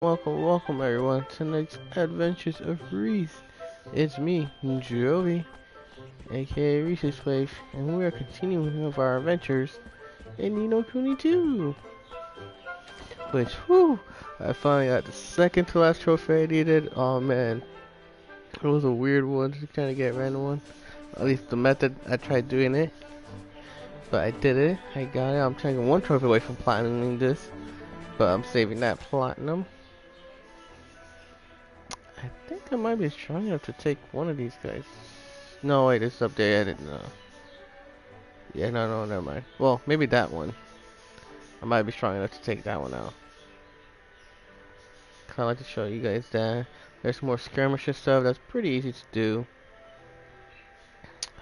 Welcome everyone to tonight's Adventures of Reese. It's me, Joey, aka Reese's Place, and we are continuing with our adventures in Kuni 2. Which, whew, I finally got the second to last trophy I needed. Oh man, it was a weird one to kind of get a random one. At least the method I tried doing it, but I did it. I got it. I'm trying to get one trophy away from platinuming this, but I'm saving that platinum. I think I might be strong enough to take one of these guys. No, wait, it's up there. I didn't know. Yeah, no, never mind. Well, maybe that one. I might be strong enough to take that one out. I'd like to show you guys that. There's more skirmishes stuff that's pretty easy to do.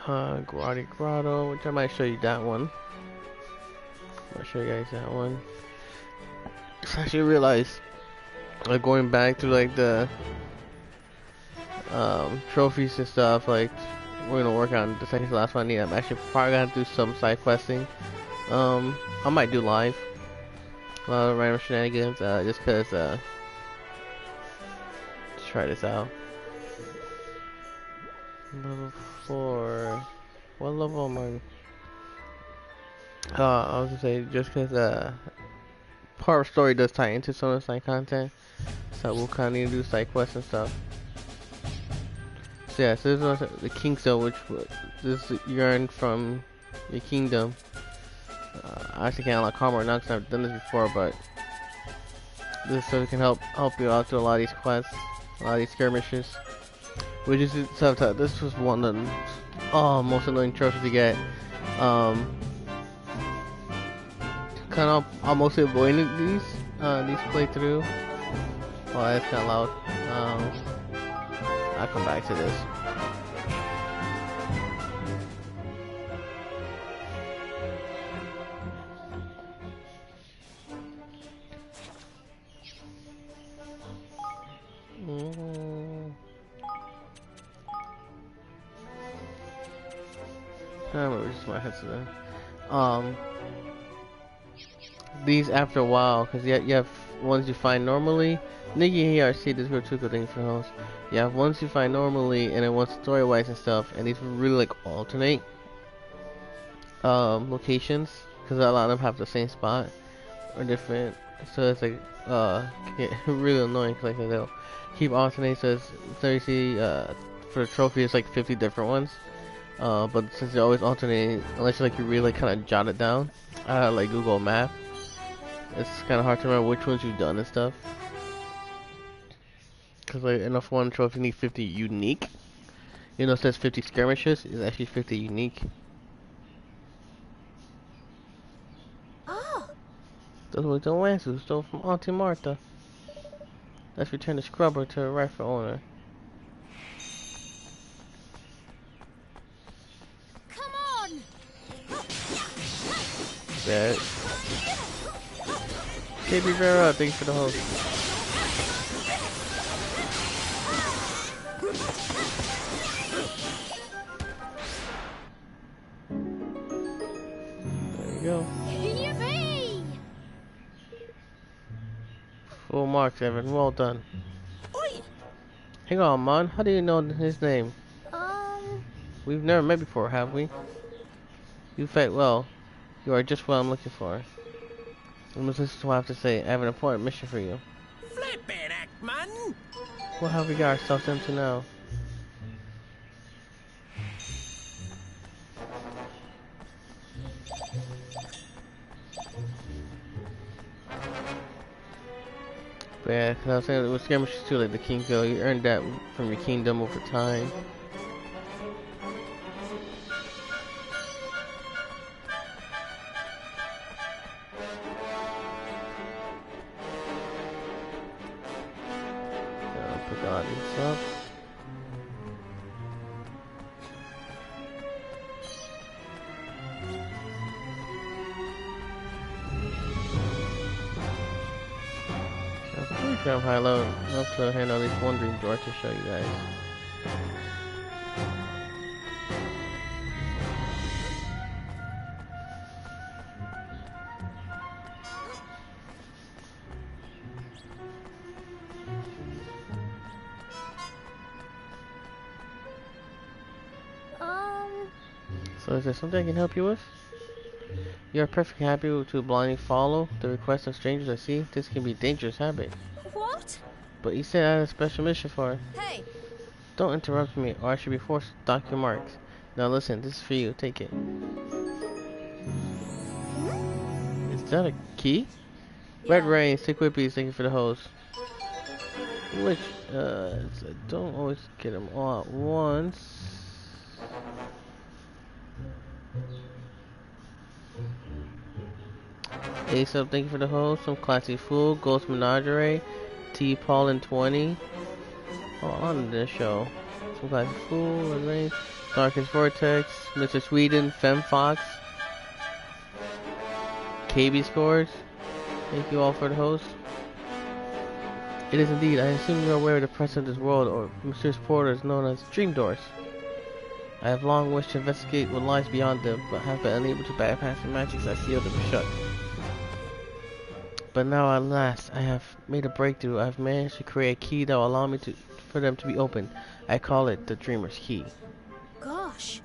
Grotto, which I might show you that one. I'll show you guys that one. I actually realized, going back to like the trophies and stuff, like we're gonna work on the second to last one I need. I'm actually probably gonna do some side questing. I might do live a lot of random shenanigans, just cause let's try this out. Level 4. What level am I? I was gonna say just cause part of story does tie into some of the side content, so we'll kind of need to do side quests and stuff. So yeah, so this is the King Cell, which this you earn from your kingdom. I actually can't unlock armor now because I've done this before, but this so it can help you out to a lot of these quests, a lot of these skirmishes. Which is this was one of the most annoying trophies to get. Kind of I'm mostly avoiding these playthrough. Oh, that's kind of loud. I'll come back to this. I remember just my headset. These after a while, because you have ones you find normally. Niggy here, I see this real two good things for hosts. You have ones you find normally, and then ones story wise and stuff, and these really like alternate locations, because a lot of them have the same spot or different. So it's like get really annoying, cause like they'll keep alternating. So you see for the trophy it's like 50 different ones. But since they're always alternating, unless you really kind of jot it down, like Google Map, it's kind of hard to remember which ones you've done and stuff. Cause like enough one trophy you need 50 unique. You know, it says 50 skirmishes. It's actually 50 unique. Oh. Those were the Wansu stole from Auntie Martha. Let's return the scrubber to the rightful owner. Come on. That. KB Vera, thanks for the host. There you go. Yippee! Full marks, Evan. Well done. Oi. Hang on, man. How do you know his name? We've never met before, have we? You fight well. You are just what I'm looking for. You must listen to what I have to say. I have an important mission for you. Flippin' heck, man! What have we got ourselves into now? But yeah, cause I was saying it was skirmishes too, like the King Go. You earned that from your kingdom over time. Pick a lot of these up. I'm pretty sure I'm high low enough to handle at least one dream door to show you guys. So is there something I can help you with? You are perfectly happy to blindly follow the requests of strangers. I see. This can be a dangerous habit. What? But you said I had a special mission for it. Hey. Don't interrupt me or I should be forced to dock your marks. Now listen, this is for you. Take it. Is that a key? Red Yeah. Rain, TGWPIS, thank you for the host. Which, don't always get them all at once. Ace up, thank you for the host. Some Classy Fool, Ghost Menagerie, T. Paulin 20. Oh, on this show. Some Classy Fool, Red Rain, Darkest Vortex, Mr. Sweden, Fem Fox, KB Scores. Thank you all for the host. It is indeed. I assume you are aware of the presence of this world, or mysterious portals known as dream doors. I have long wished to investigate what lies beyond them, but have been unable to bypass the magics that sealed them shut. But now at last, I have made a breakthrough. I have managed to create a key that will allow me for them to be opened. I call it the Dreamer's Key. Gosh.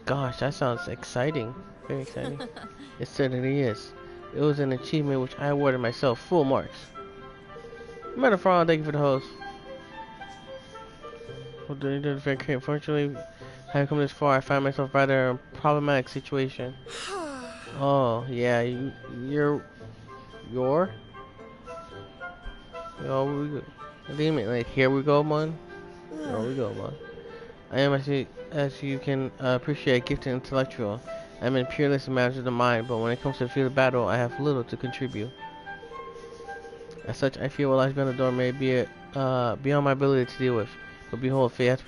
Gosh, that sounds exciting. Very exciting. It certainly is. It was an achievement which I awarded myself full marks. Metaphor, thank you for the host. Unfortunately, having come this far, I find myself rather in a problematic situation. Oh, yeah, you're... Oh, I think like, here we go, man. Here we go, man. I am, as you can appreciate, gifted intellectual. I am in peerless matters of the mind, but when it comes to the field of battle, I have little to contribute. As such, I fear what lies beyond the door may be beyond my ability to deal with. But behold, fate has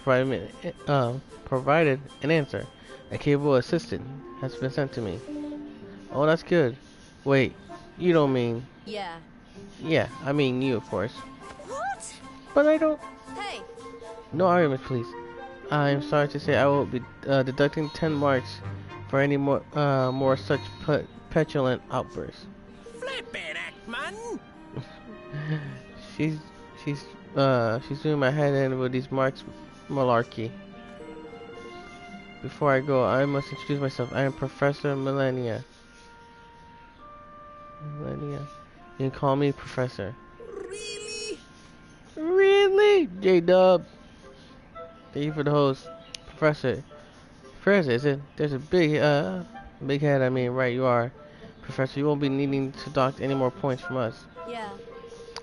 provided an answer. A capable assistant has been sent to me. Oh, that's good. Wait, you don't mean... Yeah. Yeah, I mean you, of course. What? But I don't... Hey. No argument, please. I am sorry to say I will be deducting 10 marks for any more such petulant outbursts. Flippin' heck, man! She's doing my head in with these marks malarkey. Before I go, I must introduce myself. I am Professor Millennia. You can call me Professor. Really? Really? J-Dub. Thank you for the host. Professor, is it? There's a big head, I mean, right you are. Professor, you won't be needing to dock any more points from us. Yeah.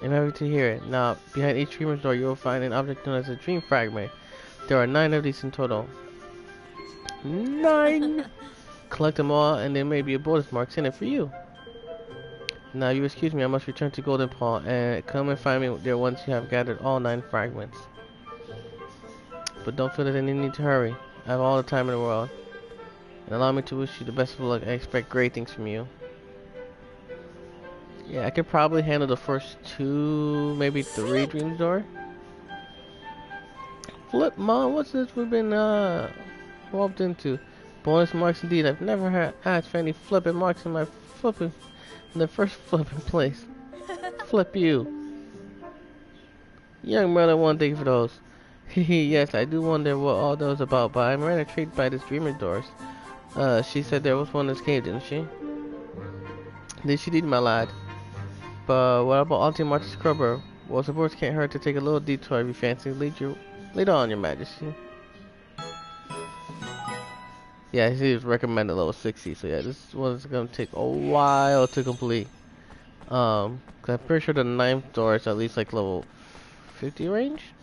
I'm happy to hear it. Now, behind each dreamer's door, you will find an object known as a dream fragment. There are 9 of these in total. 9! Collect them all, and there may be a bonus marks in it for you. Now, you excuse me, I must return to Golden Paul, and come and find me there once you have gathered all 9 fragments. But don't feel there's any need to hurry. I have all the time in the world. And allow me to wish you the best of luck. I expect great things from you. Yeah, I could probably handle the first 2, maybe 3 dreams door. Flip, Mom, what's this we've been involved into? Bonus marks indeed. I've never had asked for any flipping marks in my flipping in the first flipping place. Flip you. Young Mother 1, thank you for those. Yes, I do wonder what all those about, but I'm rather intrigued by this dreamer doors. She said there was one in this cave, didn't she? Did she, my lad? But what about Auntie Martha Scrubber? Well, supports can't hurt to take a little detour if you fancy. Later on, Your Majesty. Yeah, he was recommended level 60, so yeah, this one's gonna take a while to complete. 'Cause I'm pretty sure the 9th door is at least like level 50 range.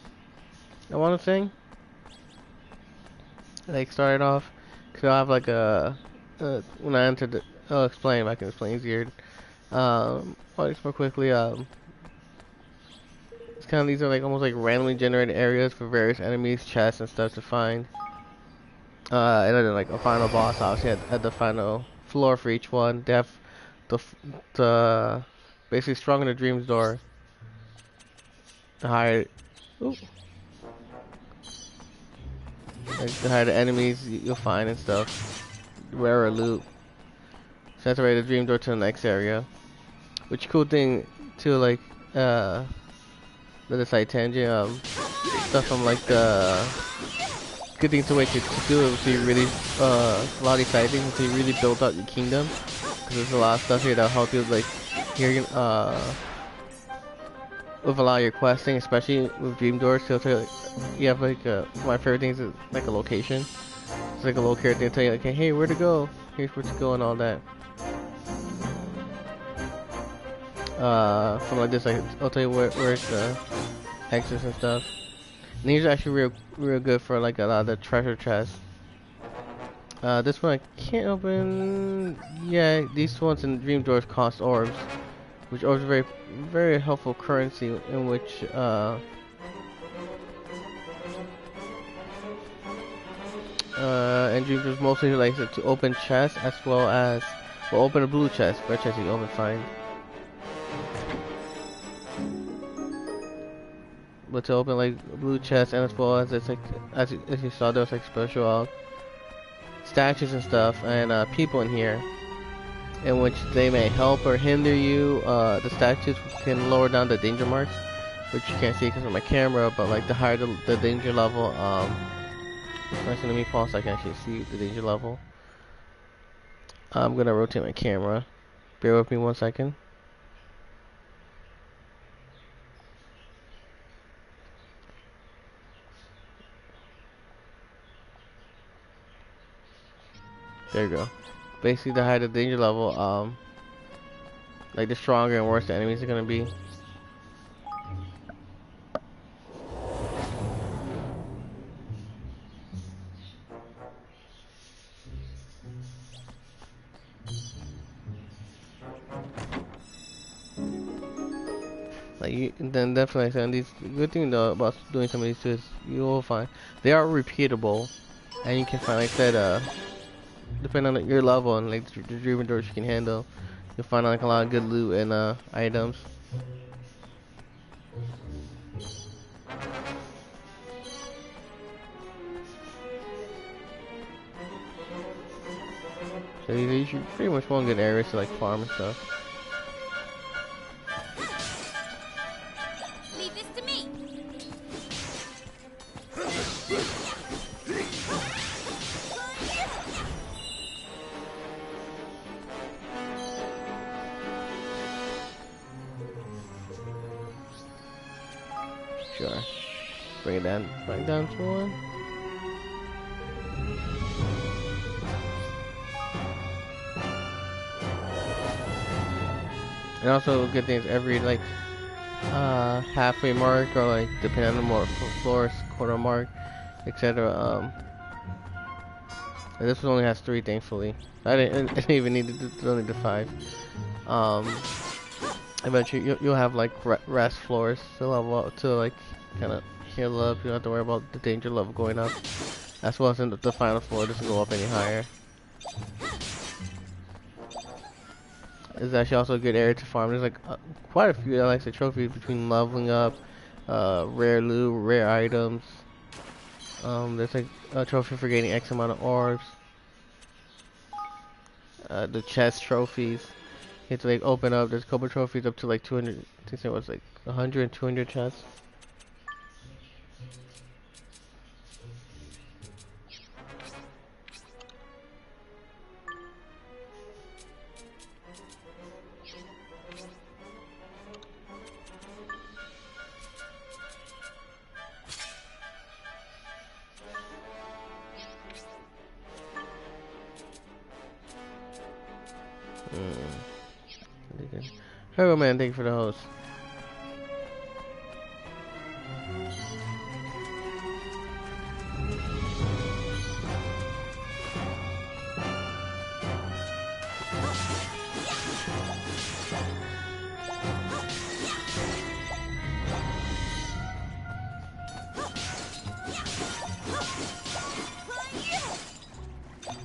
I want to say. Like started off, cause I have like when I entered the, I'll explain. I can explain easier. I'll explain quickly. It's kind of these are like almost like randomly generated areas for various enemies, chests, and stuff to find. And then like a final boss, obviously at the final floor for each one. They have the basically stronger the dreams door, the higher. Ooh. Like the higher the enemies you'll find and stuff. Rarer loot. So that's already the dream door to the next area. Which cool thing too, like the side tangent, stuff from like the good thing to wait to do it until you really a lot of exciting things until you really build out your kingdom. Because there's a lot of stuff here that'll help you like here with a lot of your questing, especially with Dream Doors. So you have like my favorite things is like a location. It's like a little character to tell you like, hey, where to go? Here's where to go and all that. Something like this, like I'll tell you where's the exits and stuff. And these are actually real good for like a lot of the treasure chests. This one I can't open. Yeah, these ones in Dream Doors cost orbs, which orbs are very helpful currency in which and Dream Doors mostly likes it to open chests as well as open a blue chest, red chest you open fine. But to open like blue chests and as well as it's like as you saw there's like special statues and stuff and people in here in which they may help or hinder you. The statues can lower down the danger marks, which you can't see because of my camera, but like the higher the danger level, actually let me pause so I can actually see the danger level. I'm gonna rotate my camera. Bear with me 1 second. There you go. Basically, the higher the danger level, like the stronger and worse the enemies are gonna be. Like then definitely, and these good thing though about doing some of these too is you will find they are repeatable, and you can find like that depending on your level and like the dream doors you can handle, you'll find like a lot of good loot and items. So these are pretty much one good areas to like farm and stuff. Leave this to me. Sure. Bring it down, back down to one. And also, good thing is every like halfway mark or like depending on the more floors, quarter mark, etc. This one only has 3, thankfully. I didn't even need to do only the 5. Eventually you'll have like rest floors to level up to like kind of heal up. You don't have to worry about the danger level going up. As well as in the final floor doesn't go up any higher. It's actually also a good area to farm. There's like quite a few like the trophies between leveling up, rare loot, rare items. There's like a trophy for gaining X amount of orbs. The chest trophies. You have to like open up. There's a couple trophies up to like 200. I think it was like 100 and 200 chests. Hello man, thank you for the host.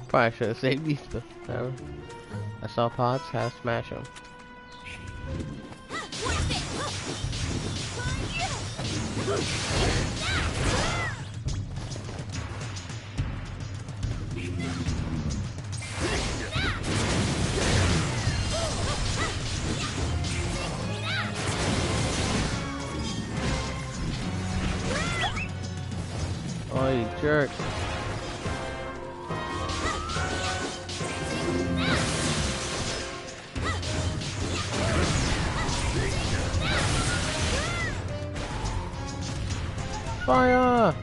Probably should have saved these, but I saw pods, had to smash them. Oh, you jerk. Fire!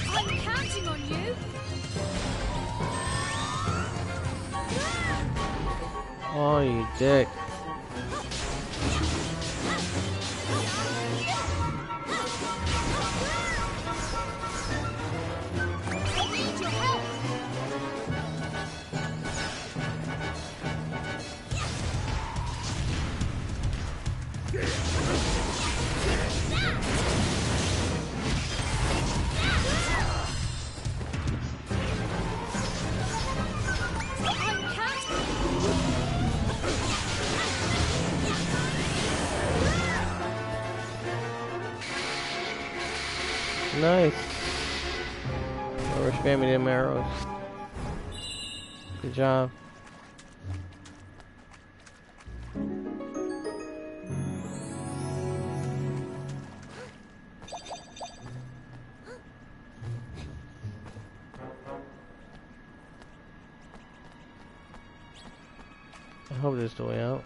I'm counting on you. Oh, you dick. I need your help. I'm counting. Nice. Oh, we're spamming them arrows. Good job. I hope this is the way out.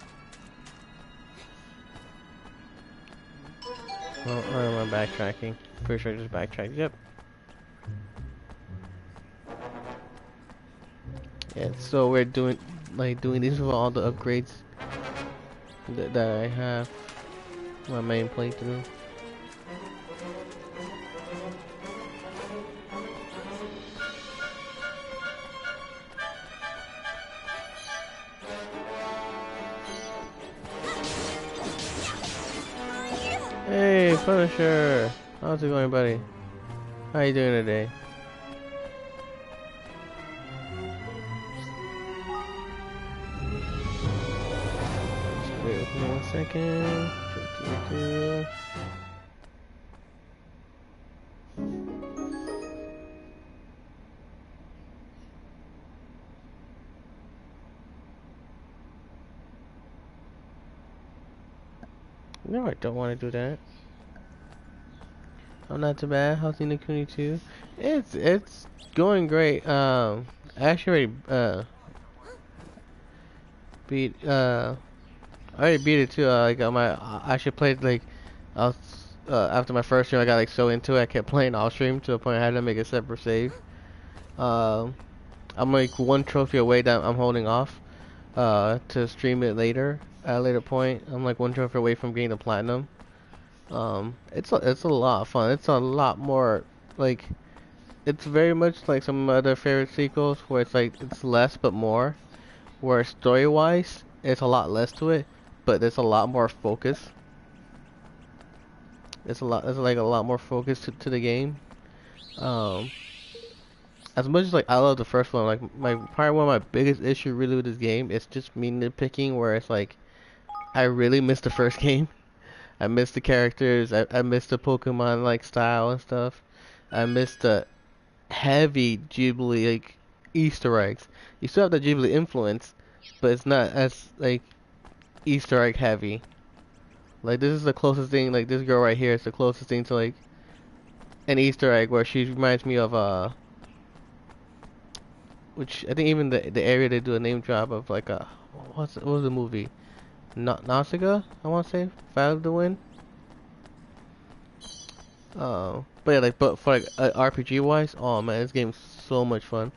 Oh, or am I backtracking? Pretty sure I just backtracked. Yep. Yeah, so we're doing these with all the upgrades that I have. My main playthrough. Hey, Punisher! How's it going, buddy? How you doing today? Just wait with me 1 second. No, I don't want to do that. I'm not too bad. How's the Kuni 2? It's going great. I actually already beat I already beat it too. Like on my I actually played like I was after my first stream I got like so into it I kept playing off stream to the point I had to make a separate save. Um, I'm like 1 trophy away that I'm holding off to stream it later at a later point. I'm like 1 trophy away from getting the platinum. It's a lot of fun. It's a lot more like it's very much like some of my other favorite sequels where it's like it's less but more. Where story wise it's a lot less to it, but there's a lot more focus. There's like a lot more focus to the game. Um, as much as like I love the first one, like my probably one of my biggest issue really with this game is just me nitpicking where it's like I really miss the first game. I miss the characters. I miss the Pokemon like style and stuff. I miss the heavy Ghibli like Easter eggs. You still have the Ghibli influence, but it's not as like Easter egg heavy. Like this is the closest thing. Like this girl right here is the closest thing to like an Easter egg where she reminds me of which I think even the area they do a name drop of like what was the movie? Nausicaa, I want to say, Fight of the Wind. But yeah, like, but for like RPG wise, oh man, this game's so much fun.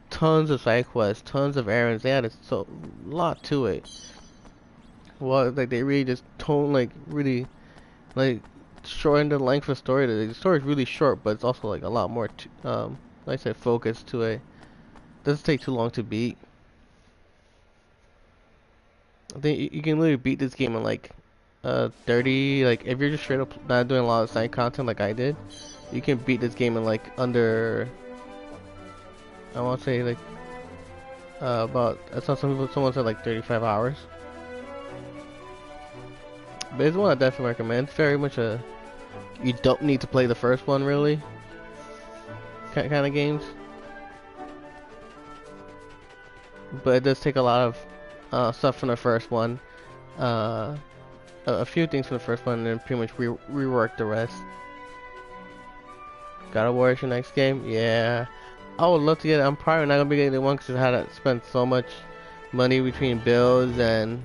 Tons of side quests, tons of errands. They added so lot to it. Well, like they really just like really like shorten the length of story. The story's really short, but it's also like a lot more like I said, focus to it. Doesn't take too long to beat. I think you can literally beat this game in like 30, like if you're just straight up not doing a lot of side content like I did, you can beat this game in like under, I want to say like about, I saw someone said like 35 hours. But it's one I definitely recommend. It's very much a, you don't need to play the first one really kind of games. But it does take a lot of stuff from the first one. A few things from the first one and then pretty much rework the rest. God of War is your next game? Yeah. I would love to get it. I'm probably not gonna be getting one because I had to spend so much money between bills and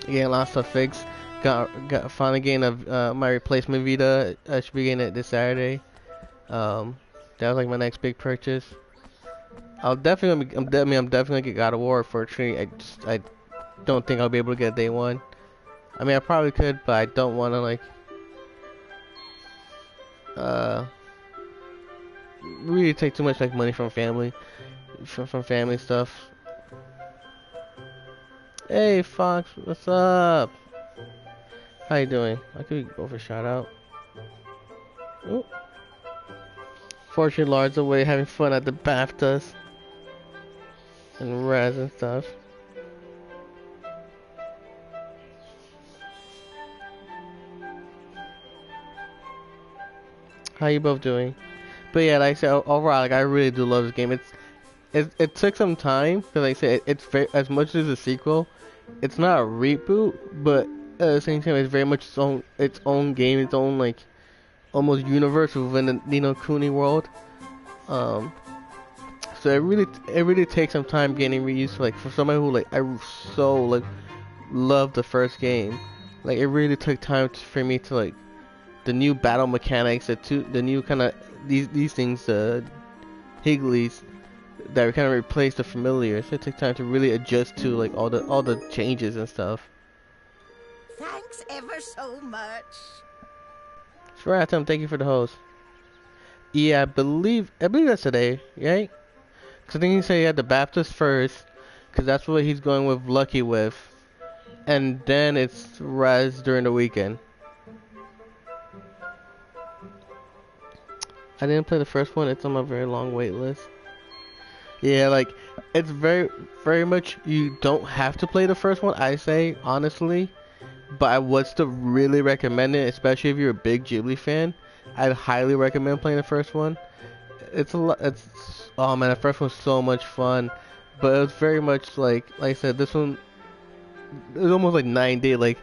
getting lots of stuff fixed. Got finally getting my replacement Vita. I should be getting it this Saturday. That was like my next big purchase. I'll definitely I'm definitely gonna get God of War for a treat. I don't think I'll be able to get day one. I mean I probably could, but I don't want to like uh really take too much like money from family from family stuff. Hey Fox, what's up? How you doing? I could go for a shout out. Ooh. Fortune Lord's away having fun at the BAFTAs and Raz and stuff. How you both doing? But yeah, like I said, overall, like I really do love this game. It took some time because like I said, it's very, as much as a sequel, it's not a reboot, but at the same time, it's very much its own game, its own like almost universe within the Kuni world. Um, so it really takes some time getting reused. Like for somebody who like I so like loved the first game, like it really took time for me to like the new battle mechanics, the new kind of these things, Higglies that kind of replaced the familiar. So it took time to really adjust to like all the changes and stuff. Thanks ever so much. Sure, Atom, thank you for the host. Yeah, I believe that's today, right? Cause I think he said he had the Baptist first, cause that's what he's going with Lucky with, and then it's Raz during the weekend. I didn't play the first one. It's on my very long wait list. Yeah, like it's very much you don't have to play the first one. I say honestly, but I would still really recommend it, especially if you're a big Ghibli fan. I'd highly recommend playing the first one. It's a lot. It's oh man, the first one's so much fun, but it was very much like I said, this one it was almost like 9 day. Like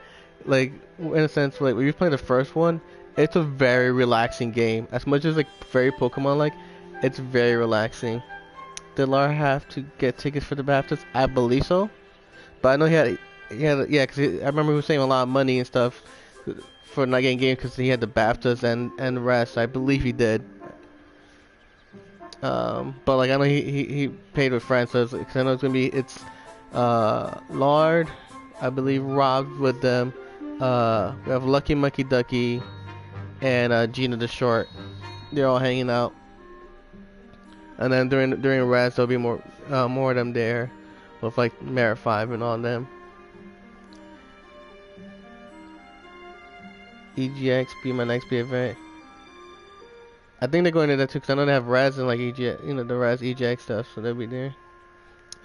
in a sense, like when you play the first one, it's a very relaxing game. As much as like very Pokemon like, it's very relaxing. Did Lara have to get tickets for the Baptist? I believe so, but I know yeah, because I remember he was saving a lot of money and stuff for not getting games because he had the Baptist and the rest. I believe he did. But like I know he paid with friends, so cause I know it's Lard, I believe Rob with them. We have Lucky Mucky Ducky and Gina the Short. They're all hanging out. And then during Raz there'll be more of them there, with like Merit 5 and all them. EGX be my next big event. I think they're going to that too, because I know they have Raz and like EGX, the Raz EGX stuff, so they'll be there.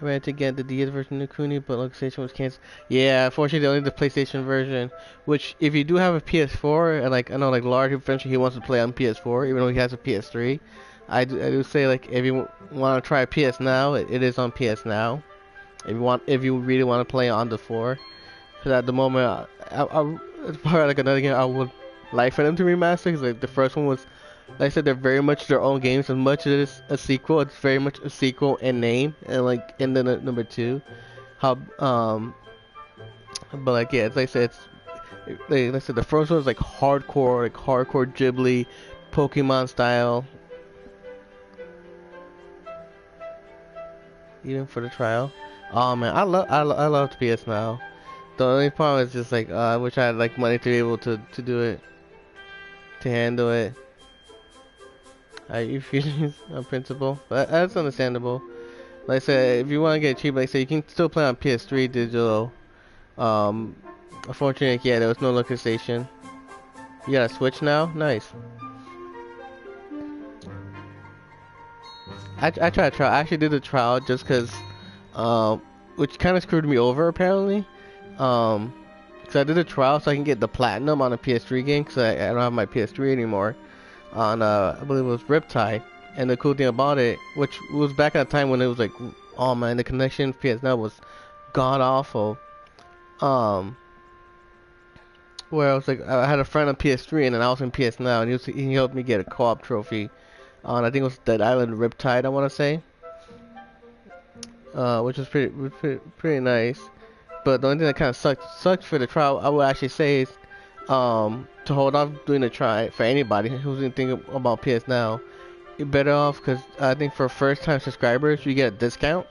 I ran to get the DS version of Kuni, but location was canceled. Yeah, unfortunately, only the PlayStation version. Which, if you do have a PS4, and like I know, like Lard, eventually he wants to play on PS4, even though he has a PS3. I do say like if you want to try PS Now, it is on PS Now. If you really want to play on the 4, because at the moment, it's probably like another game I would like for them to remaster. Because like the first one was, like I said, they're very much their own games. As much as it's a sequel, it's very much a sequel in name and like in the number 2. But like yeah, it's like I said, like I said, the first one was like hardcore Ghibli, Pokemon style. Even for the trial. Oh man, I love PS Now. The only problem is just like I wish I had like money to be able to do it, to handle it. You feel on principle, but that's understandable. Like I said, if you want to get cheap, like I said, you can still play on PS3 digital. Unfortunately, yeah, there was no localization. You got a Switch now? Nice. I tried a trial. I actually did a trial just because, which kind of screwed me over apparently. Because I did a trial so I can get the platinum on a PS3 game because I don't have my PS3 anymore. On I believe it was Riptide, and the cool thing about it, which was back at a time when it was like, oh man, the connection PS Now was god awful. where I was like, I had a friend on PS3 and then I was in PS Now, and he helped me get a co-op trophy on, I think it was Dead Island Riptide, I want to say, which was pretty nice. But the only thing that kind of sucked for the trial, I would actually say, is to hold off doing the try for anybody who's thinking about PS Now. You're better off because I think for first-time subscribers you get a discount,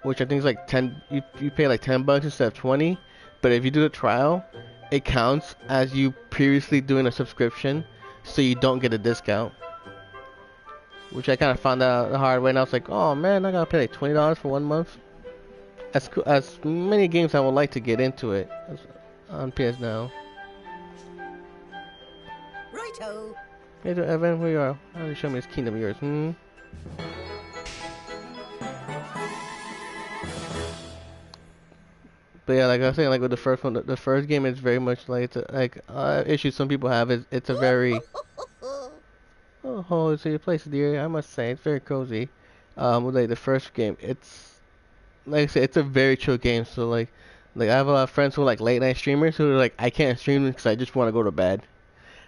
which I think is like 10. You pay like $10 instead of 20. But if you do the trial, it counts as you previously doing a subscription, so you don't get a discount. Which I kind of found out the hard way, and I was like, oh man, I gotta pay like $20 for 1 month. As many games I would like to get into it on PS Now. Righto. Hey, Evan, where you are? How do you show me this kingdom of yours? But yeah, like I was saying, like with the first one, the first game is very much like issue some people have is it's a very oh, it's your place, dear. I must say, it's very cozy. With like the first game, it's like I said, it's a very chill game. So like I have a lot of friends who are like late night streamers who are like, I can't stream because I just want to go to bed.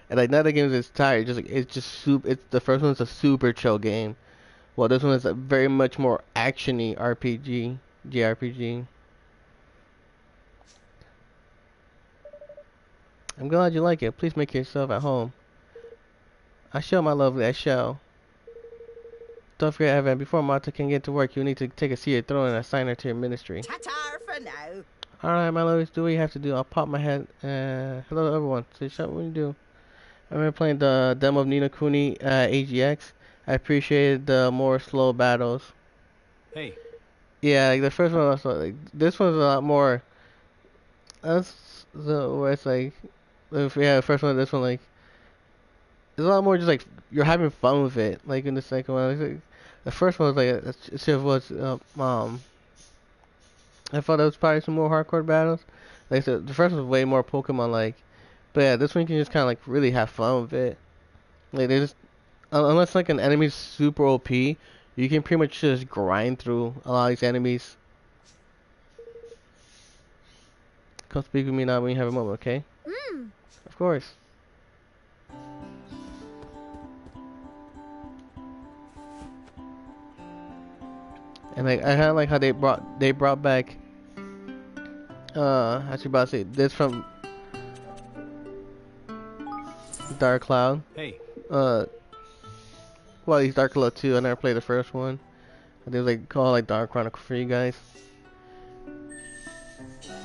And like none of the games is tired. Just like it's just super. It's the first one's a super chill game. Well, this one is a very much more actiony RPG, JRPG. I'm glad you like it. Please make yourself at home. I shall, my lovely, I shall. Don't forget, Evan, before Marta can get to work, you need to take a seat at your throne and assign her to your ministry. Ta-ta for now. Alright, my lovely, do what you have to do. I'll pop my head. Hello, everyone. Say shut when you do. I remember playing the demo of Nino Kuni AGX. I appreciated the more slow battles. Hey. Yeah, like the first one was like, this one's a lot more. That's the where it's like, if we had the first one, this one like, it's a lot more just like you're having fun with it. Like in the second one, like, the first one was like it should was I thought there was probably some more hardcore battles. Like I said, the first one was way more Pokemon like, but yeah, this one you can just kind of like really have fun with it. Like they just unless like an enemy's super OP, you can pretty much just grind through a lot of these enemies. Come speak with me now when you have a moment, okay? Of course. And like I kind of like how they brought back actually about to say this from Dark Cloud. Hey. Well, he's Dark Cloud 2. I never played the first one. I think it was like called like Dark Chronicle for you guys.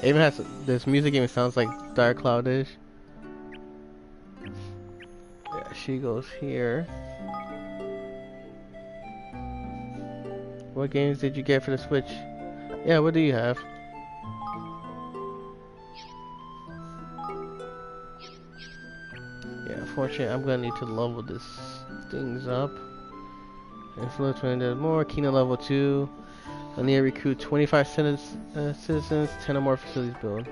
It even has this music even sounds like Dark Cloud-ish. Yeah, she goes here. What games did you get for the Switch? Yeah, what do you have? Yeah, unfortunately, I'm gonna need to level this things up. Influence when there's more. Kina level 2. I need to recruit 25 citizens, 10 or more facilities build.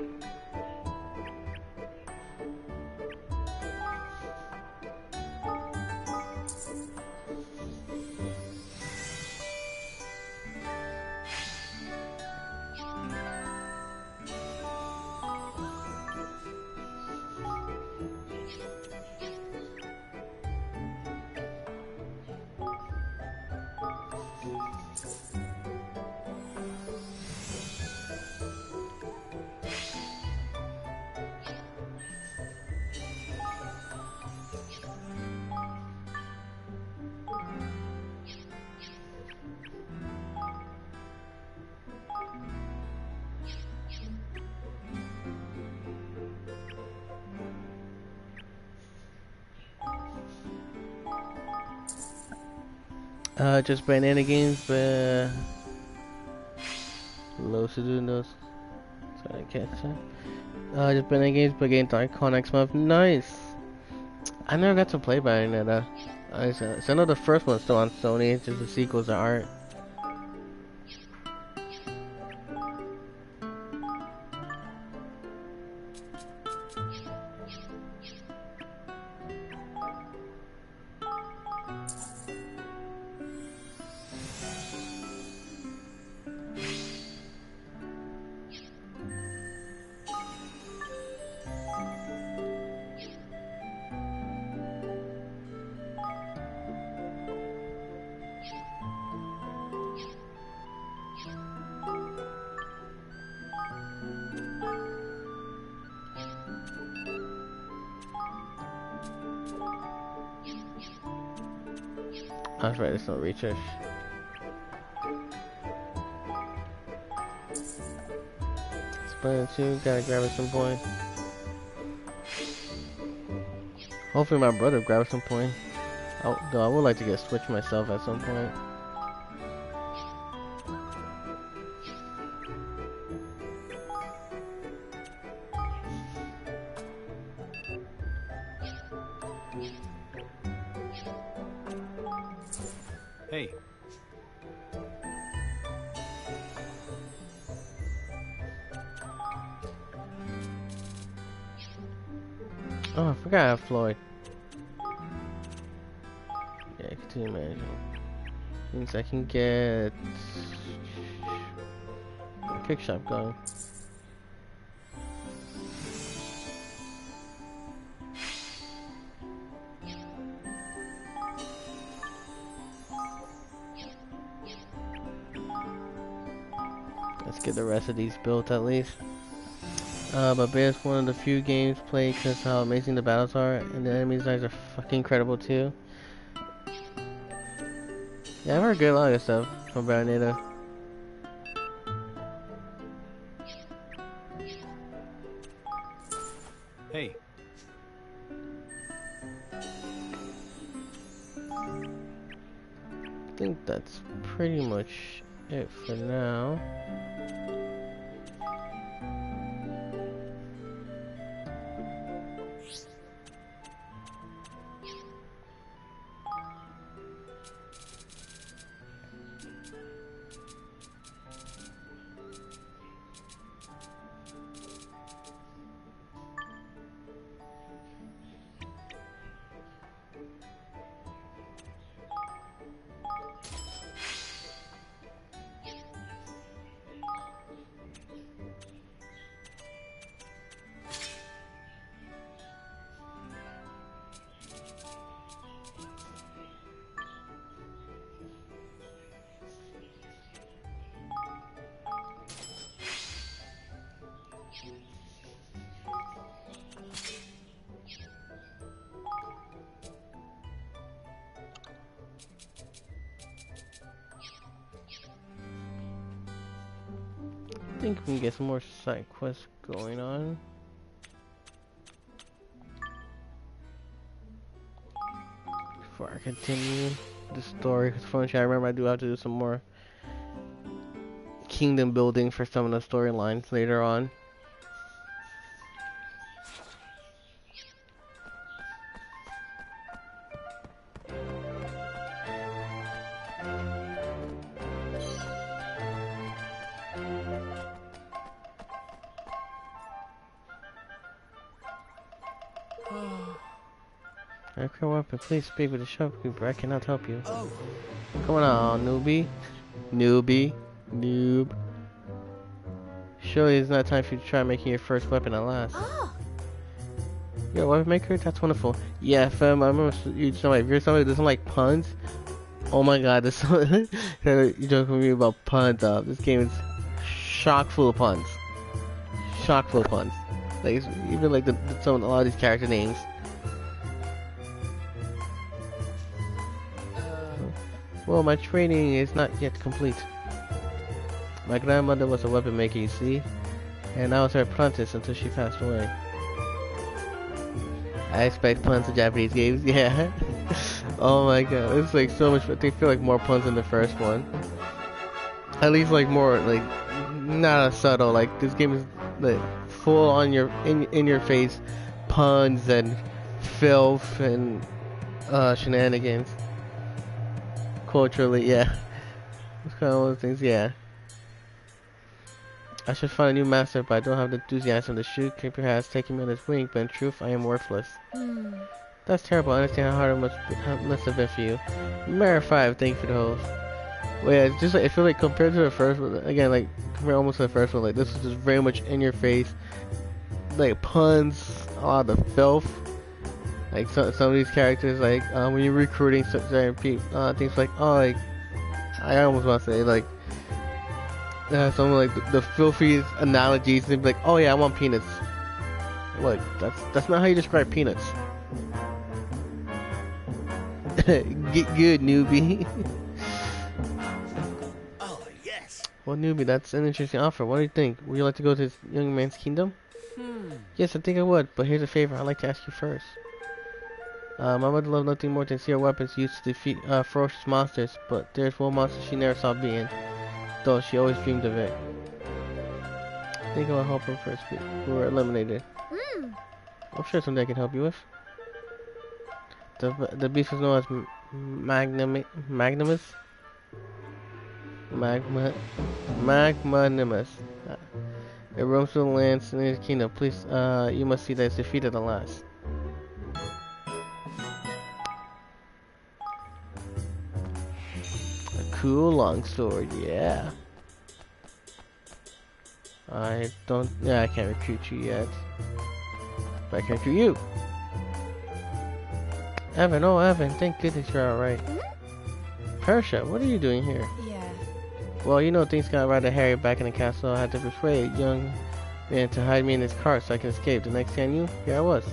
Just banana games, but Los Segundos. Sorry, I can't say. Just banana games, but getting Dark next month. Nice. I never got to play Bayonetta. I know the first one's still on Sony. It's just the sequels that aren't. That's right, there's no recharge. Splendid 2, gotta grab at some point. Hopefully my brother grabs some point. Though I would like to get switched myself at some point. Hey. Oh, I forgot I have Floyd. Yeah, continue managing. Means I can get a kick shop going. Let's get the rest of these built at least. But it's one of the few games played because how amazing the battles are, and the enemy designs are fucking incredible too. Yeah, I've heard good a lot of stuff from Bayonetta. Hey. I think that's pretty much it for now. I think we can get some more side quests going on. Before I continue the story, because funny, I remember I do have to do some more kingdom building for some of the storylines later on. Okay, weapon, please speak with the shopkeeper. I cannot help you. Oh. Come on, newbie. Noob. Surely it's not time for you to try making your first weapon at last. Ah, You're a weapon maker? That's wonderful. Yeah, fam, I remember you told me if you're somebody that doesn't like puns, oh my god, this you're joking with me about puns. This game is chock full of puns. Chock full of puns. Like, it's even like a lot of these character names. Well, my training is not yet complete. My grandmother was a weapon maker, you see, and I was her apprentice until she passed away. I expect puns in Japanese games, yeah. Oh my god, it's like so much. They feel like more puns than the first one. At least like more like not as subtle. Like this game is like full on your in your face puns and filth and shenanigans. Culturally, yeah. It's kind of one of those things, yeah. I should find a new master, but I don't have the enthusiasm. The shoekeeper has taken me on his wing, but in truth, I am worthless. That's terrible. I understand how hard it must have been for you. Matter of 5, thank you for the host. Well, yeah, it's just like, I feel like compared to the first one, again, like, compared almost to the first one, like, this is just very much in your face. Like, puns, a lot of the filth. Like some of these characters, like when you're recruiting certain people, things like like I almost want to say like some like the filthy analogies and be like, oh yeah, I want peanuts. What? That's not how you describe peanuts. Get good, newbie. Oh, yes. Well, newbie, that's an interesting offer. What do you think? Would you like to go to this young man's kingdom? Yes, I think I would, but here's a favor I'd like to ask you first. My mother loved nothing more than see her weapons used to defeat ferocious monsters, but there's one monster she never saw being, though she always dreamed of it. I think I'll help her first. We were eliminated. I'm sure someday I can help you with. The beast was known as Magnanimous. Magnanimous. It roams through the lands in his kingdom. Please, you must see that it's defeated at last. A cool long sword, yeah. I can't recruit you yet. But I can recruit you. Evan, oh Evan, thank goodness you're alright. Persia, what are you doing here? Yeah. Well, you know things got rather hairy back in the castle. I had to persuade a young man to hide me in his cart so I could escape. The next thing I knew, here I was.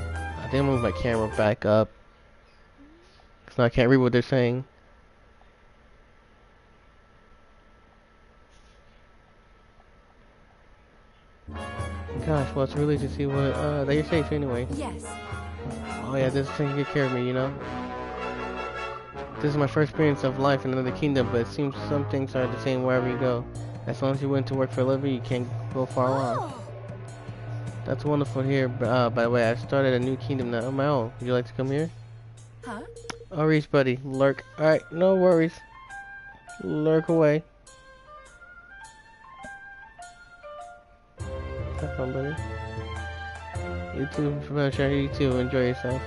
I didn't move my camera back up. Cause now I can't read what they're saying. Gosh, well it's really to see what, that you're safe anyway. Yes. Oh yeah, this thing can take care of me, you know? This is my first experience of life in another kingdom, but it seems some things are the same wherever you go. As long as you're willing to work for a living, you can't go far wrong. That's wonderful here, by the way, I started a new kingdom now on my own. Would you like to come here? Huh? Oh, Reese, buddy. Lurk. Alright, no worries. Lurk away. Have fun, buddy. You too, you too. Enjoy yourself.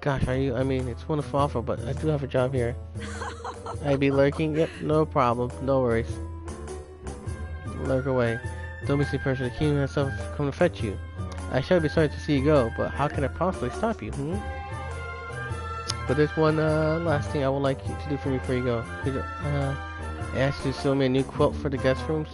Gosh, I mean, it's wonderful offer, but I do have a job here. I'd be lurking? Yep, no problem. No worries. Lurk away. Don't be so pressure. The king himself come to fetch you. I shall be sorry to see you go, but how can I possibly stop you, But there's one last thing I would like you to do for me before you go. Could ask you to sew me a new quilt for the guest rooms?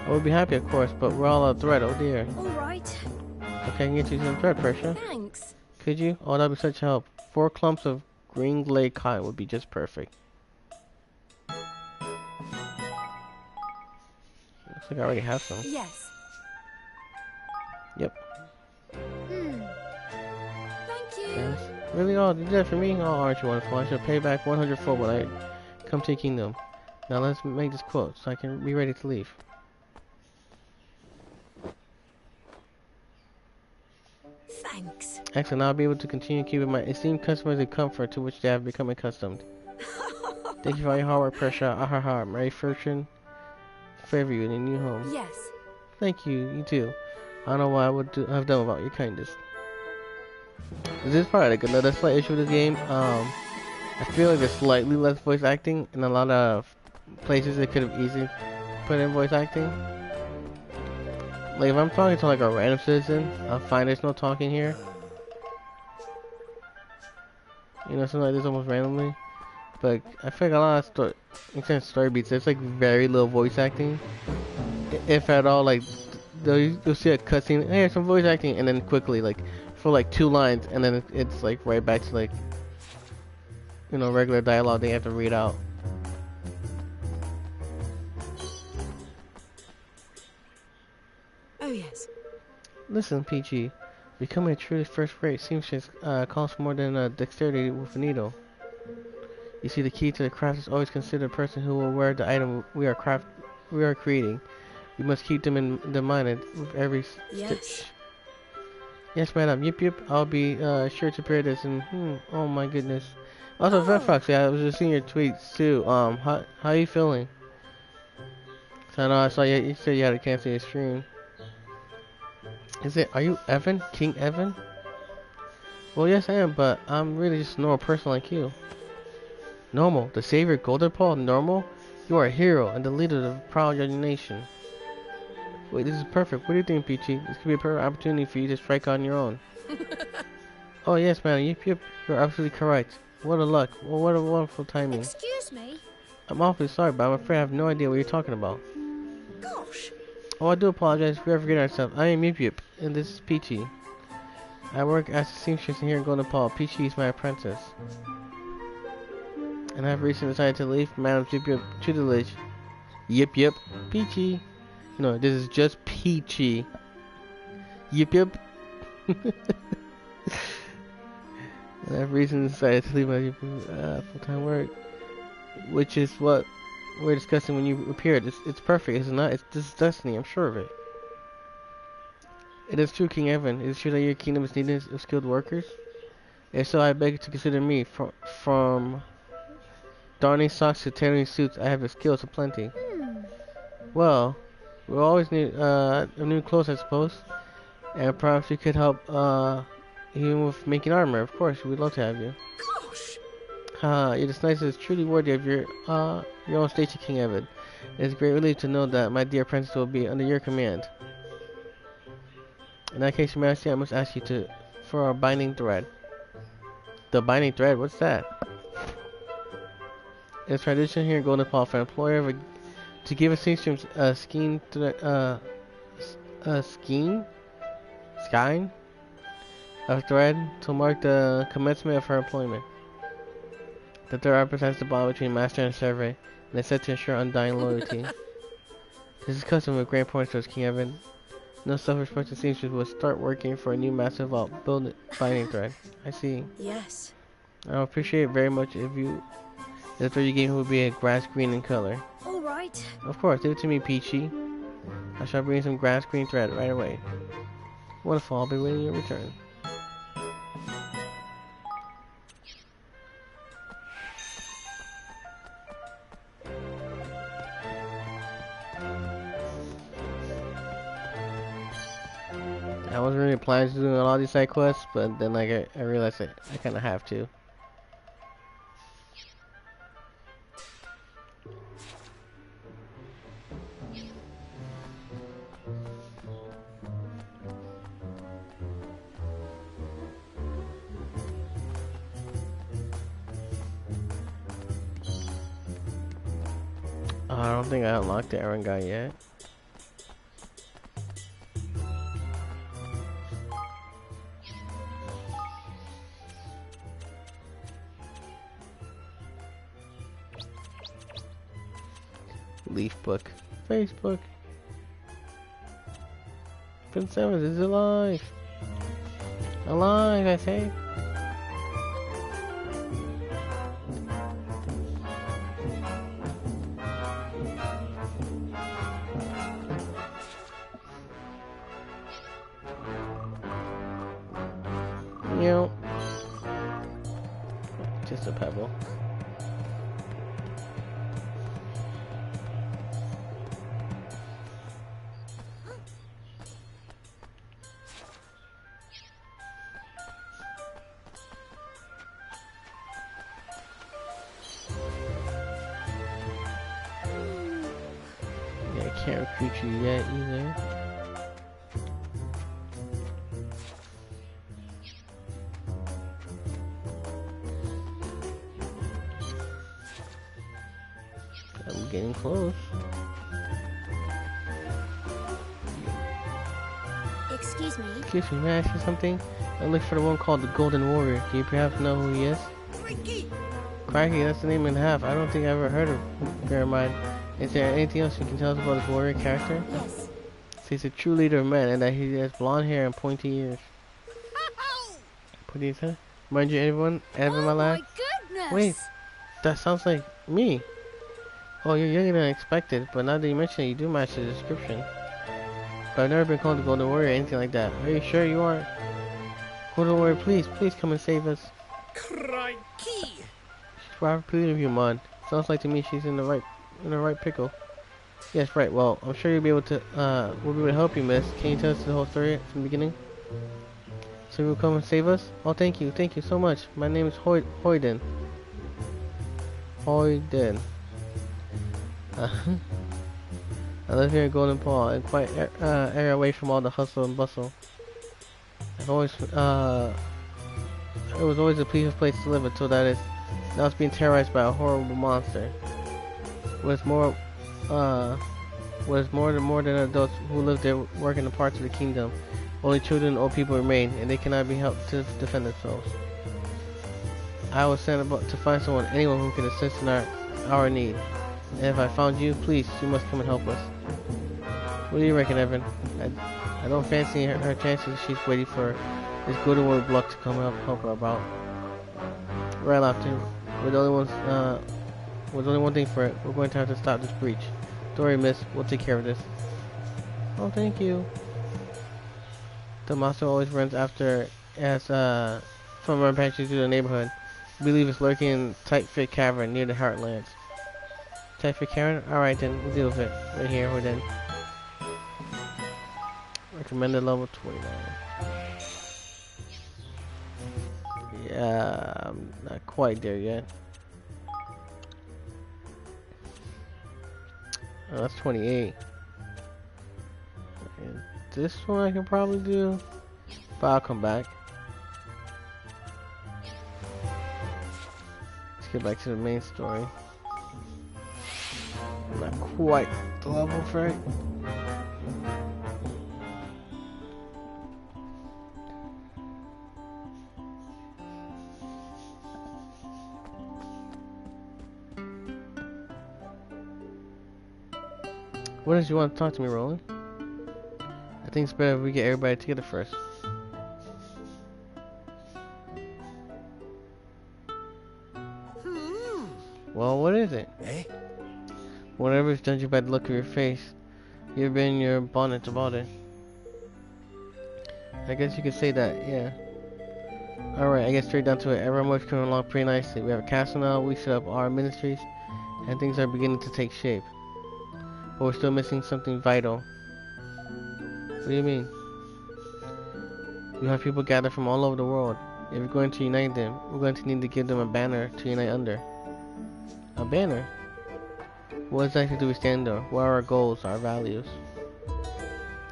I would be happy, of course, but we're all out of thread. Oh dear. Alright. Okay, I can get you some thread, Pressure. Thanks. Could you? Oh, that'd be such help. 4 clumps of green glade cotton would be just perfect. Looks like I already have some. Yes. Yep. Thank you. Yes. Really? Oh, you did that for me? Oh, aren't you wonderful? I should pay back 100 fold when I come to your kingdom. Now let's make this quilt so I can be ready to leave. Thanks. Excellent. I'll be able to continue keeping my esteemed customers a comfort to which they have become accustomed. Thank you for all your hard work, Pressure. Ahaha. Mary Fortune favor you in your new home. Yes. Thank you. You too. I don't know what I would have done without your kindness. This is probably like another slight issue with this game. I feel like there's slightly less voice acting in a lot of places they could have easily put in voice acting. Like if I'm talking to like a random citizen, I'll find there's no talking here. You know, something like this almost randomly. But I feel like a lot of story beats, there's like very little voice acting. If at all, like you'll see a cutscene, hey, there's some voice acting, and then quickly, like for like 2 lines, and then it's like right back to like, you know, regular dialogue they have to read out. Oh yes. Listen, Peachy, becoming a truly first-rate seamstress costs more than dexterity with a needle. You see, the key to the craft is always consider a person who will wear the item we are creating. We must keep them in mind with every stitch. Yes, madam. Yip yip. I'll be sure to prepare this. And oh my goodness. Also, Red Fox, yeah, I was just seeing your tweets too. How are you feeling? So I know I saw you said you had to cancel your stream. Are you Evan? King Evan? Well, yes I am, but I'm really just a normal person like you. Normal? The savior Golden Paul? Normal? You are a hero and the leader of the proud young nation. Wait, this is perfect. What do you think, Peachy? This could be a perfect opportunity for you to strike on your own. Oh yes, man. Yep, you're absolutely correct. What a luck. Well, what a wonderful timing. Excuse me? I'm awfully sorry, but I'm afraid I have no idea what you're talking about. Gosh. Oh, I do apologize if we ever forget ourselves. I am Yip Yip, and this is Peachy. I work as a seamstress here in Golden Paul. Peachy is my apprentice. And I've recently decided to leave Madam's tutelage. Yep, Peachy. No, this is just Peachy. Yep. And I've recently decided to leave my full-time work, which is what we're discussing when you appeared. It's perfect, is it not? This is destiny, I'm sure of it. It is true, King Evan. It is true that your kingdom is needing of skilled workers. If so, I beg you to consider me. From darning socks to tailoring suits, I have the skills aplenty. Well, we'll always need new clothes, I suppose. And perhaps you could help even with making armor. Of course, we'd love to have you. You're the nicest, truly worthy of your own station, King Evan. It's a great relief to know that my dear apprentice will be under your command. In that case, Your Majesty, I must ask you for our binding thread. The binding thread? What's that? It's tradition here in Golden Paul for an employer to give a seamstress a skein of thread to mark the commencement of her employment. The thread represents the bond between master and servant, and is said to ensure undying loyalty. This is custom of great importance to us, King Evan. No self-respecting seamstress will start working for a new master without building binding thread. I see. Yes. I would appreciate it very much if the thread you gave me would be a grass green in color. All right. Of course, give it to me, Peachy. I shall bring some grass green thread right away. Wonderful, I'll be waiting your return. I wasn't really planning to do a lot of these side quests, but then like I realized that I kind of have to. I don't think I unlocked the errand guy yet. Leaf book. Facebook. Prince Evans is alive. Alive, I say. Meow. Just a pebble. Yeah, I can't recruit you yet either. I'm getting close. Excuse me. Excuse me, may I ask you something? I look for the one called the Golden Warrior. Do you perhaps know who he is? Crikey, that's the name and a half. I don't think I ever heard of him. Bear in mind. Is there anything else you can tell us about this warrior character? Yes. So he's a true leader of men, and that he has blonde hair and pointy ears. Pointy ears, huh? Mind you, everyone, Evan, my lad? Goodness. Wait, that sounds like me. Oh, you're younger than I expected, but now that you mention it, you do match the description. But I've never been called the Golden Warrior or anything like that. Are you sure you aren't? Golden Warrior, please come and save us. Crikey! She's rather pleading with you, Mon. Sounds like to me she's in the right pickle. Yes, right. Well, I'm sure you'll be able to, we'll be able to help you, miss. Can you tell us the whole story from the beginning? So you will come and save us? Oh, thank you so much. My name is Hoyden. I live here in Golden Paul, and quite area away from all the hustle and bustle. It was always a peaceful place to live until now it's being terrorized by a horrible monster. Was more than adults who live there work in the parts of the kingdom Only children and old people remain, and they cannot be helped to defend themselves. I was sent about to find anyone who can assist in our need. And if I found you, please, you must come and help us. What do you reckon, Evan? I don't fancy her chances. She's waiting for this golden word block to come help her about. Right, Lofton. We're the only ones. There's only one thing for it. We're going to have to stop this breach. Don't worry, miss. We'll take care of this. Oh, thank you. The monster always runs after as from our branches through the neighborhood. We believe it's lurking in Tight Fit Cavern near the Heartlands. Tight Fit Cavern? Alright then, we'll deal with it. Right here, we're done. Recommended level 29. Yeah, I'm not quite there yet. Oh, that's 28. And this one I can probably do, but I'll come back. Let's get back to the main story. I'm not quite the level for it. What does you want to talk to me, Roland? I think it's better if we get everybody together first. Well, what is it? Eh? Whatever's done you by the look of your face, you've been in your bonnet about it. I guess you could say that, yeah. Alright, I get straight down to it. Everyone's coming along pretty nicely. We have a castle now, we set up our ministries, and things are beginning to take shape. But we're still missing something vital. What do you mean? You have people gathered from all over the world. If we're going to unite them, we're going to need to give them a banner to unite under. A banner? What exactly do we stand for? What are our goals, our values?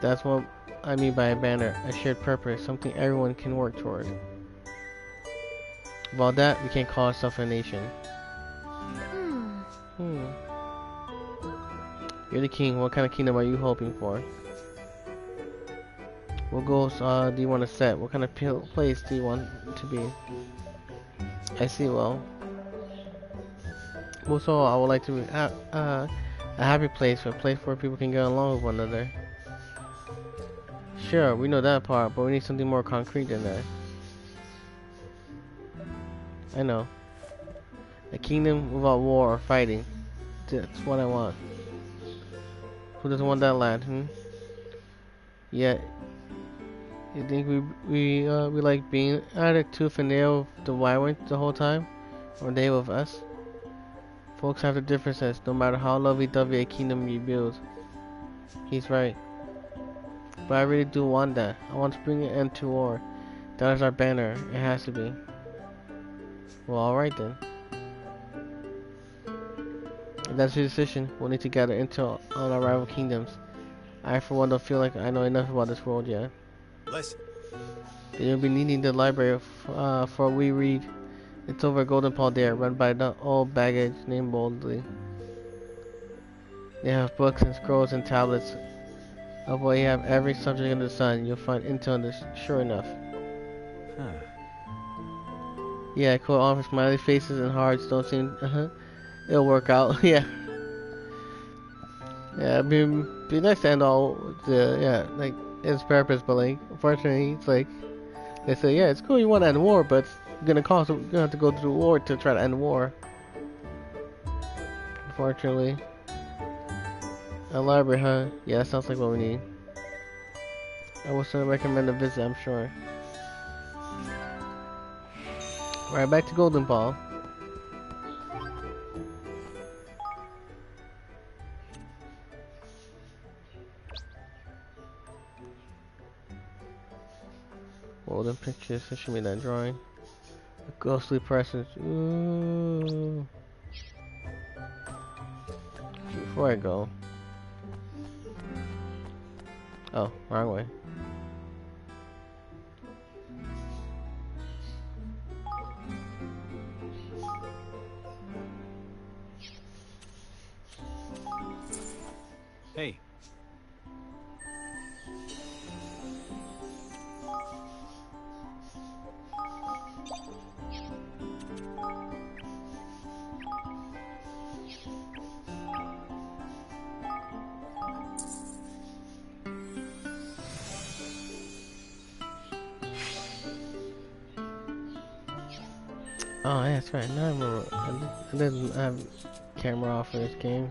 That's what I mean by a banner, a shared purpose, something everyone can work toward. Without that, we can't call ourselves a nation. You're the king. What kind of kingdom are you hoping for? What goals do you want to set? What kind of place do you want to be? I see. Well, most of all, I would like to be a happy place, a place where people can get along with one another. Sure, we know that part, but we need something more concrete than that. I know. A kingdom without war or fighting. That's what I want. Who doesn't want that land, Yet, you think we like being either tooth and nail with the wyvern the whole time? Or they with us? Folks have their differences, no matter how lovey-dovey a kingdom you build. He's right. But I really do want that. I want to bring an end to war. That is our banner. It has to be. Well, alright then. If that's your decision, we'll need to gather intel on our rival kingdoms. I, for one, don't feel like I know enough about this world yet. Listen. Then you'll be needing the library for we read. It's over at Golden Paul there, run by the old baggage named Boldly. They have books and scrolls and tablets of what you have every subject under the sun. You'll find intel on this, sure enough. Huh. Yeah, cool. All for smiley faces and hearts don't seem. It'll work out. Yeah. Yeah, it'd be nice to end all the like its purpose, but like unfortunately, it's like they say, yeah, it's cool you want to end war, but it's gonna cost. You're gonna have to go through war to try to end war. Unfortunately, a library, huh? Yeah, that sounds like what we need. I would certainly recommend a visit, I'm sure. Right, back to Golden Ball. Golden pictures, that should be that drawing. A ghostly presence. Ooh. Before I go. Oh, wrong way. Hey. Oh, yeah, that's right. Now I remember. I didn't have camera off for this game.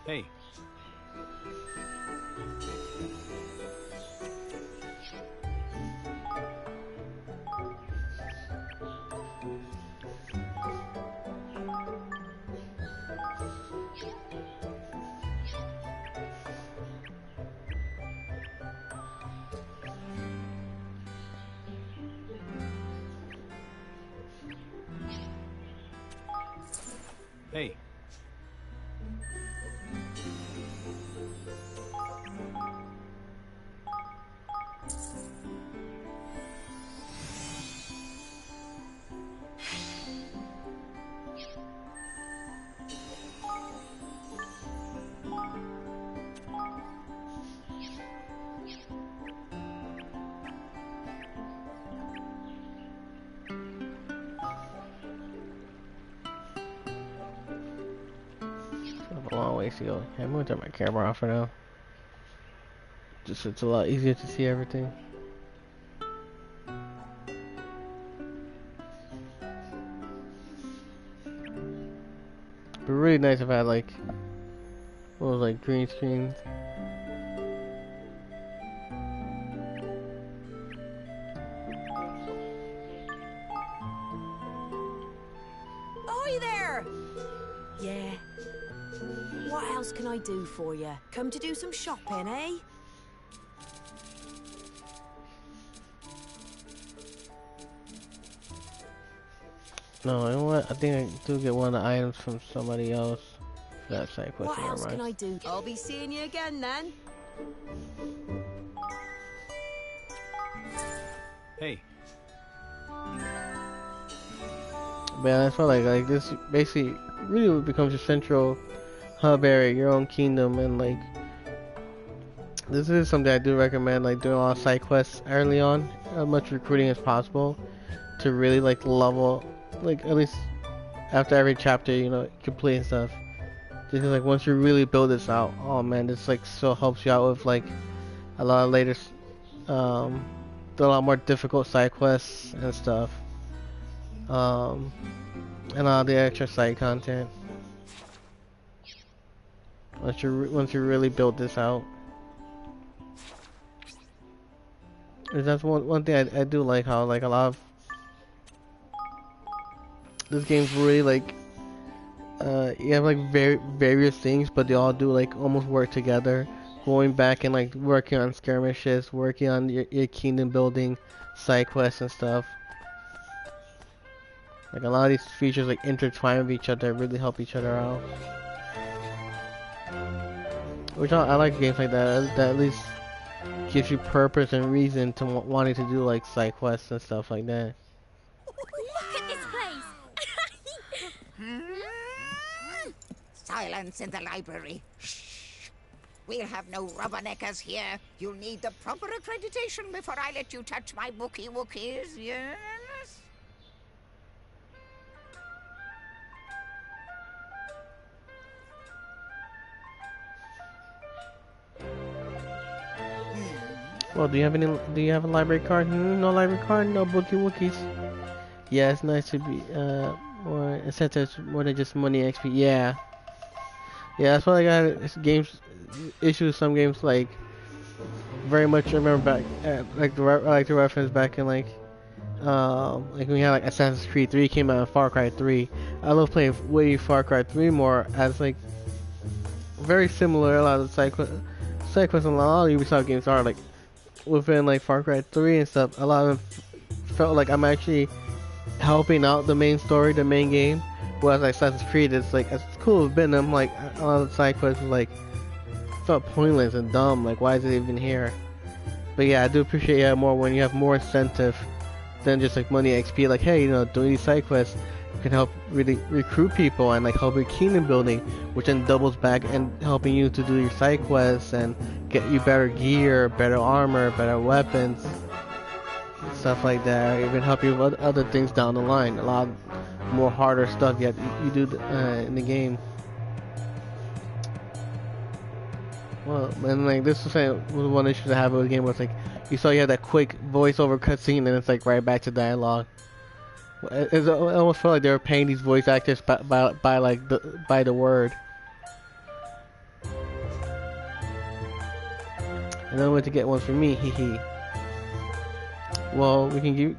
Hey. Hey. I have a long ways to go. Yeah, I'm gonna turn my camera off for now. Just it's a lot easier to see everything. But really nice if I had like one of those like green screens. Hi there! Yeah. What else can I do for you? Come to do some shopping, eh? No, you know what? I think I do get one of the items from somebody else. For that side quest. What else can I do? I'll be seeing you again then. Hey. But yeah, that's why like this basically really becomes your central hub area, your own kingdom, and like this is something I do recommend, like doing a lot of side quests early on, as much recruiting as possible, to really like level, like at least after every chapter, you know, complete and stuff. Because like once you really build this out, oh man, this like so helps you out with like a lot of later, a lot more difficult side quests and stuff, and all the extra side content. Once you really build this out. That's one thing I do like, how like a lot of this game's really like you have like various things, but they all do like almost work together. Going back and like working on skirmishes, working on your kingdom building, side quests and stuff. Like a lot of these features like intertwine with each other, really help each other out. Which I like games like that. That at least gives you purpose and reason to wanting to do like side quests and stuff like that. Look at this place! Silence in the library. Shh. We'll have no rubberneckers here. You'll need the proper accreditation before I let you touch my bookie wookies, yes? Well, do you have a library card? No library card, no bookie wookies. Yeah, it's nice to be more incentives more than just money XP. Yeah. Yeah, that's why I got games issues. Some games like very much. I remember back like the reference back in like when we had like Assassin's Creed 3 came out and Far Cry 3. I love playing way Far Cry 3 more, as like very similar. A lot of side quests and a lot of Ubisoft games are like within like Far Cry 3 and stuff, a lot of them felt like I'm actually helping out the main story, the main game. Whereas like Assassin's Creed, it's like as cool as been, I'm like a lot of the side quests was like felt pointless and dumb. Like why is it even here? But yeah, I do appreciate it more when you have more incentive than just like money XP. Like hey, you know, doing these side quests can help really recruit people and like help your kingdom building, which then doubles back and helping you to do your side quests and get you better gear, better armor, better weapons, stuff like that. Or even help you with other things down the line. A lot more harder stuff you do in the game. Well, and like this was one issue I have with the game was like you saw you had that quick voiceover cutscene and it's like right back to dialogue. It almost felt like they were paying these voice actors by like by the word. And then I went to get one for me, hee. Well, can you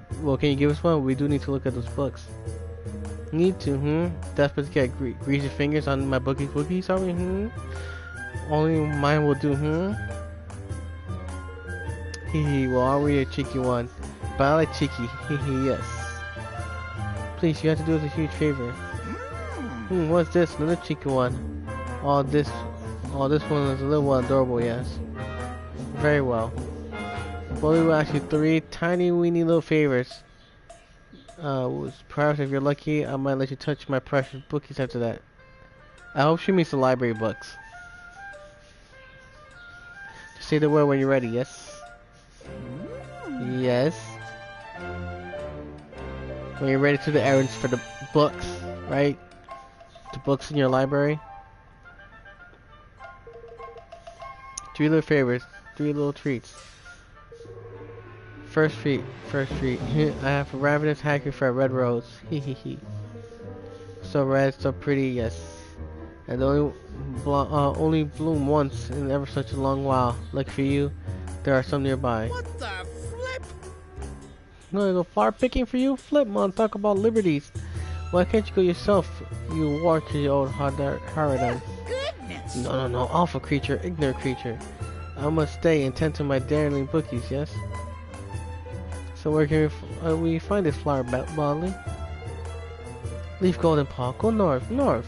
give us one? We do need to look at those books. Need to, That's supposed to get grease your fingers on my bookies, are we, Only mine will do, Hee. Well, aren't we a cheeky one? But I like cheeky, hee, yes. Please, you have to do us a huge favor. What's this? Another cheeky one. This one is a little more adorable, yes. Very well. Well, we were actually 3 tiny weeny little favors. Perhaps if you're lucky, I might let you touch my precious bookies after that. I hope she means the library books. Just say the word when you're ready, yes? Yes. When you're ready to do the errands for the books, right? The books in your library. 3 little favors, 3 little treats. First treat. I have a ravenous hankering for a red rose. Hee. So red, so pretty, yes. And only bloom once in ever such a long while. Lucky for you, there are some nearby. What the flip? No, you go far picking for you? Flip, man, talk about liberties. Why can't you go yourself, you warty old harridan? Goodness! No, awful creature, ignorant creature. I must stay and tend to my darling bookies, yes? So where can we find this flower, Bodley? Leave Golden Paw, go north.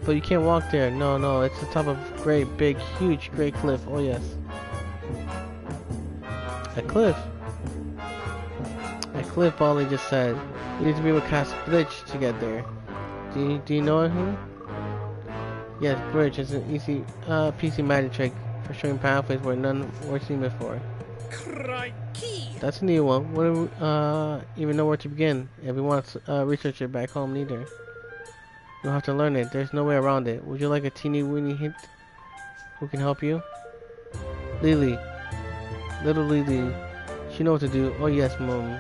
But you can't walk there, no, it's the top of a great, big, huge, great cliff, oh yes. A cliff? A cliff, Bodley just said. You need to be able to cast Bridge to get there. Do you know it, Yes, Bridge is an easy PC magic trick for showing pathways where none were seen before. Crikey! That's a new one. We don't even know where to begin. If we want to research it back home, neither. You'll have to learn it. There's no way around it. Would you like a teeny weeny hint? Who can help you? Lily. Little Lily. She knows what to do. Oh yes, Mom.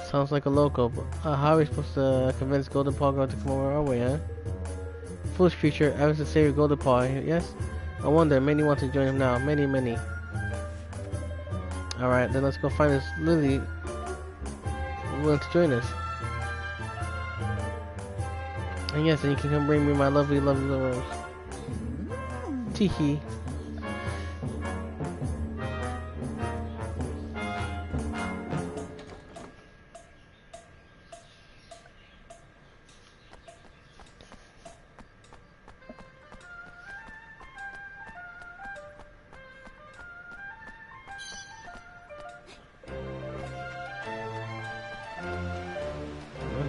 Sounds like a local, but how are we supposed to convince Golden Paw Girl to come over our way, huh? Foolish creature, I was to save Golden Paw, yes? I wonder, many want to join him now. Many. Alright, then let's go find this Lily willing to join us. And yes, and you can come bring me my lovely little rose. Teehee.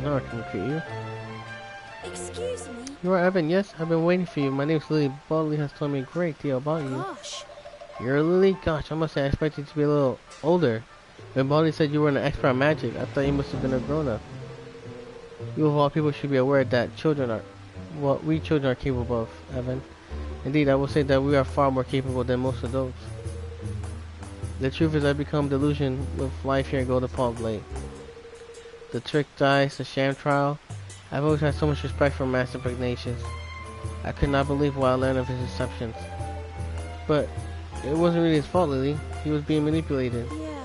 Now I can look at you. Excuse me? You are Evan, yes? I've been waiting for you. My name's Lily. Bodley has told me a great deal about you. Gosh. You're Lily? Gosh, I must say I expected you to be a little older. When Bodley said you were an expert at magic, I thought you must have been a grown-up. You of all people should be aware that we children are capable of, Evan. Indeed, I will say that we are far more capable than most adults. The truth is I've become delusioned with life here in Golden Paw Blade. The trick dice, the sham trial. I've always had so much respect for Master Pugnacious. I could not believe what I learned of his deceptions. But it wasn't really his fault, Lily. He was being manipulated. Yeah.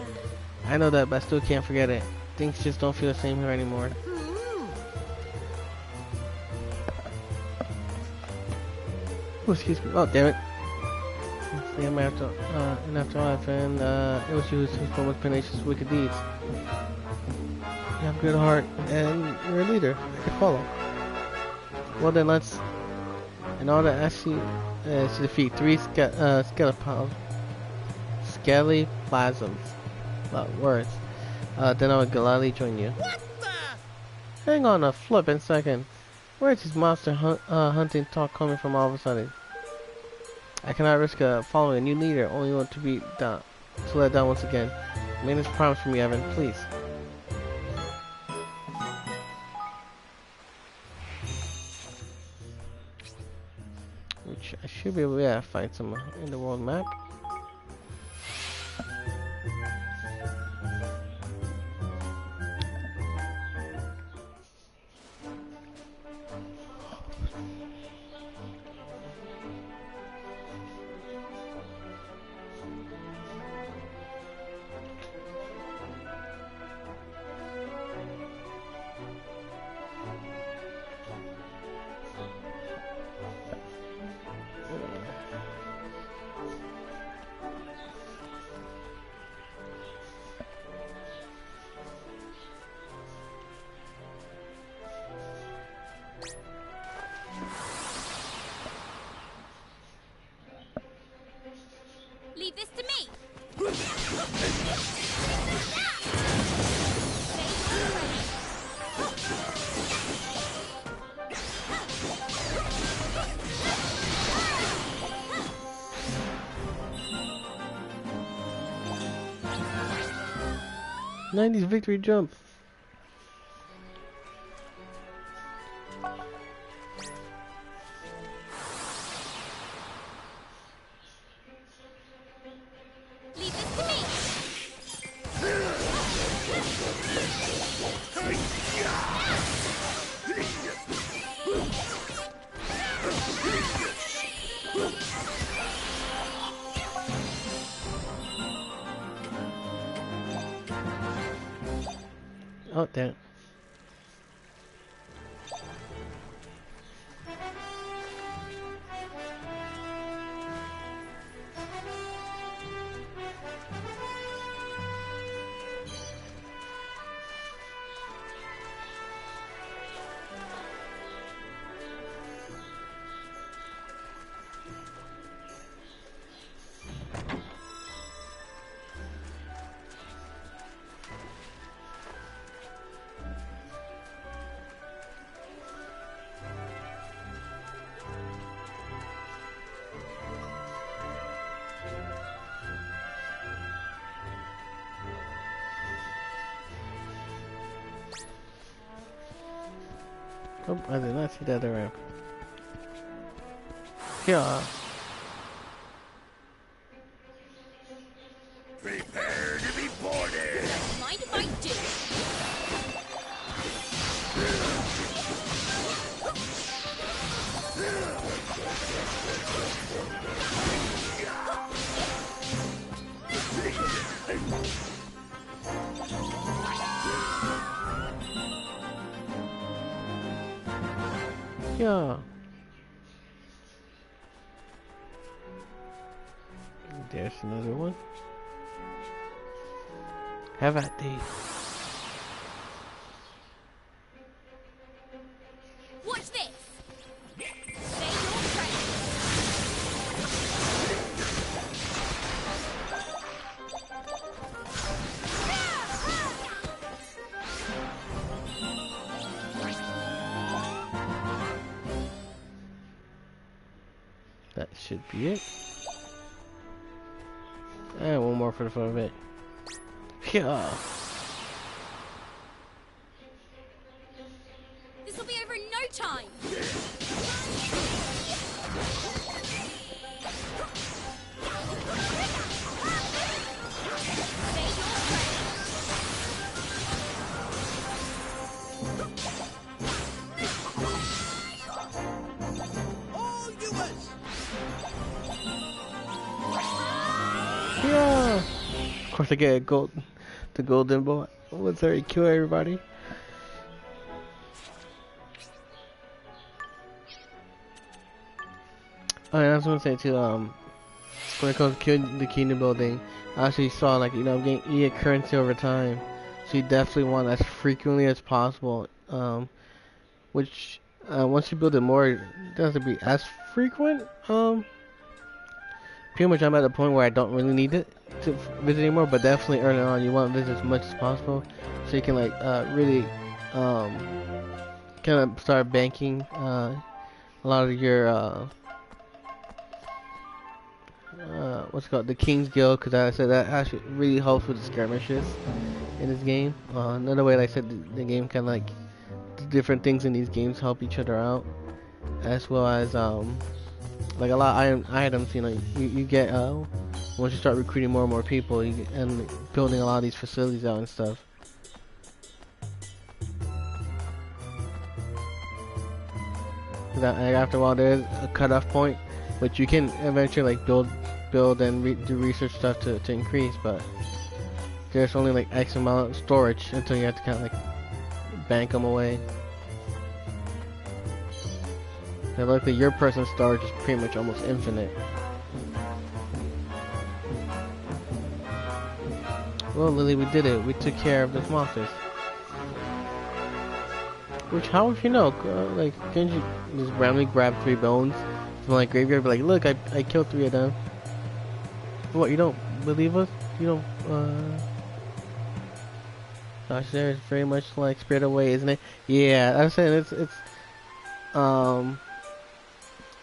I know that, but I still can't forget it. Things just don't feel the same here anymore. Oh, excuse me. Oh, damn it. Yeah, my after, in afterlife, and it was used to perform with pernicious wicked deeds. You have a good heart, and you're a leader I could follow. Well then, let's. And all that actually is to defeat three skellyplasms. Words. Then I would gladly join you. What the? Hang on a flippin' second. Where's this monster hunting talk coming from all of a sudden? I cannot risk following a new leader, only want to be down, to let down once again. Make this promise for me, Evan, please. Which I should be able to find some in the world map. Leave this to me. 90s victory jump. Leave this to me. Oh, damn. Oh, I did not see that ramp. Yeah. Prepare to be boarded. Mind if I do? Yeah. There's another one. Have at thee. Watch this. Say your prayers. That should be it. And one more for the fun of it. Yeah. This will be over in no time. Say your prayers. All yours. Yeah. Of course, I get a gold, the golden boy. What's there? Kill everybody. Oh, and I was gonna say too. when it comes to the kingdom building. I actually saw like you get currency over time, so you definitely want as frequently as possible. Which once you build it more, it doesn't be as frequent. Pretty much I'm at the point where I don't really need it to visit anymore, but definitely early on you want to visit as much as possible, so you can like really kind of start banking a lot of your what's it called, the King's Guild, because I said that actually really helps with the skirmishes in this game. Another way, like I said, the game kind of like the different things in these games help each other out, as well as like a lot of items. You get once you start recruiting more and more people, and building a lot of these facilities out and stuff. After a while, there's a cutoff point, which you can eventually like build and do research stuff to increase, but there's only like X amount of storage until you have to kind of like bank them away. And luckily your person's storage is pretty much almost infinite. Well, Lily, we did it. We took care of those monsters. Which, how if you know? Like, can't you just randomly grab 3 bones from like graveyard? Be like, look, I killed 3 of them. What? You don't believe us? You don't? Gosh, there's very much like Spirit Away, isn't it? Yeah, I'm saying it's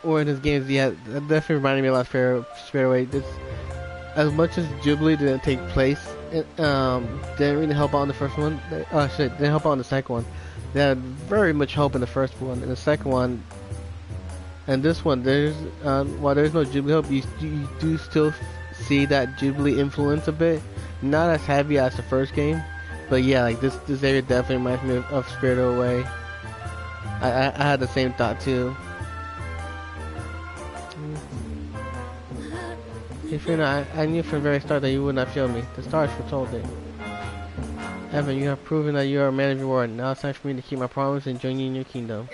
or in this game, yeah, that definitely reminded me a lot of Spirit Away. It's, as much as Jubilee didn't take place, it didn't really help out on the first one. Didn't help out on the second one. They had very much help in the first one. In the second one, and this one, there's while there's no Jubilee help, you do still see that Jubilee influence a bit. Not as heavy as the first game, but yeah, like this area definitely reminds me of Spirit Away. I had the same thought too. If you know, I knew from the very start that you would not fail me. The stars foretold it. Evan, you have proven that you are a man of your word. Now it's time for me to keep my promise and join you in your kingdom.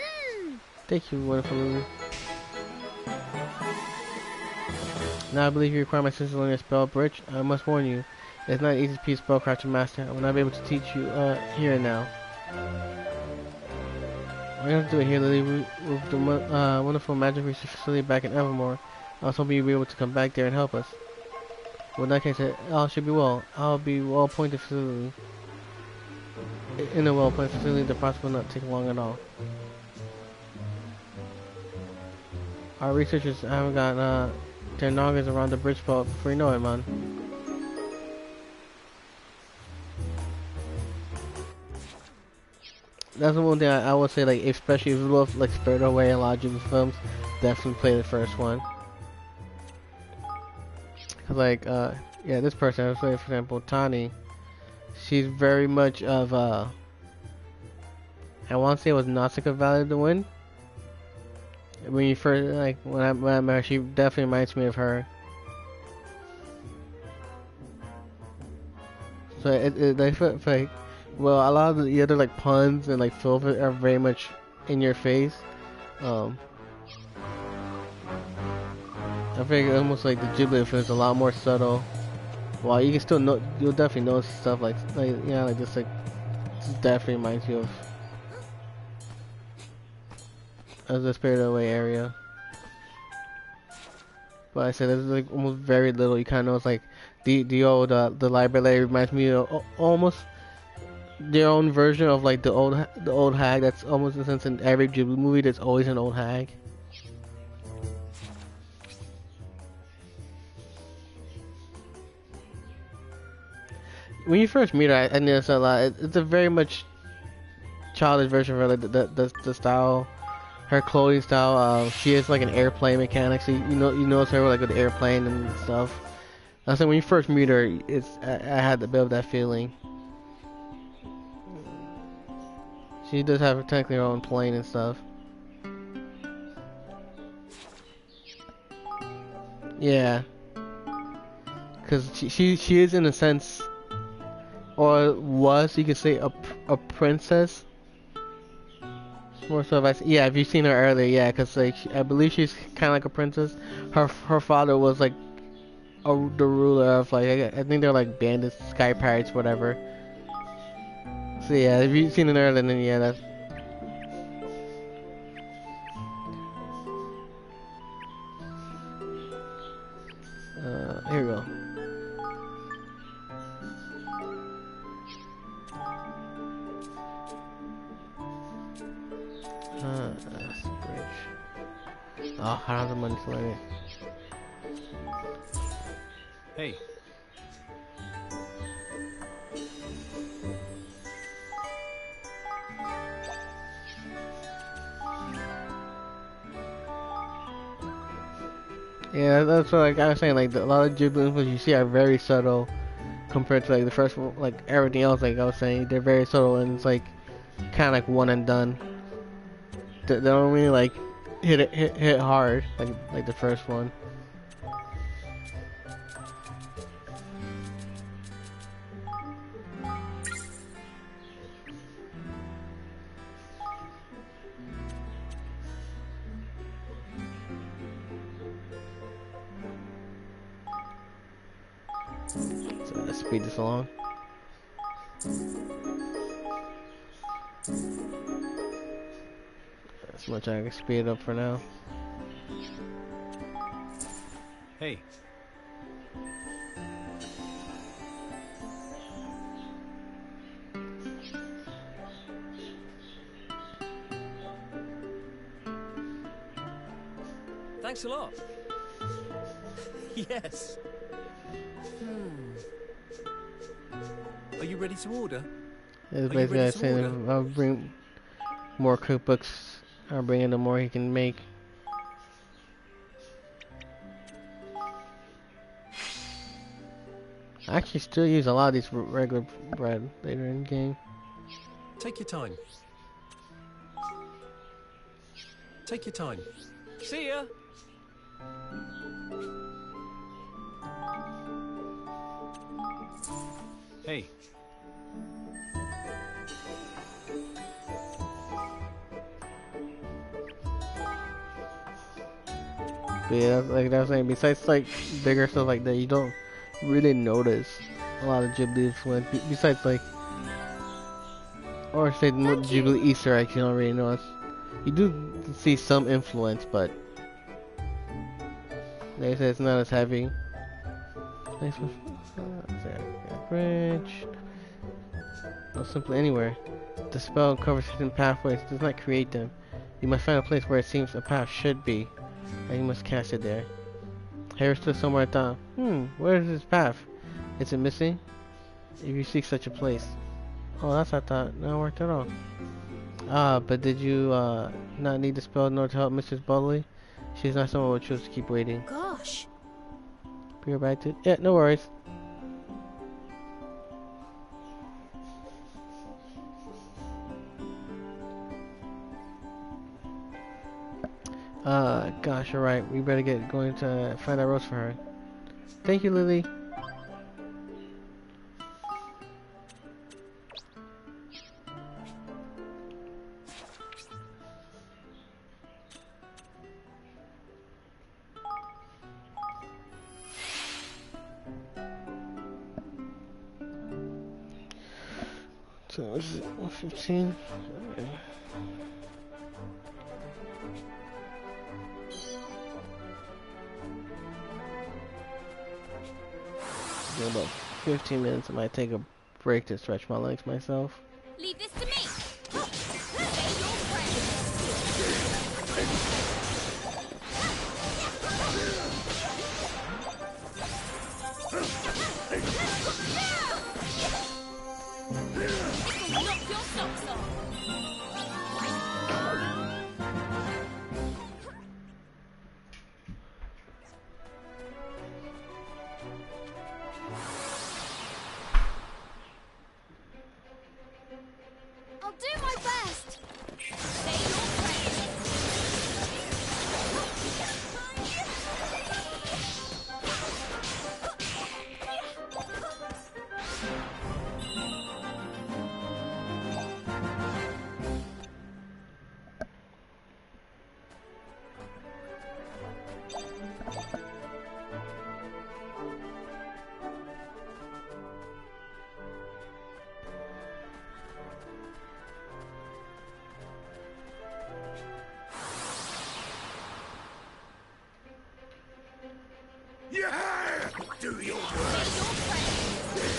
Thank you, wonderful Lily. Now I believe you require my sister to learn a spell bridge. I must warn you, it's not an easy piece of spellcraft to master. I will not be able to teach you here and now. We're going to do it here, Lily. With the wonderful magic research facility back in Evermore. I was hoping you'd be able to come back there and help us. Well, in that case, all should be well. I'll be well-appointed facility. In a well-appointed facility, the process will not take long at all. Our researchers haven't got their noggins around the bridge spot before you know it, man. That's the one thing I would say, like, especially if you love like Spirit Away and a lot of Jubilee films, definitely play the first one. Like, yeah, this person, I was saying, for example, Tani, she's very much of, I want to say it was Nausicaa Valley to win. When you first, like, when I met her, she definitely reminds me of her. So I feel like, well, a lot of the other, like, puns and, like, filth are very much in your face. I think almost like the Ghibli influence, a lot more subtle. While you can still know, you'll definitely notice stuff like yeah, like this, like this definitely reminds you of the Spirit Away area. But I said there's like almost very little. You kind of know it's like the old the library reminds me of almost their own version of like the old hag. That's almost in a sense in every Ghibli movie. There's always an old hag. When you first meet her, I noticed a lot. It's a very much childish version of her, like the style, her clothing style. She is like an airplane mechanic, so you notice her like with the airplane and stuff. I said when you first meet her, I had to build that feeling. She does have technically her own plane and stuff. Yeah, because she is in a sense. Or was, you could say, a princess. More so, yeah, if you've seen her earlier, yeah, because like I believe she's kind of like a princess. Her father was like the ruler of like I think they're like bandits, sky pirates, whatever. So yeah, if you've seen it earlier, then yeah, that's here we go. That's the bridge. Oh, I don't have the money to learn it. Hey. Yeah, that's what like, I was saying. Like a lot of Ghibli influences you see are very subtle compared to like the first one. Like everything else, like I was saying, they're very subtle and it's like kind of like one and done. They don't really like hit hard like the first one. So let's speed this along. That's much I can speed it up for now. Hey. Thanks a lot. Yes. Are you ready to order? It's basically I saying I'll bring more cookbooks. I'll bring in the more he can make. I actually still use a lot of these regular bread later in the game. Take your time. Take your time. See ya. Hey. But yeah, like I was saying, besides like bigger stuff like that, you don't really notice a lot of Ghibli influence. Besides like, or say more Ghibli Easter eggs, you don't really notice. You do see some influence, but like I said, it's not as heavy. Nice one. Bridge. Or simply anywhere. The spell covers hidden pathways, does not create them. You must find a place where it seems a path should be, and you must cast it there. Harry stood somewhere and thought, where is this path? Is it missing? If you seek such a place. Oh, that's what I thought. No, it worked at all. Ah, but did you not need the spell in order to help Mrs. Bubbly? She's not someone who would choose to keep waiting. Gosh. Be right back to yeah, no worries. Gosh, you're right. We better get going to find that rose for her. Thank you, Lily. So, is it 115? Okay. In about 15 minutes, I might take a break to stretch my legs myself. Leave this to me. Knock your socks off. Yeah! Do your Say worst! your prayers.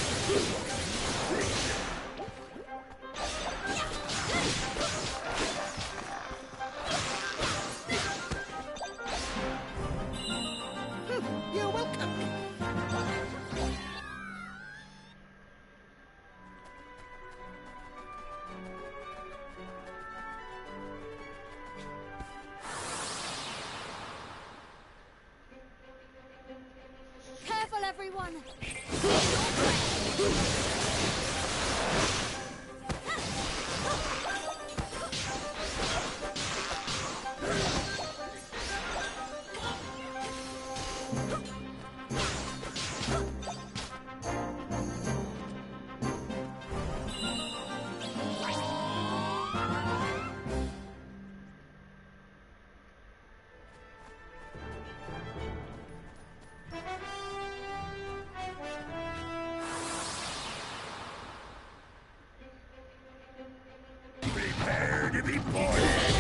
You're welcome. Careful, everyone. Prepare to be boarded!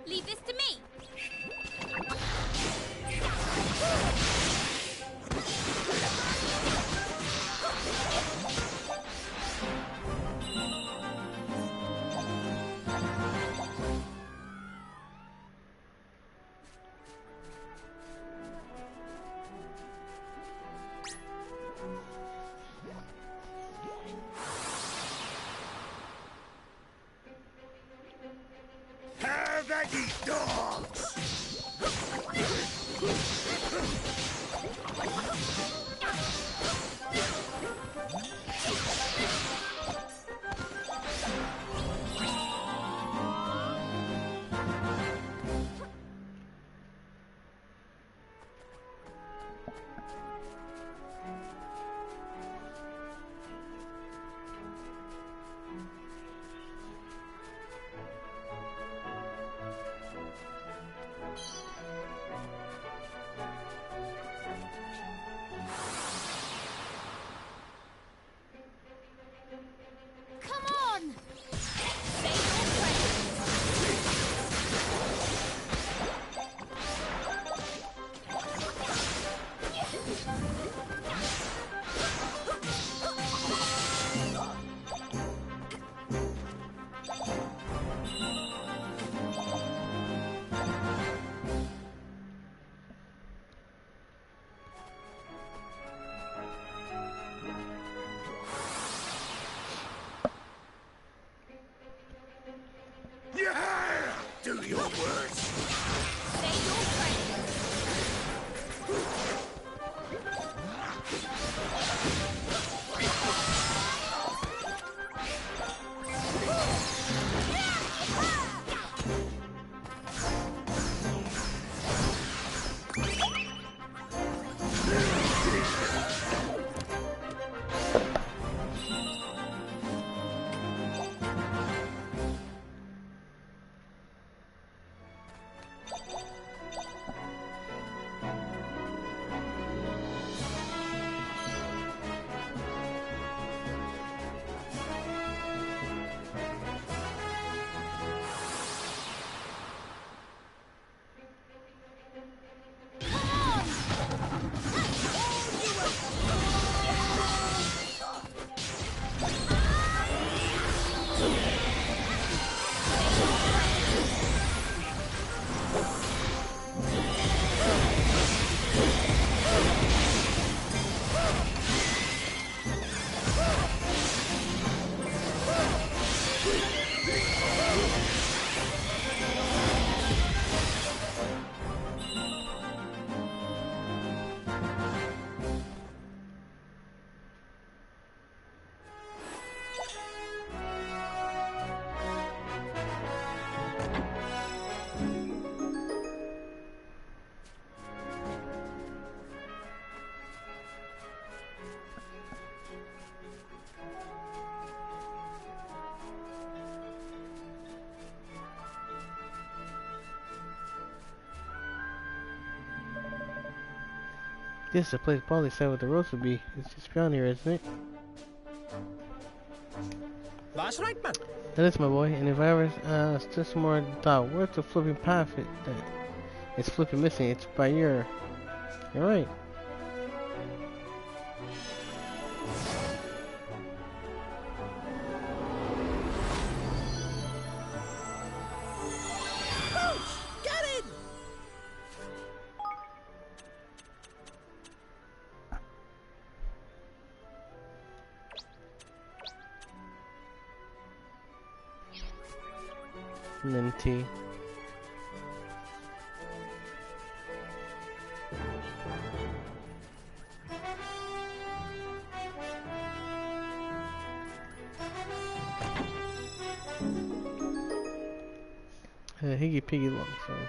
Leave this to me. Have at ye dogs! Come on. Say your prayers. Yeah! Do your worst! Say your prayers. This is the place Polly said what the roads would be. It's just beyond here, isn't it? That's right, man. That is, my boy. And if I ever still some more doubt, where's the flipping path that it's flipping missing? It's by your... You're right. Get it! Minty. Higgy Piggy Long, sorry.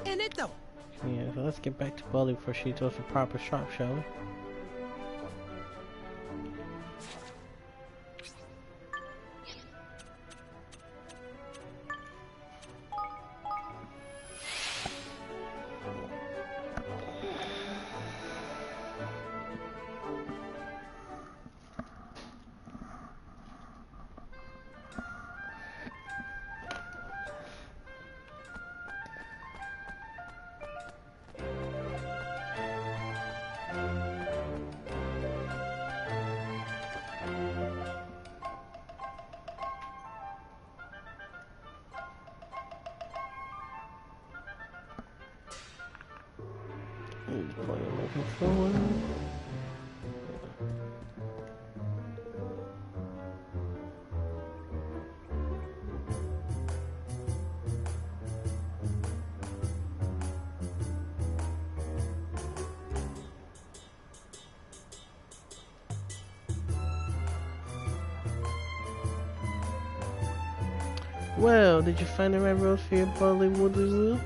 In it though. Yeah, so let's get back to Polly before she throws a proper shot, shall we? Looking forward. Well, did you find the right rose for your Polly Woodley Woo?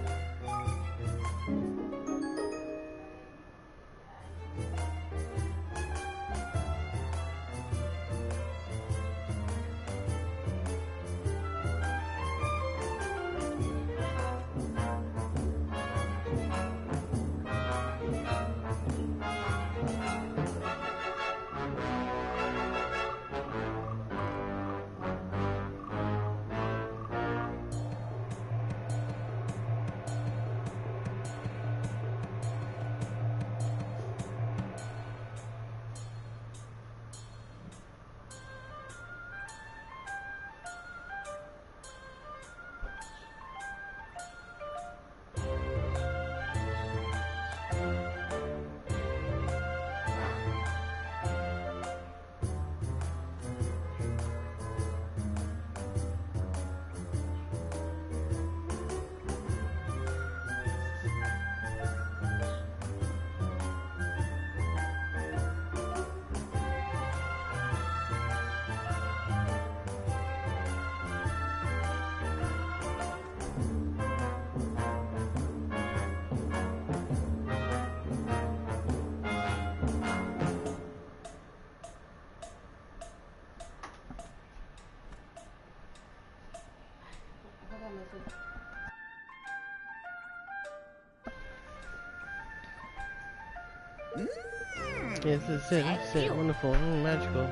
Yes, that's it. That's it. Wonderful. Magical.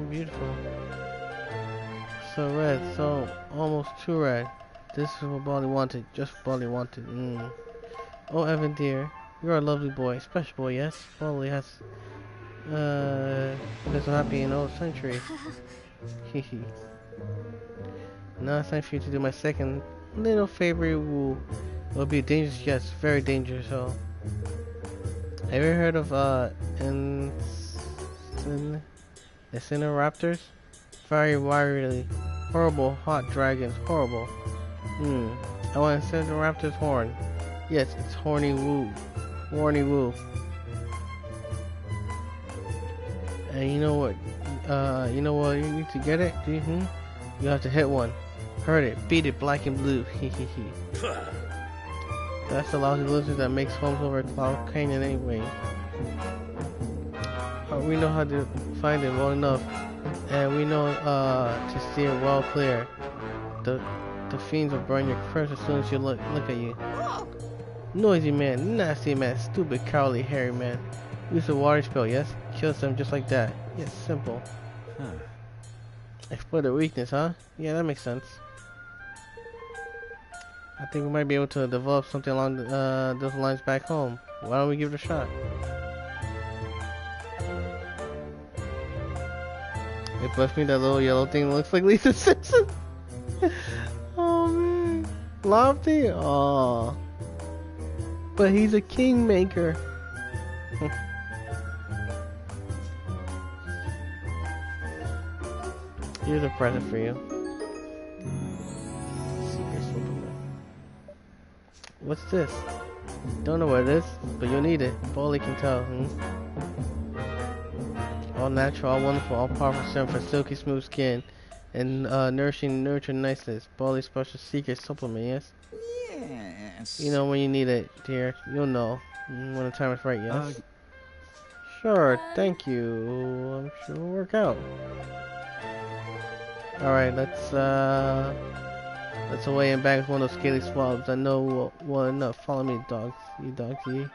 Beautiful. So red. So almost too red. This is what Baldy wanted. Just what Baldy wanted. Oh, Evan dear. You're a lovely boy. Special boy, yes? Baldy has, been so happy in old centuries. Hehe. Now it's time for you to do my second little favorite woo. It'll be dangerous, yes. Very dangerous, so. Have you ever heard of, Incineraptors? Very wiry, horrible, hot dragons, horrible. I want Incineraptor's horn. Yes, it's horny woo. Horny woo. And you know what? You need to get it? You have to hit one. Heard it. Beat it black and blue. Hehehe. That's the lousy lizard that makes homes over Cloud Canyon anyway. We know how to find it well enough. And we know to steer well clear. The fiends will burn your curse as soon as you look at you. Noisy man, nasty man, stupid, cowardly, hairy man. Use a water spell, yes? Kills them just like that. Yes, simple. Exploit their weakness, huh? Yeah, that makes sense. I think we might be able to develop something along those lines back home. Why don't we give it a shot? It blessed me that little yellow thing looks like Lisa Simpson. Oh man. Lofty? Aww. But he's a kingmaker. Here's a present for you. Secret supplement. What's this? Don't know what it is, but you'll need it. Baldy can tell. All natural, all wonderful, all powerful serum for silky smooth skin and nourishing niceness. Baldy's special secret supplement, yes? Yes. You know when you need it, dear. You'll know when the time is right, yes? Sure, thank you. I'm sure it'll work out. Alright, let's away and back with one of those scaly swabs. I know well enough. Follow me, dogs. You dogsy.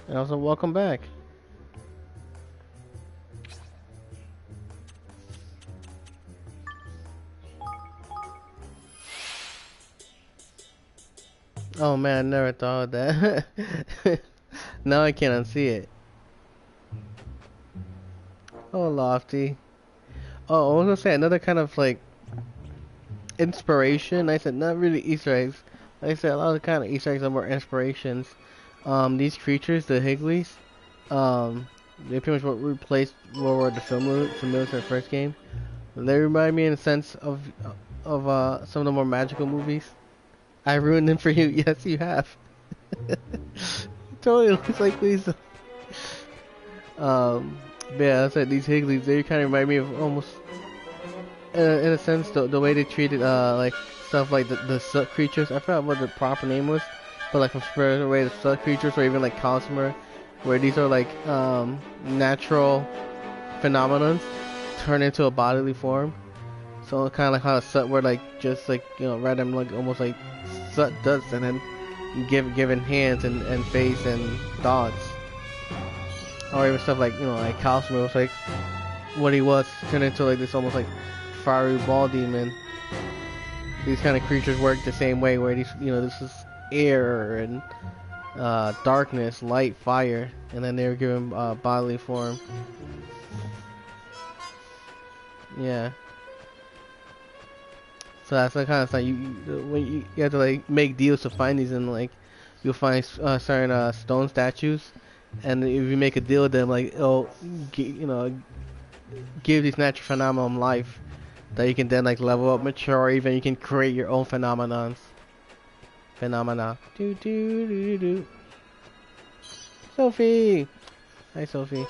And also, welcome back. Oh man, I never thought of that. Now I can't unsee it. Oh, Lofty. Oh, I was gonna say another kind of like inspiration. I said not really Easter eggs. Like I said, a lot of the kind of Easter eggs are more inspirations. These creatures, the Higglies, they pretty much replaced what were the familiars in the first game. They remind me in a sense of some of the more magical movies. I ruined them for you. Yes, you have. Totally looks like Lisa. But yeah, I said these Higglies, they kind of remind me of almost, in a sense, the way they treated like stuff like the Soot creatures. I forgot what the proper name was, but like from Spirit Away, the Soot creatures, or even like Cosmer, where these are like natural phenomenons turn into a bodily form. So kind of like how a Soot were like just like random like almost like Soot dust, and then given hands and face and dots. Or even stuff like, like Cosmo was like what he was turned into like this almost like fiery ball demon. These kind of creatures work the same way, where these, this is air and darkness, light, fire, and then they were given bodily form. Yeah. So that's the kind of stuff when you have to like make deals to find these, and like you'll find certain stone statues. And if you make a deal with them, like, give these natural phenomenon life, that you can then like level up, mature, or even you can create your own phenomena. Do do do do. Sophie, hi Sophie.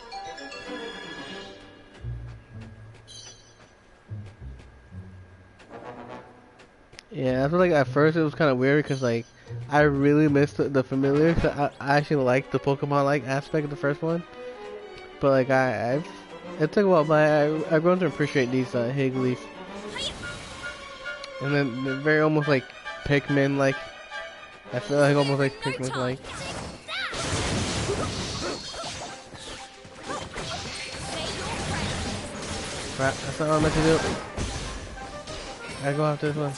Yeah, I feel like at first it was kind of weird because like I really missed the familiar. Cause I actually liked the Pokemon like aspect of the first one, but like I've It took a while, but I've grown to appreciate these Higglies. And then they're very almost like Pikmin like. I feel like almost like Pikmin like. Crap, that's not what I meant to do. I gotta go after this one.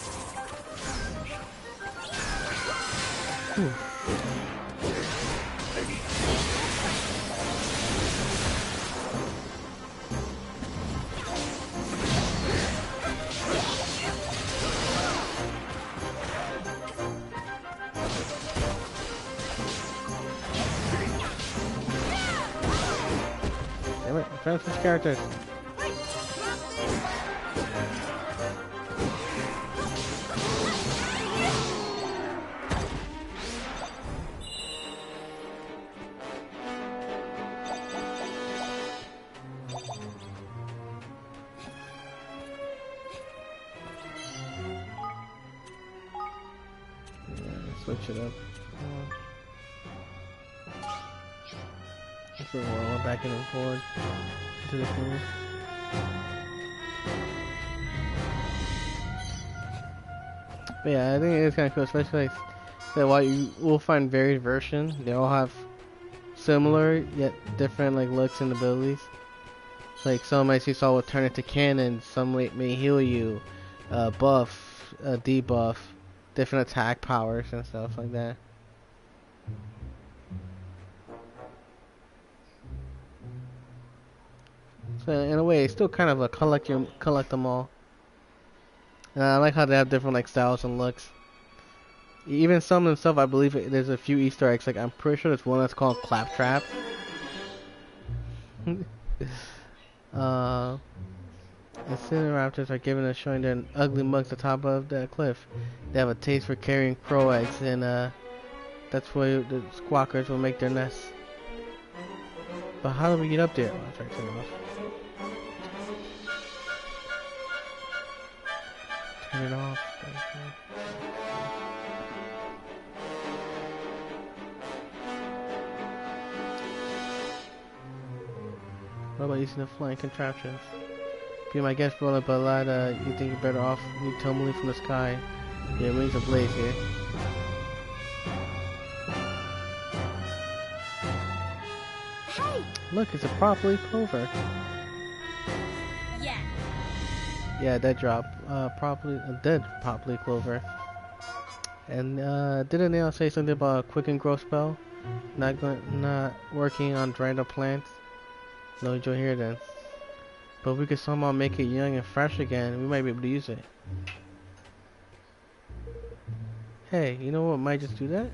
Whew. Damn it, I found some characters. Switch it up. So we're all back and forward to the corner. But yeah, I think it is kind of cool, especially like that. While you will find varied versions, they all have similar yet different like looks and abilities. Like some as you saw will turn into cannons, some may heal you, buff, debuff, different attack powers and stuff like that. So in a way, it's still kind of a collect them all. And I like how they have different like styles and looks. Even some of stuff, I believe there's a few Easter eggs. Like I'm pretty sure there's one that's called Claptrap. Incineraptors are given a showing their ugly mugs at the top of the cliff. They have a taste for carrying crow eggs, and that's where the squawkers will make their nests. But how do we get up there? Oh, I'll try to turn it off. Turn it off. What about using the flying contraptions? Be my guest for but a lot, you think you're better off me tumbling from the sky. Your wings ablaze here. Hey! Look, it's a properly clover. Yeah. Yeah, dead drop. Dead properly clover. And didn't they all say something about a quick and grow spell? Not working on dried up plants? No joy here then. But if we could somehow make it young and fresh again, we might be able to use it. Hey, you know what might just do that?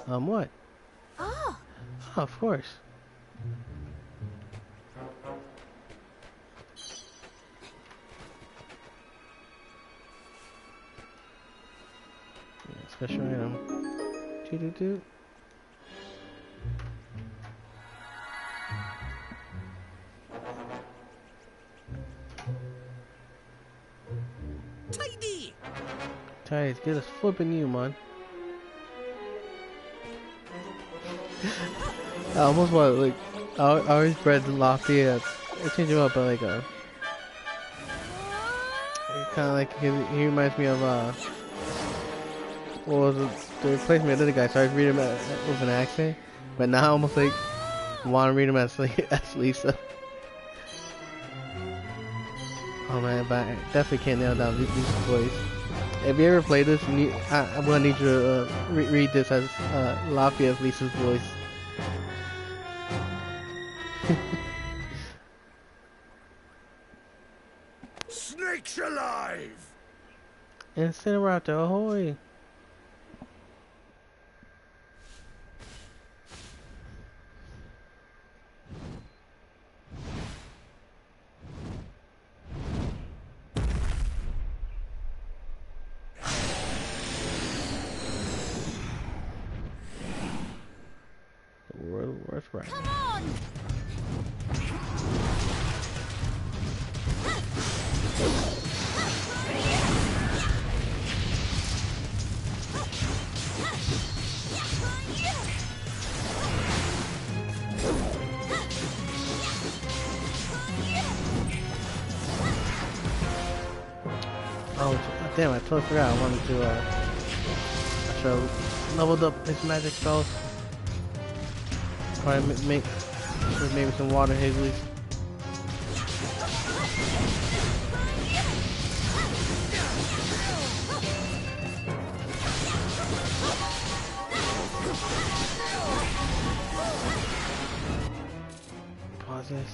What? Oh. Oh, of course. Yeah, special item. Doo-doo-doo. Tidy! Tight, get us flipping you, man. I almost want like I always bred Lofty. I change him up, but like kind of like he reminds me of well the replacement of the other guy. So I read him with an accent, but now I almost like want to read him as as Lisa. Oh man, but I definitely can't nail down Lisa's voice. If you ever play this, I'm gonna need you to read this as Lafayette's Lisa's voice. Snakes alive! Incineraptor, ahoy! Worth right. Come on! Oh, damn, I totally forgot. I wanted to, I should have leveled up his magic spells. Probably make maybe some water hazelies. Pause this.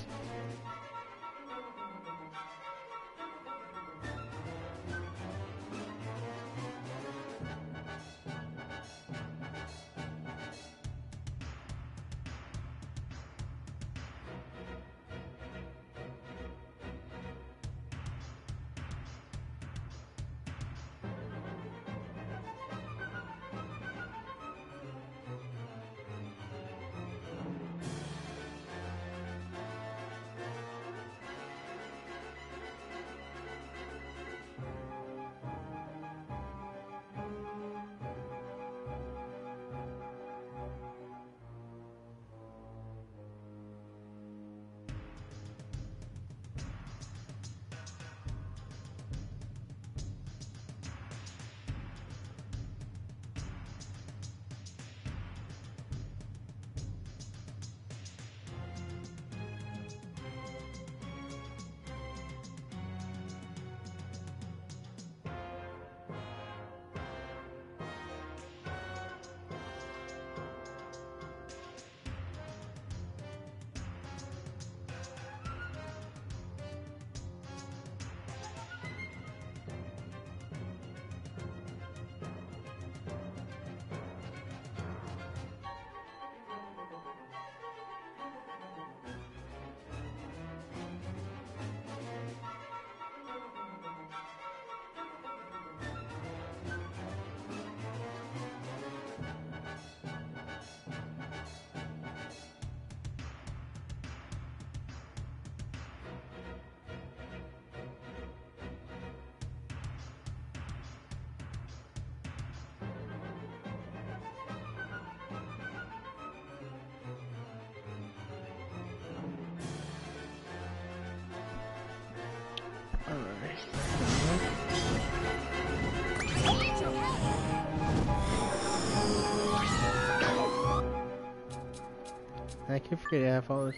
I keep forgetting I have all this.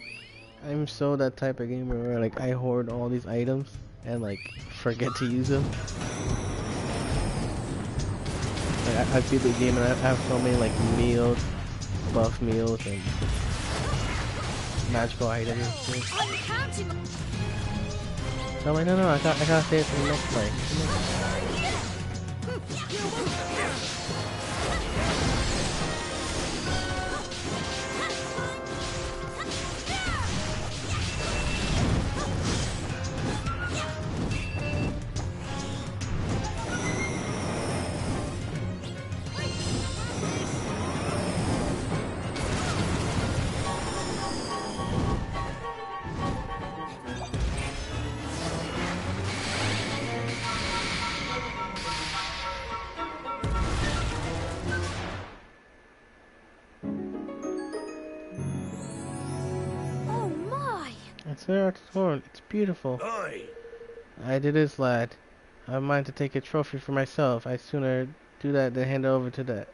I'm so that type of gamer where like I hoard all these items and like forget to use them. Like I beat the game and I have so many like meals, buff meals, and magical items and shit. So I'm like, no, I gotta save it for the next play. It's beautiful. Oi! I did this, lad. I have mind to take a trophy for myself. I'd sooner do that than hand it over to the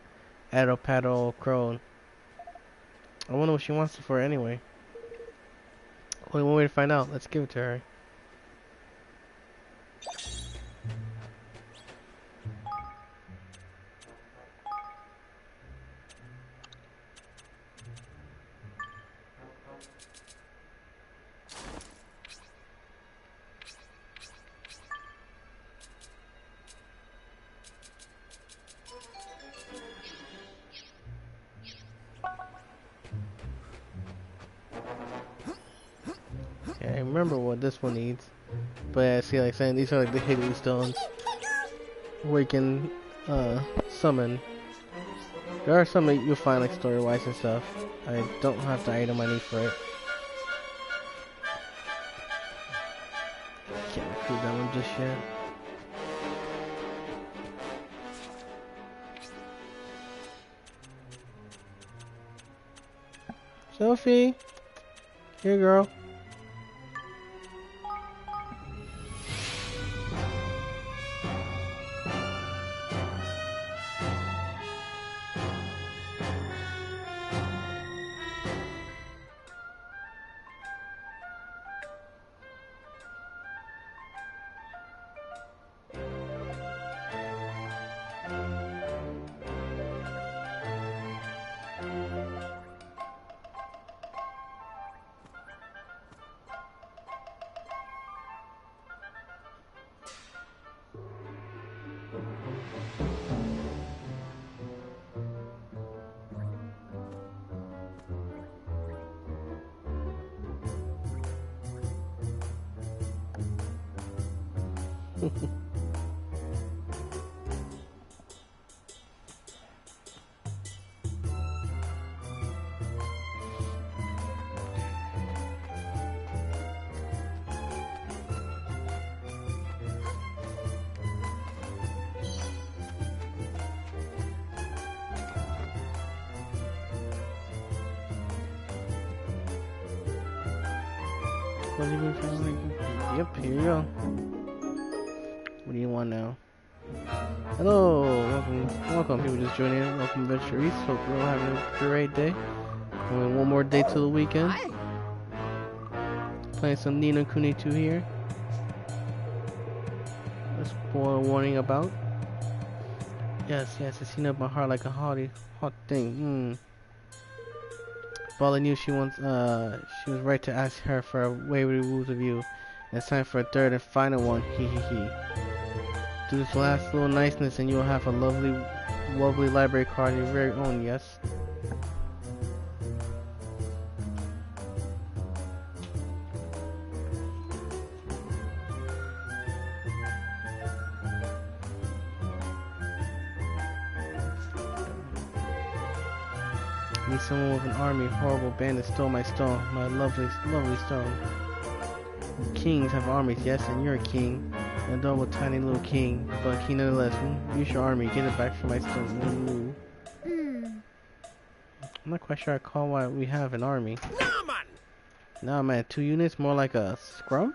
Paddle crone. I wonder what she wants it for anyway. Only one way to find out. Let's give it to her. I remember what this one needs, but I see, like saying these are like the hidden stones where you can summon. There are some that you'll find like story-wise and stuff. I don't have the item I need for it. Can't recruit that one just yet. Sophie, here, girl. What do you mean family? Yep, here you go. What do you want now? Hello, welcome people just joining in. Welcome Adventure East. Hope you're all having a great day. Only one more day till the weekend. Hi. Playing some Nina Kuni 2 here. A spoiler warning about. Yes, it's heating up my heart like a hot thing. Bala knew she was right to ask her for a wayward rules of you. And it's time for a third and final one. Hee. Do this last little niceness and you will have a lovely library card of your very own, yes? Need someone with an army. Horrible bandits stole my stone. My lovely stone. Kings have armies, yes, and you're a king. And though a tiny little king, but king nonetheless. Use your army. Get it back for my stone. I'm not quite sure I call why we have an army. Nah, man. Nah, man. 2 units, more like a scrum?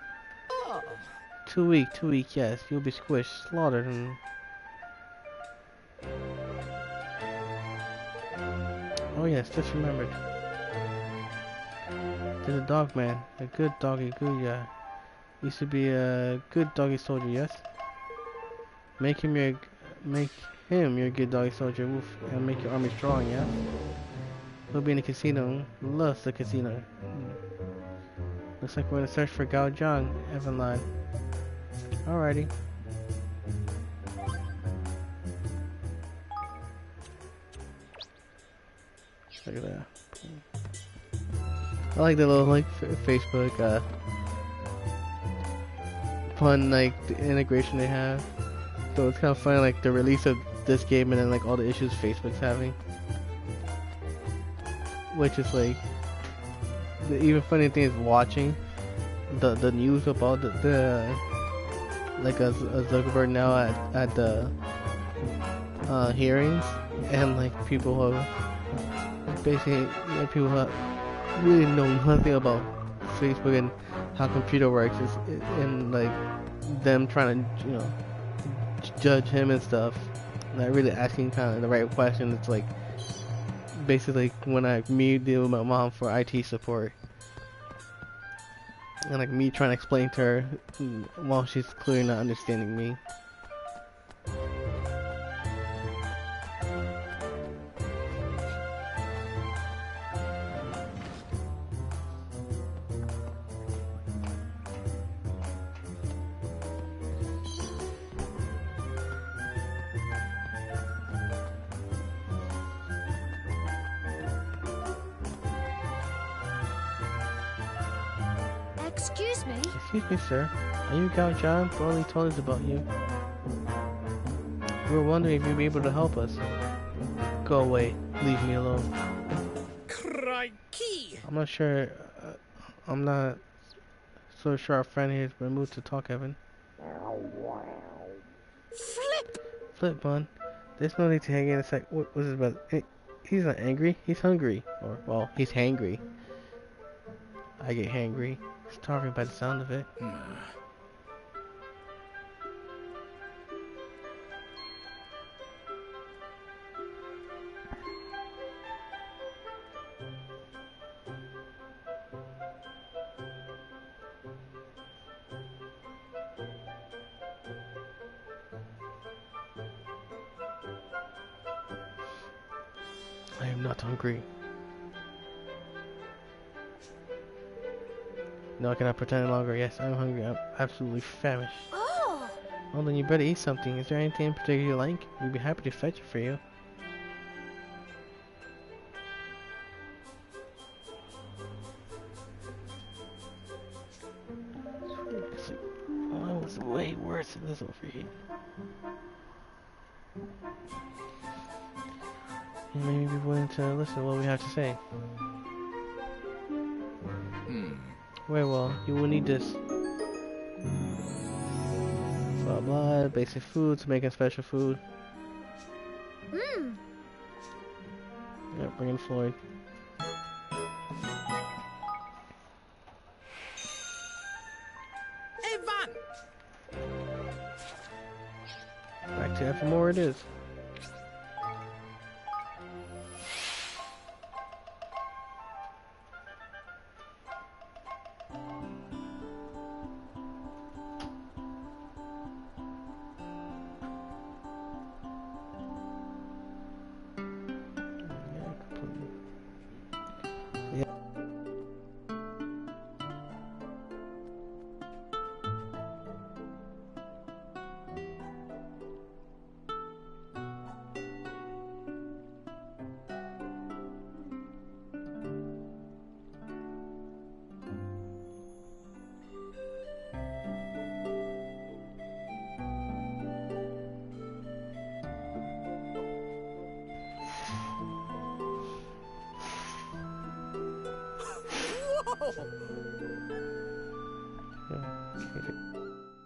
Oh. Too weak, yes. You'll be squished, slaughtered, and... Oh yes, just remembered. There's a dog man, a good doggy yeah. Used to be a good doggy soldier, yes? Make him your good doggy soldier, and make your army strong, yeah? He'll be in the casino, loves the casino. Looks like we're gonna search for Gao Zhang, Evan line. Alrighty. Look at that. I like the little Facebook fun the integration they have. So it's kind of funny the release of this game and then all the issues Facebook's having. Which is the even funny thing is watching the news about the a Zuckerberg now at the hearings and people who basically people who really know nothing about Facebook and how computer works and them trying to judge him and stuff, not really asking kind of the right question. It's basically when me deal with my mom for IT support and me trying to explain to her while she's clearly not understanding me. Excuse me? Excuse me, sir. Are you Gao Zhang? Broly told us about you. We were wondering if you'd be able to help us. Go away. Leave me alone. Crikey! I'm not sure. I'm not so sure our friend here is in the mood to talk, Evan. Flip, bun. There's no need to hang in a sec. What was it about? He's not angry. He's hungry. Or, well, he's hangry. I get hangry. Starving by the sound of it. I am not hungry. No, I cannot pretend any longer. Yes, I'm hungry. I'm absolutely famished. Oh! Well, then you better eat something. Is there anything in particular you like? We'd be happy to fetch it for you. is way worse than this overheat. You may be willing to listen to what we have to say. Very well, you will need this. Blah blah, basic food to make a special food. Yeah, bring in Floyd. Evan! Back to that for more it is.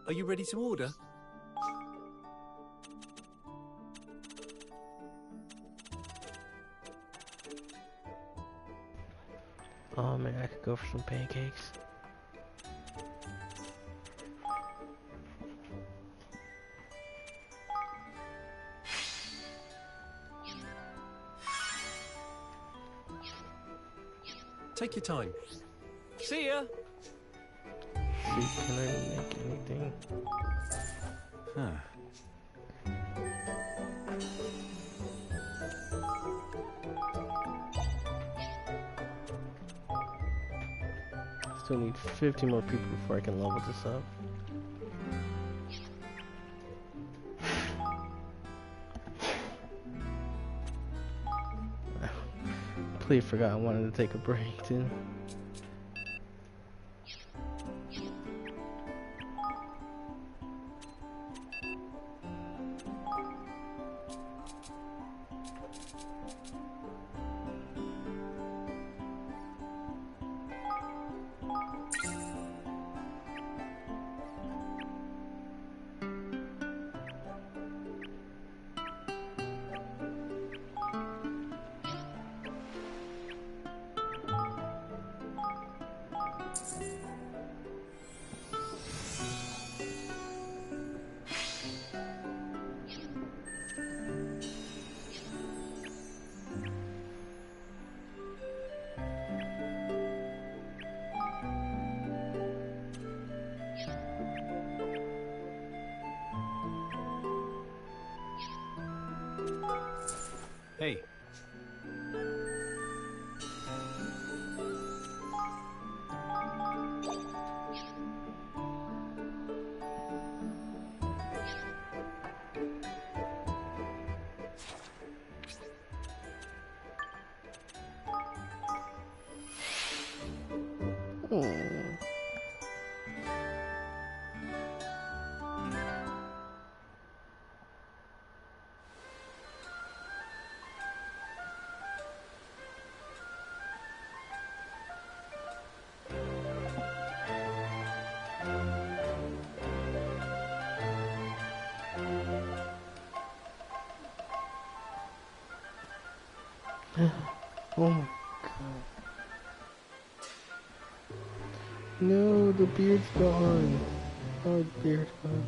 Are you ready to order? Oh man, I could go for some pancakes. Take your time. See ya! See, can I make anything? Huh. Still need 50 more people before I can level this up. Completely forgot I wanted to take a break too. Hey. Oh my god. No, the beard's gone. Oh, the beard's gone.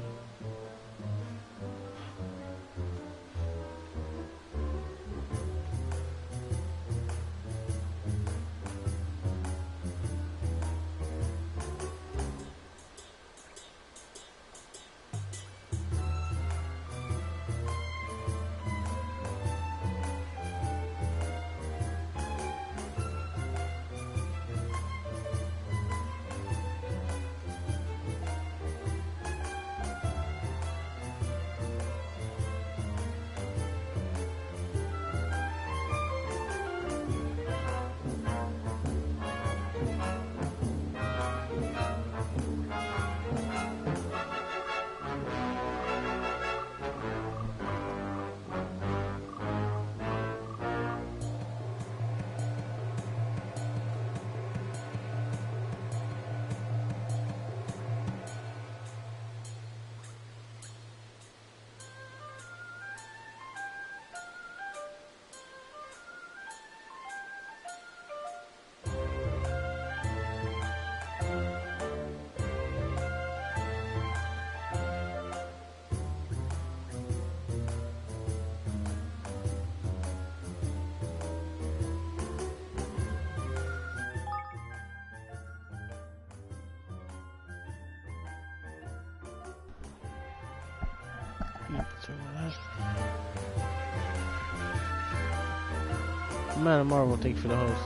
Man of Marvel, thank you for the host.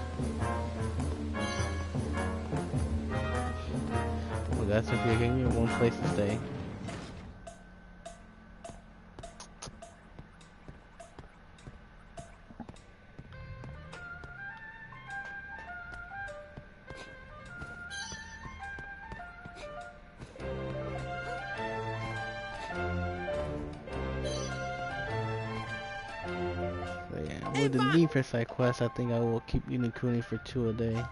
Well, that's if you're getting one place to stay. So yeah, with the need for side quests, I think I will keep using Kuni for 2 a day.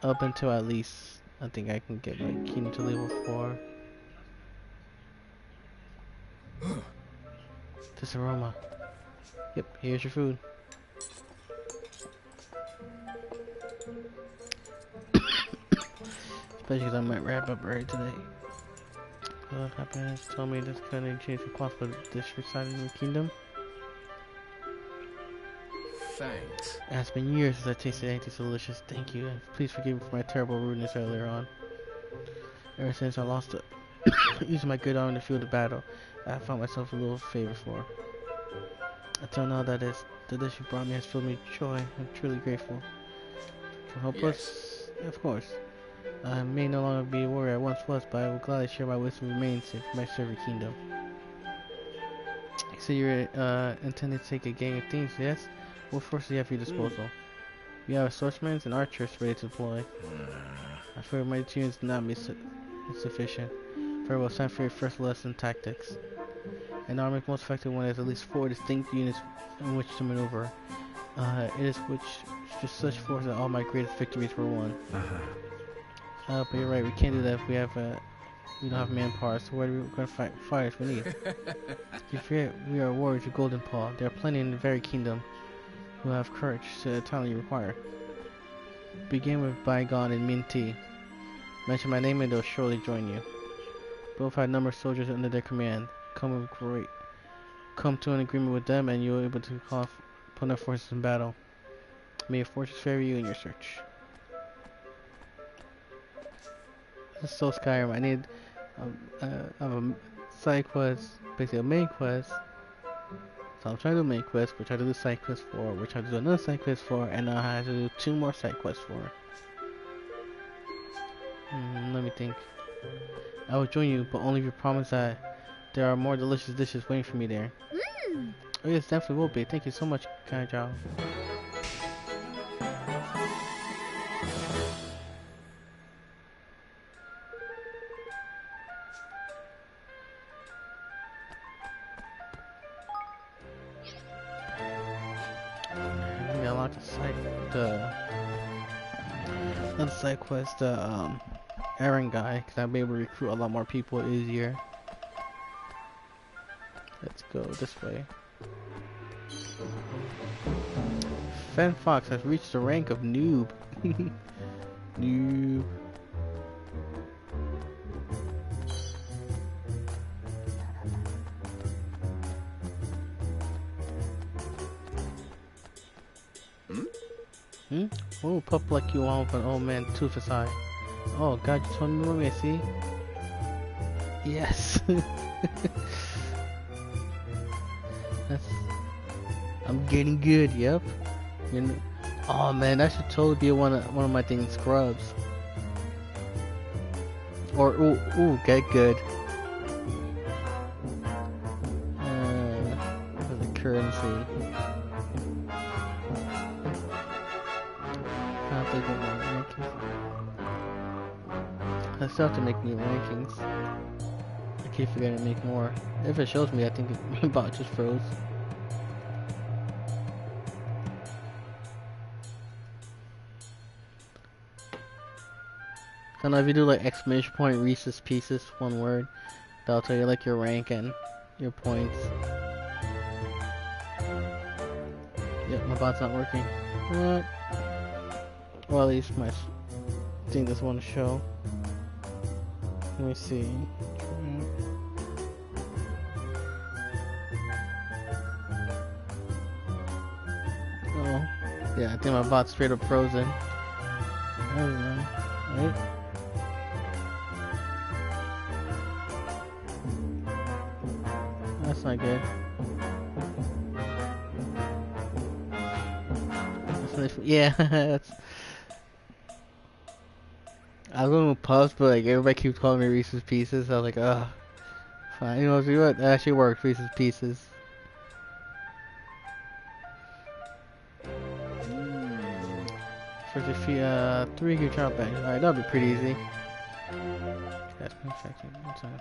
Up until at least, I think I can get my Kuni to level 4. This aroma. Yep, here's your food. Especially because I might wrap up early today. Happiness told me this couldn't change the plot for this residing in the kingdom. Thanks. It has been years since I tasted anything so delicious. Thank you, and please forgive me for my terrible rudeness earlier on. Ever since I lost it, using my good arm to fuel the battle, I found myself a little favor for. Until now, the dish you brought me has filled me with joy. I'm truly grateful. Can you help us? Yeah, of course. I may no longer be a warrior I once was, but I will gladly share my wisdom and remain safe for my servant kingdom. You say you're intending to take a gang of thieves, yes? What forces do you have at your disposal? We have swordsmen and archers ready to deploy. I fear my tunes will not be insufficient. Very well, time for your first lesson, tactics. An army is most effective when there's at least 4 distinct units in which to maneuver. It is just such force that all my greatest victories were won. But you're right, we can't do that if we don't have manpower, so where are we going to fight fighters we need? You forget, we are warriors of Golden Paw. There are plenty in the very kingdom who have courage to the talent you require. Begin with Bygone and Minty. Mention my name and they'll surely join you. Both have a number of soldiers under their command. Come to an agreement with them and you'll be able to put their forces in battle. May your fortunes favor you in your search. This is so Skyrim. I need a side quest, basically a main quest. So I'm trying to do a main quest, which I do the side quest for, which I do another side quest for, and now I have to do 2 more side quests for. Let me think. I will join you, but only if you promise that there are more delicious dishes waiting for me there. Oh yes, definitely will be. Thank you so much, Kanjao. Another side quest, errand guy, because I'll be able to recruit a lot more people easier. Let's go this way. Fen Fox has reached the rank of noob. Noob. Oh, pup like you want with an old man toothless eye. Oh god, you told me what I see? Yes. I'm getting good, yep. You know, oh man, that should totally be one of my things, scrubs. Or ooh, get good. For the currency. I still have to make new rankings. I keep forgetting to make more. If it shows me, I think my bot just froze. So now if you do like exclamation point Reese's Pieces, one word, that'll tell you like your rank and your points. Yep, my bot's not working. What? Well, at least my thing doesn't want to show. Let me see. Oh, yeah, I think my bot's straight up frozen. There we go. Right? That's not good. Yeah, that's, I was going with Puffs, but like everybody keeps calling me Reese's Pieces. I was like, ugh. Fine, you know, see what? That actually works, Reese's Pieces. First if you, 3 keep chop back. Alright, that'll be pretty easy. That's me checking one time.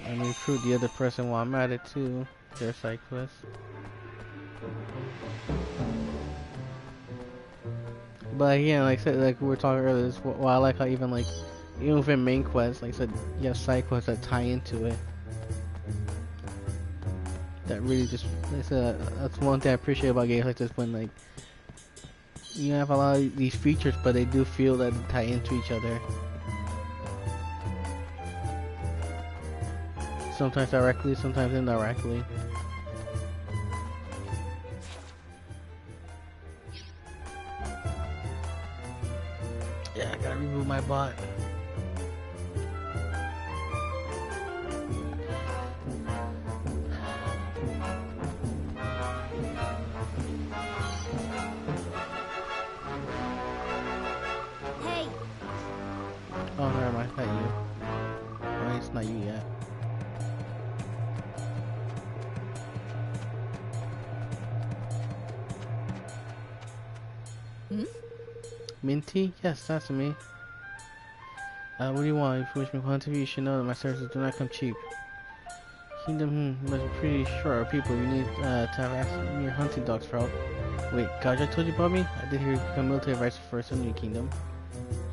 Let me recruit the other person while I'm at it too. Their side quest. But again, like I said, like we were talking earlier, this, well, I like how even within main quests, like I said, you have side quests that tie into it. That really just, like I said, that's one thing I appreciate about games like this, when like you have a lot of these features, but they do feel that they tie into each other. Sometimes directly, sometimes indirectly. Yeah, I gotta remove my bot. Hey, Oh, never mind, not you. Oh, it's not you yet. Minty? Yes, that's me. What do you want? If you wish me to hunt you, you should know that my services do not come cheap. Kingdom, must be pretty short of people. You need to have asked your hunting dogs for help. Wait, God, I told you about me? I did hear you become military advisor for some new kingdom.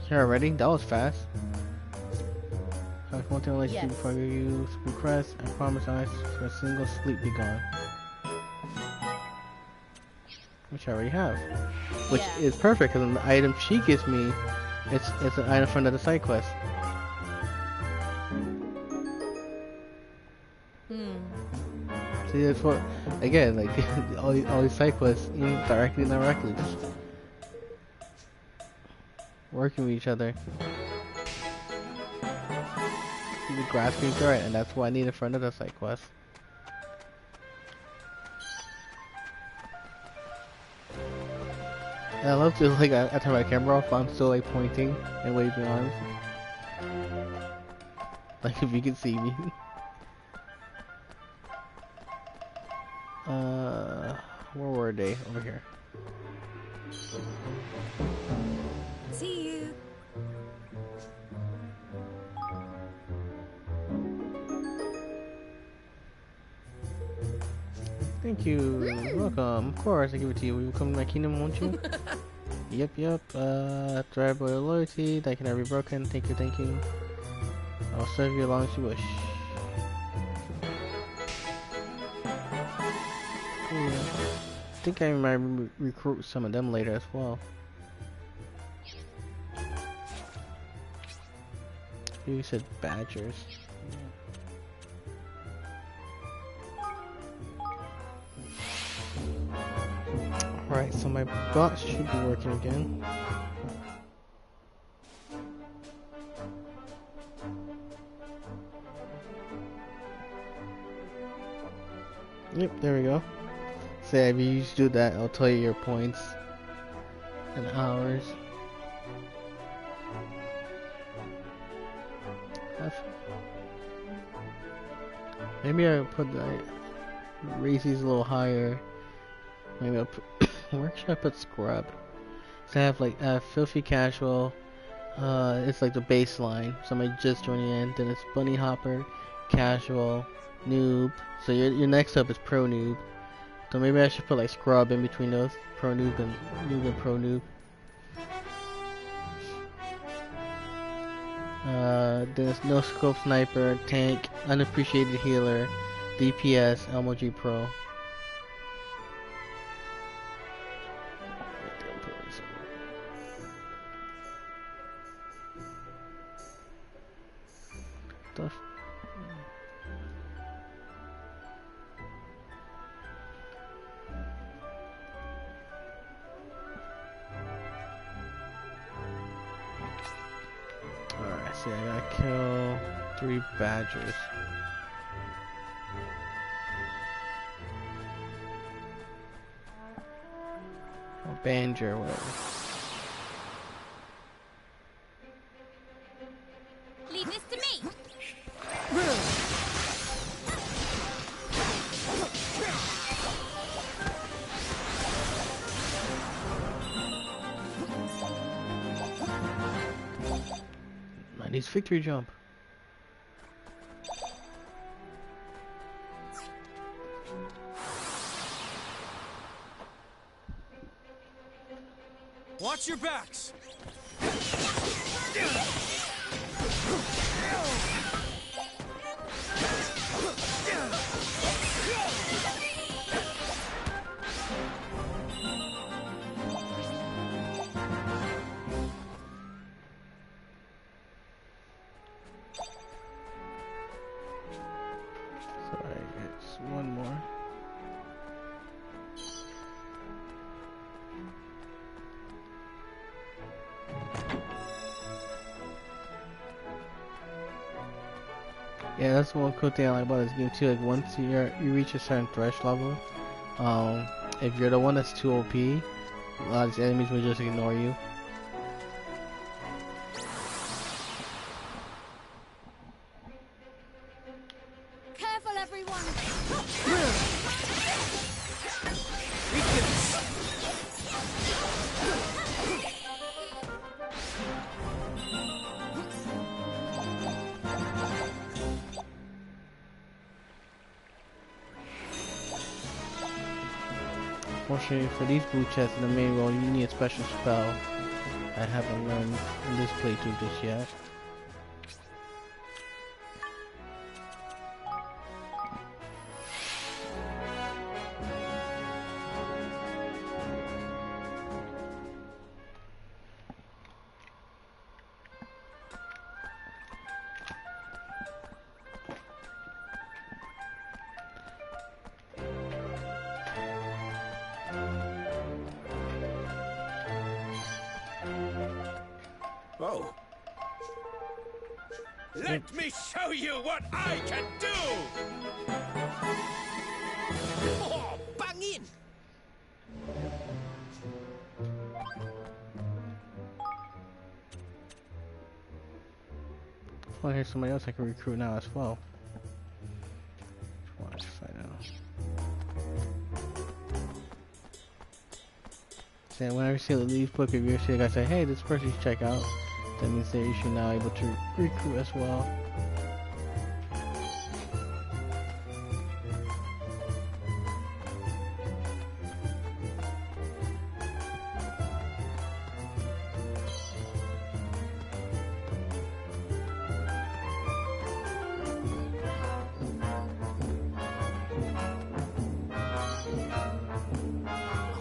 Here already? That was fast. One thing I'll let you do before I give you some requests. I promise I'll ask for a single sleep be gone. Which I already have. Which is perfect, because the item she gives me, it's an item from another side quest. See, that's what, again, like, all these side quests, even directly and indirectly, just working with each other. The grass green turret, and that's what I needed for another side quest. And I love to, like, I turn my camera off, I'm still, like, pointing and waving arms. Like, if you can see me. Where were they? Over here. see you. Thank you. You're welcome. Of course, I give it to you. Will you come to my kingdom, won't you? Yep. Thread by your loyalty. That can never be broken. Thank you. I'll serve you as long as you wish. Cool. I think I might recruit some of them later as well. You said badgers. Alright, so my bot should be working again. Yep, there we go. Say if you do that, I'll tell you your points and hours. Maybe I'll put the raise these a little higher. Maybe I'll put where should I put scrub? So I have like filthy casual. It's like the baseline. Somebody just joining in. Then it's bunny hopper, casual, noob. So your next up is pro noob. So maybe I should put like scrub in between those. Pro noob and pro noob. Then it's no scope sniper, tank, unappreciated healer, DPS, LMG pro. Alright, see, I gotta kill 3 badgers. Or Banjo, or whatever. Leave this to me. Man, these victory jump. Watch your backs. Sorry, it's one more. Yeah, that's one cool thing I like about this game too. Like once you reach a certain threshold level, if you're the one that's too OP, a lot of these enemies will just ignore you. Careful, everyone. Fortunately for these blue chests in the main role, you need a special spell I haven't learned in this playthrough just yet. Oh. Let me show you what I can do! Oh, bang in! Oh, here's somebody else I can recruit now as well. Watch, find out. So whenever you see the leaf book, if you see the guy say, hey, this person you should check out, that means that you should now able to recruit as well.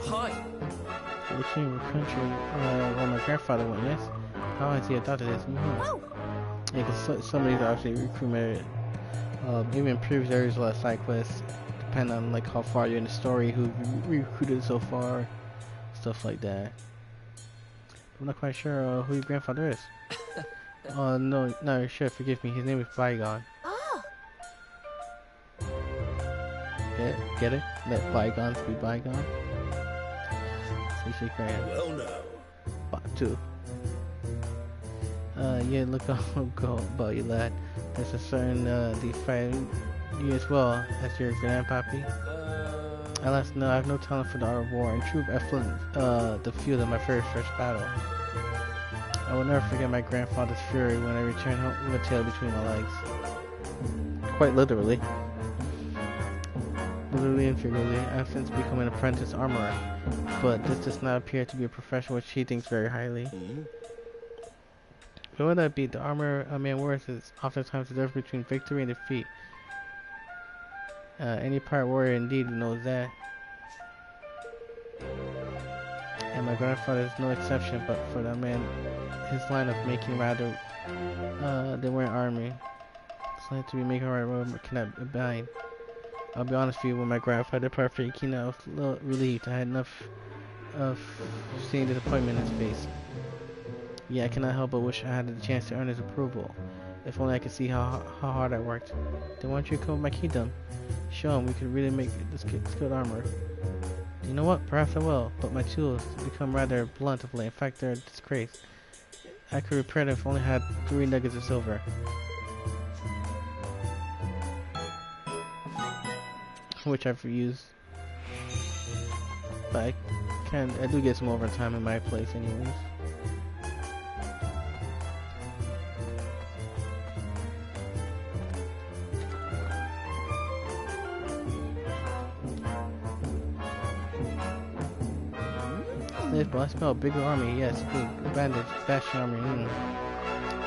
Hi. Which country where my grandfather went, yes? How has he adopted this? Oh, Yeah, because some of these are actually recruitment. Even previous areas, a lot of side quests depend on like how far you're in the story, who you recruited so far, stuff like that. I'm not quite sure who your grandfather is. No, no, sure, forgive me. His name is Bygone. ah, Get it? Let bygones be bygone. So grand. Well, now. Part 2. Yeah, look how go about you, lad. There's a certain defy you as well as your grandpappy. Alas, no, I have no talent for the art of war. In truth, I fled the field of my very first battle. I will never forget my grandfather's fury when I returned home with a tail between my legs. Quite literally. Literally and figuratively, I have since become an apprentice armorer, but this does not appear to be a profession which he thinks very highly. But would that be? The armor a man wears is oftentimes the difference between victory and defeat. Any part warrior indeed knows that. And my grandfather is no exception, but for that man, his line of making rather than wearing army. It's like to be making right cannot abide. I'll be honest with you, when my grandfather departed for Kuni, I was a little relieved. I had enough of seeing disappointment in his face. Yeah, I cannot help but wish I had the chance to earn his approval. If only I could see how hard I worked. They want you to come with my kingdom. Show them we could really make this good armor. You know what? Perhaps I will, but my tools become rather blunt of late. In fact, they're a disgrace. I could repair them if I only had 3 nuggets of silver. Which I've used. But I do get some overtime in my place anyways. But I smell a bigger army. Yes, big bandage, bastion army.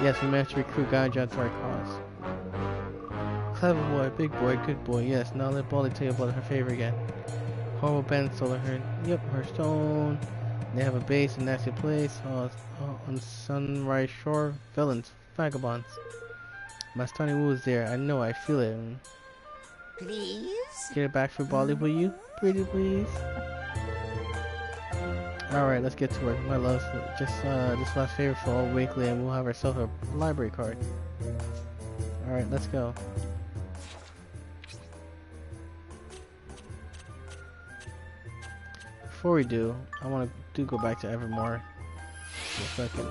Yes, we managed to recruit Gaijin to our cause. Clever boy, big boy, good boy. Yes, now let Baldy tell you about her favor again. Horrible bandits stole her. Yep, her stone. They have a base in a nasty place. On Sunrise Shore. Villains, vagabonds. My stunning Wu is there. I know, I feel it. Please? Get it back for Baldy, will you? Pretty please. Alright, let's get to work. My love, just this last favor for old Wakely and we'll have ourselves a library card. Alright, let's go. Before we do, I want to go back to Evermore. So I can,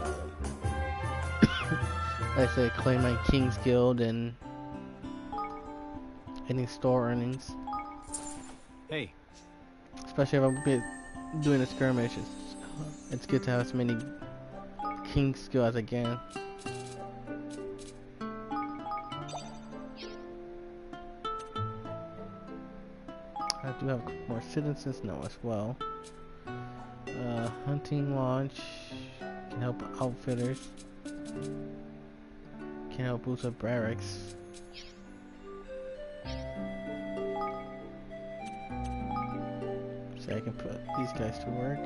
like I say, claim my King's Guild and any store earnings. Hey. Especially if I'm doing a skirmish, it's good to have as many King's Guild as I can. I do have more citizens now as well. Hunting launch can help outfitters. Can help boost up barracks. So I can put these guys to work.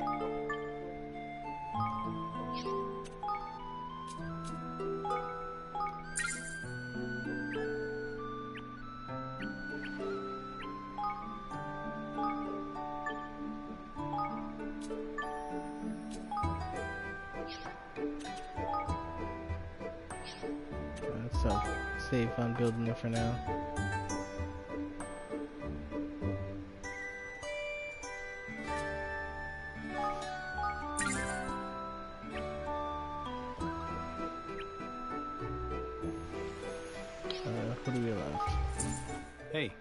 So save on building it for now. Who do we left? Hey.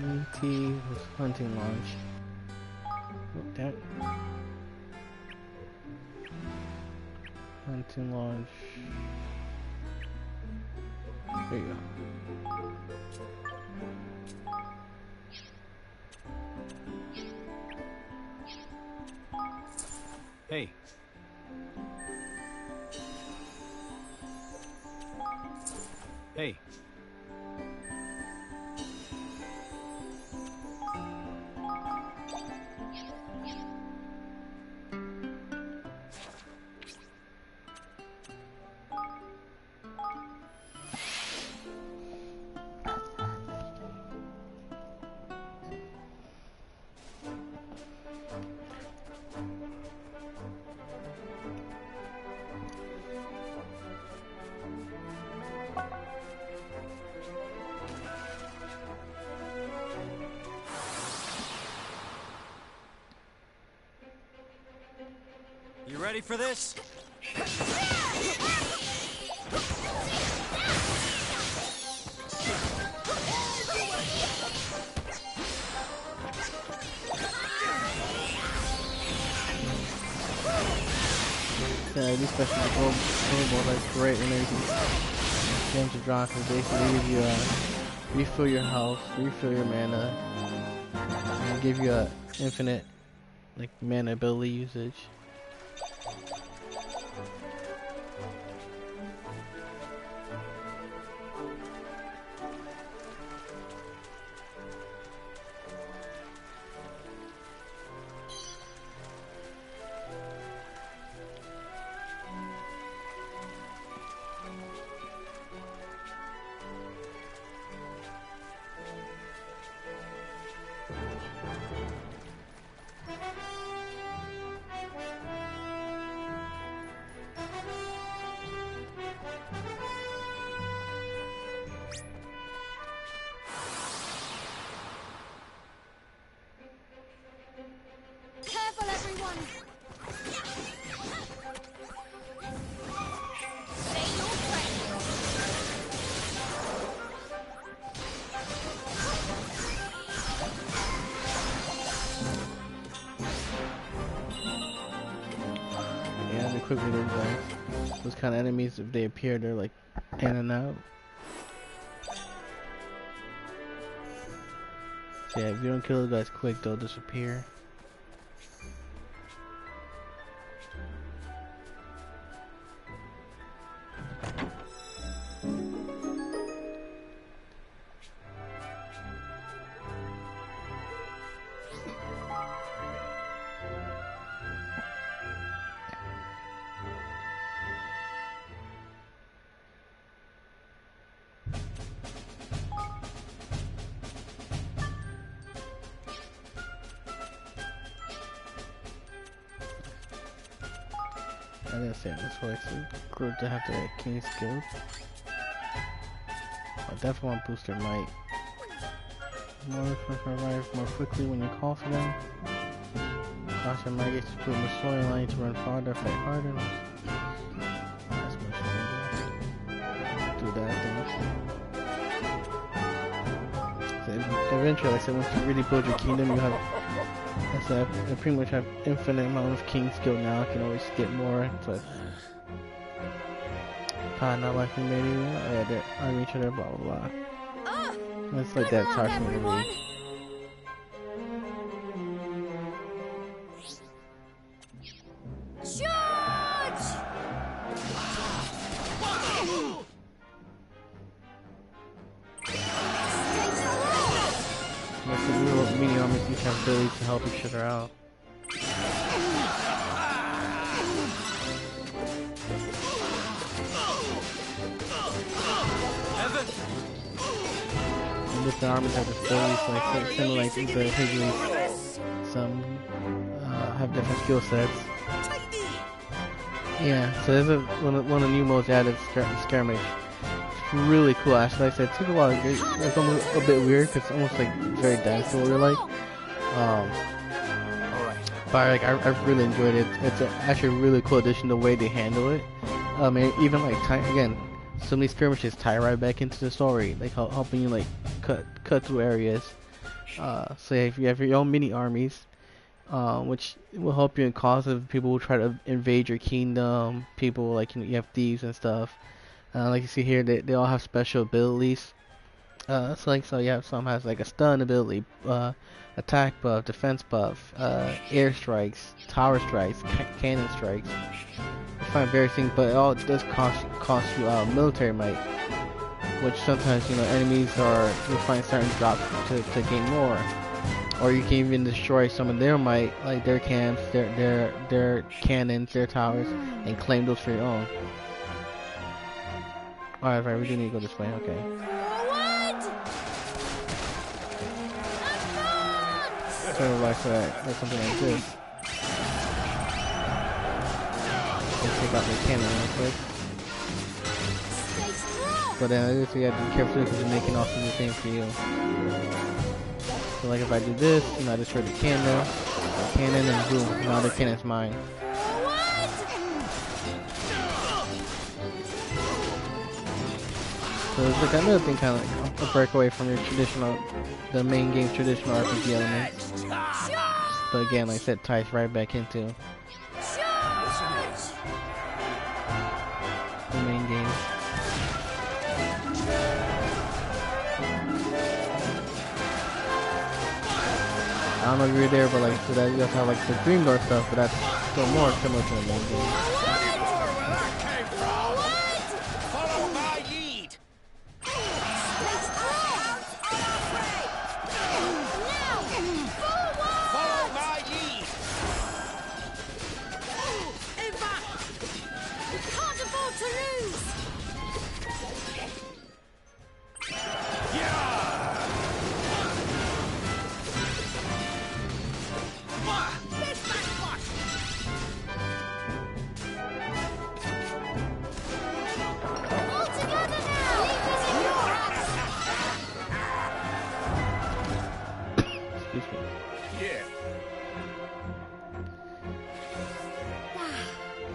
ET was hunting launch. Look that. Hunting launch. There you go. Hey. Hey. You ready for this? Yeah, these special robots are great when they gems are drawn because basically give you refill your health, refill your mana, and give you a infinite like mana ability usage. Careful, everyone. Stay your friend. Yeah, the quick reload guys. Those kind of enemies, if they appear, they're like in and out. So yeah, if you don't kill the guys quick, they'll disappear. I didn't say this was actually good to have the King's Guild. I definitely want to boost their might. More revive more quickly when you call for them. Cost your might gets to put in the storyline to run farther, fight harder. That's much better. Do that then. So eventually, like I said, once you really build your kingdom, you have. I said I pretty much have infinite amount of King's Guild now. I can always get more. So not like we made it. Oh yeah, they're arguing each other. Blah blah blah. It's like that. It's hard for me to read. Charge! Like the real mini armies each have abilities to help each other out. And different armies have abilities like similar like the Higgley. Some have different skill sets. Yeah, so there's one of the new modes added, skirmish. It's really cool. Actually, like I said, it took a while. It's almost a bit weird because it's almost like very dinosaur like. But like I really enjoyed it. It's actually a really cool addition the way they handle it. And even like again, some of these skirmishes tie right back into the story, like helping you like cut through areas. So if you have your own mini armies, which will help you in cause of people who try to invade your kingdom, people like you have thieves and stuff. Like you see here, they all have special abilities. So you have some has like a stun ability, attack buff, defense buff, air strikes, tower strikes, cannon strikes. You find various things, but it all does cost you military might, which sometimes enemies you find certain drops to gain more, or you can even destroy some of their might, like their camps, their cannons, their towers, and claim those for your own. Alright, we do need to go this way. Okay. So like something like this. Let's take out the cannon real quick. But then you have to be careful because you're making off of the thing for you. So like if I do this, I destroy the cannon, and boom, now the cannon's mine. So it's like another thing, kind of like a breakaway from your the main game's traditional RPG elements. But again, like I said, ties right back into the main game. I don't know if you're there, but like so that you guys have like the Dream Door stuff, but that's still more similar to the main game. here.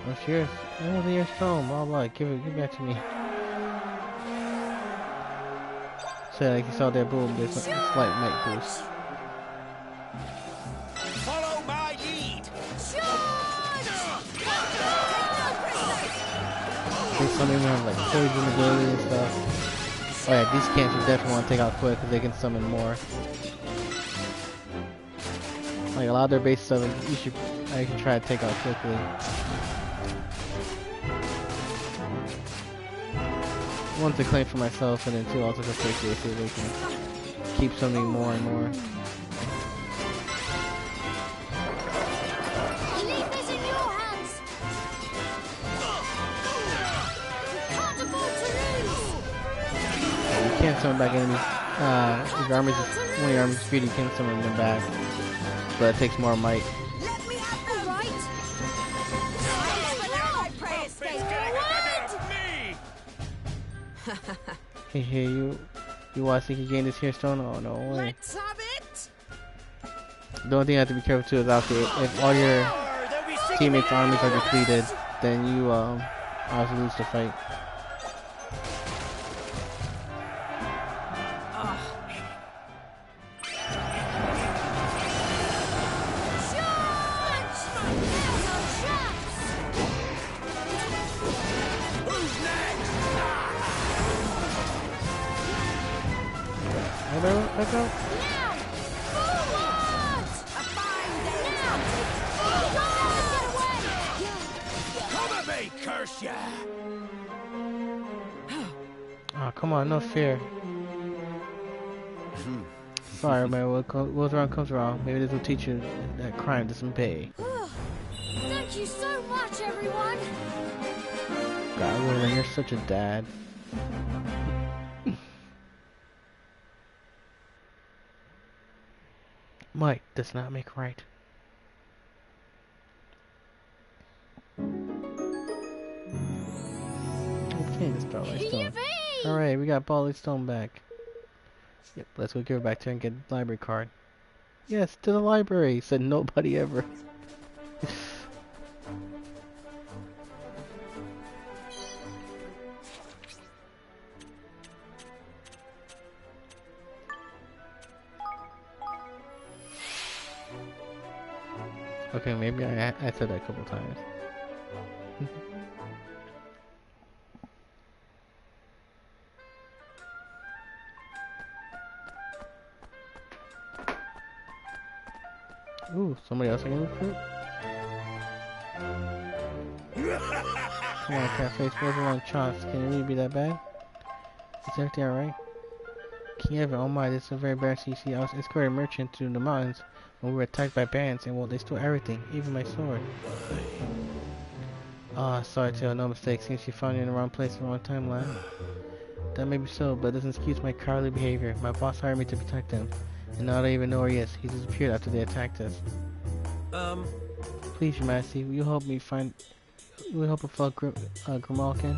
What's yours? That wasn't your stone. Blah blah. Give it back to me. So like you saw that boom, there's a slight might boost. Follow my lead. They some even have like poison ability and stuff. Oh yeah, these camps you definitely want to take out quick because they can summon more. Like a lot of their base stuff, you should try to take out quickly. One to claim for myself, and then two also to appreciate so they can keep summoning more and more. I leave this in your hands. You can't afford to lose. You can't summon back enemies. If your army's when your army's defeated, you can summon them back, but it takes more might. Let me have that. All right. I pray escape. Hey, you want to see if you gain this here stone? Oh no way. Let's have it. The only thing you have to be careful too is after if all your teammates' armies are depleted, then you also lose the fight. Back out. Now, forward! A fine day. Now, Come at me, curse ya! Oh, come on, no fear. Sorry, man. What goes around comes around. Maybe this will teach you that crime doesn't pay. Thank you so much, everyone. God, Roland, you're such a dad. Might does not make right. Okay, the Starlight Stone. Yippee! Alright, we got Bally Stone back. Yep, let's go give it back to her and get the library card. Yes, to the library, said nobody ever. Okay, maybe I said that a couple times. Ooh, somebody else I can recruit? Come on, Catface, where's the long chance? Can it really be that bad? Is everything alright? King Evan, oh my, this is a very embarrassing. You see, I was escorting a merchant to the mountains when we were attacked by bands, and well, they stole everything, even my sword. Ah, sorry, Tail, no mistake. Seems you found you in the wrong place at the wrong time, lad. That may be so, but it doesn't excuse my cowardly behavior. My boss hired me to protect him, and now I don't even know where he is. He disappeared after they attacked us. Please, Your Majesty, will you help me find... Will you help a fellow Grimalkin?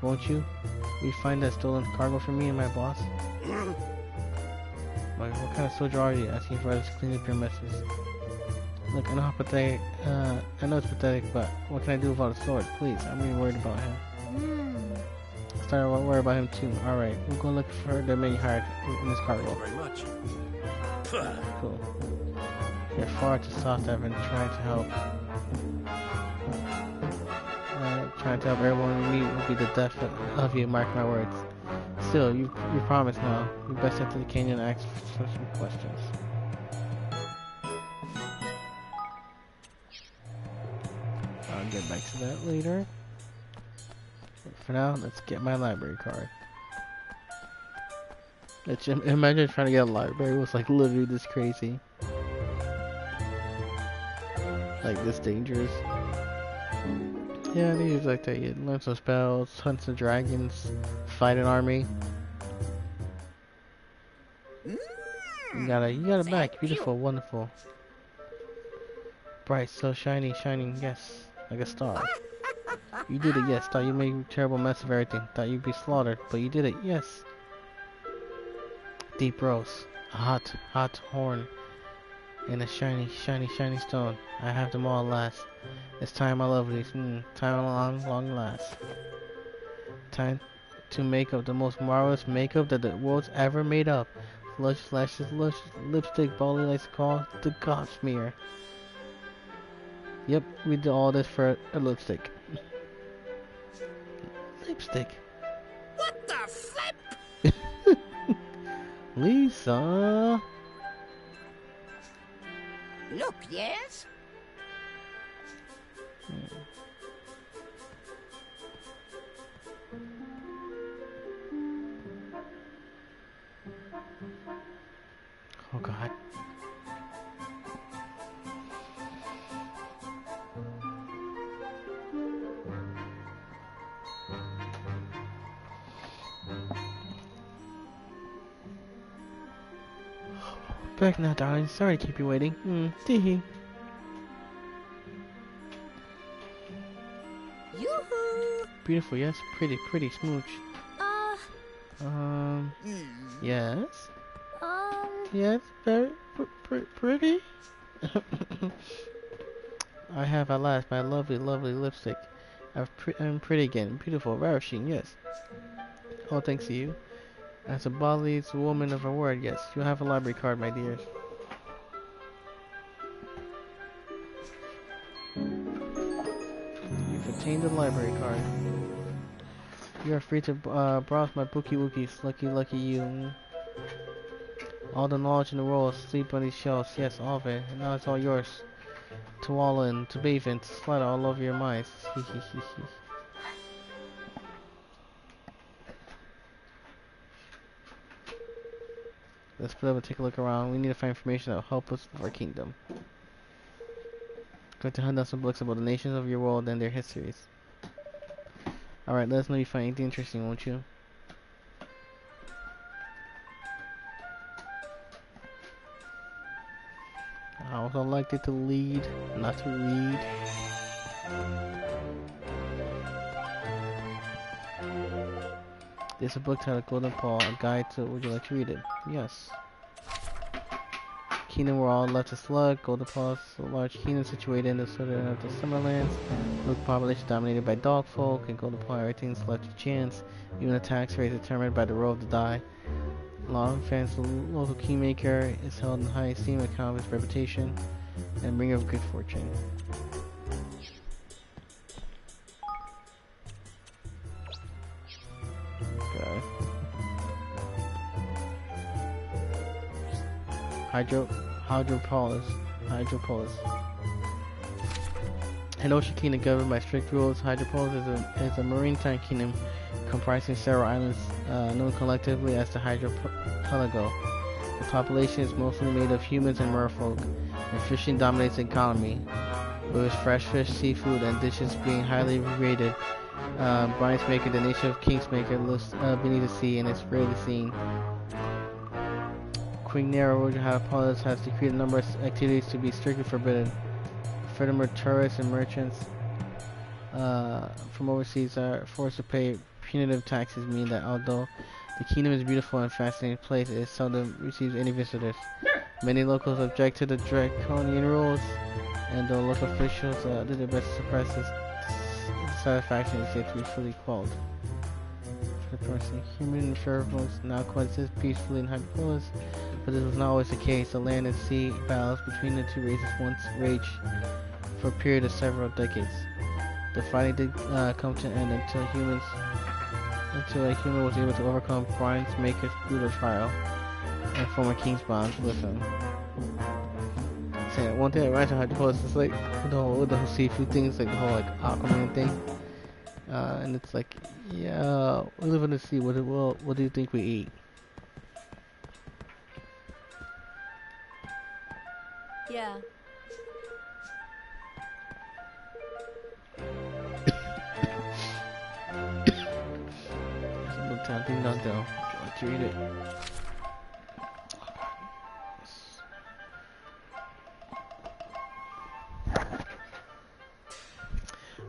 Won't you? Will you find that stolen cargo for me and my boss? What kind of soldier are you? Asking for us to clean up your messes. Look, I know how pathetic, I know it's pathetic, but what can I do without a sword? Please, I'm really worried about him. Started to worry about him too. Alright, we'll go look for the man you hired in this cargo. Very much. Cool. You're far too soft. I've been trying to help. Trying to help everyone we meet will be the death of you, mark my words. Still, you promised now. You best head to the canyon and ask for some questions. I'll get back to that later. But for now, let's get my library card. Imagine trying to get a library was like literally this crazy. Like this dangerous. Yeah, these like that. You learn some spells, hunt some dragons, fight an army. You got it back. Beautiful, wonderful. Bright, so shiny, shining, yes, like a star. You did it, yes. Thought you made a terrible mess of everything. Thought you'd be slaughtered, but you did it, yes. Deep roast, a hot horn. And a shiny, shiny, shiny stone. I have them all at last. It's time, my lovelies. Time long, long last. Time to make up the most marvelous makeup that the world's ever made up. Luscious lashes, luscious lipstick, Baldy likes to call the God smear. Yep, we did all this for a lipstick. Lipstick. What the flip? Lisa. Look, yes? Oh God. Back now, darling. Sorry to keep you waiting. Tee. Yoo-hoo! Beautiful, yes. Pretty, pretty smooch. Yes. Yes, very pretty. I have at last my lovely, lovely lipstick. I'm pretty again. Beautiful, ravishing, yes. All thanks to you. As a bodily woman of a word, yes. You have a library card, my dears. You've obtained a library card. You are free to browse my bookie wookies. Lucky, lucky you. All the knowledge in the world sleep on these shelves. Yes, all of it. And now it's all yours. To wallow in, to bathe in, to slide all over your minds. Let's split up and take a look around. We need to find information that will help us with our kingdom. Going to hunt down some books about the nations of your world and their histories. Alright, let us know if you find anything interesting, won't you? I also liked it to lead, not to read. There's a book titled Golden Paw, a guide to, would you like to read it? Yes. Kingdom where all left a slug. Golden Paw is a large kingdom situated in the southern of the Summerlands. With population dominated by dog folk, and Golden Paw everything's left to chance. Even the tax rate determined by the roll of the die. Long fans, the local kingmaker is held in high esteem on account of his reputation and bringer of good fortune. Okay. Hydropolis. An ocean kingdom governed by strict rules. Hydropolis is a maritime kingdom comprising several islands known collectively as the Hydropelago. The population is mostly made of humans and merfolk, and fishing dominates the economy, with its fresh fish, seafood, and dishes being highly rated. Brian's Maker, the nation of Kingsmaker, lives beneath the sea and is rarely seen. Queen Nero Hydropolis has decreed a number of activities to be strictly forbidden. Furthermore, tourists and merchants from overseas are forced to pay punitive taxes, meaning that although the kingdom is a beautiful and fascinating place, it seldom receives any visitors. Many locals object to the draconian rules, and though local officials do their best to suppress this dissatisfaction, is yet to be fully quelled. For the person, human and pheromones now coexist peacefully in Hyperpolis, but this was not always the case. The land and sea battles between the two races once raged for a period of several decades. The fighting did come to an end until a human was able to overcome Brian's Maker's brutal trial and form a king's bond with him. So one thing I read on Hydropolis is like the whole seafood thing, it's like the whole like Aquaman thing. And it's like, yeah, we live in the sea, what do you think we eat? Yeah. Ding dong dong. Would you like to read it?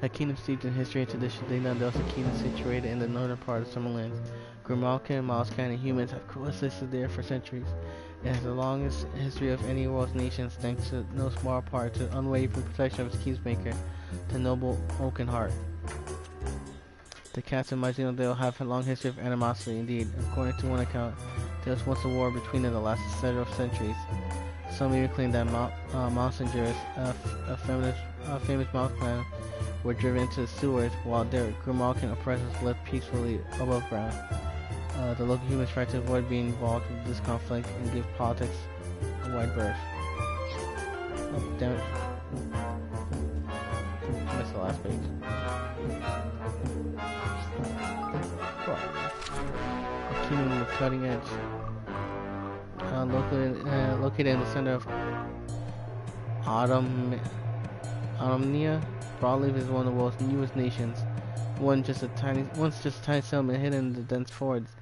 A kingdom steeped in history and tradition, Ding Dong Dell is a kingdom situated in the northern part of Summerlands. Grimalkin, Molluscan, and humans have coexisted there for centuries. It has the longest history of any world's nations, thanks to no small part to unwavering protection of its keepmaker, the noble Oakenheart. The cats of Myzenodale have a long history of animosity indeed. According to one account, there was once a war between them that lasted several centuries. Some even claim that Mounsengers, a famous mouse clan, were driven into the sewers while their Grimalkin oppressors lived peacefully above ground. The local humans tried to avoid being involved with this conflict and give politics a wide berth. Oh, damn it. Missed the last page. A kingdom with cutting edge. Located in the center of Autumnia, Broadleaf is one of the world's newest nations. Once just a tiny settlement hidden in the dense forests.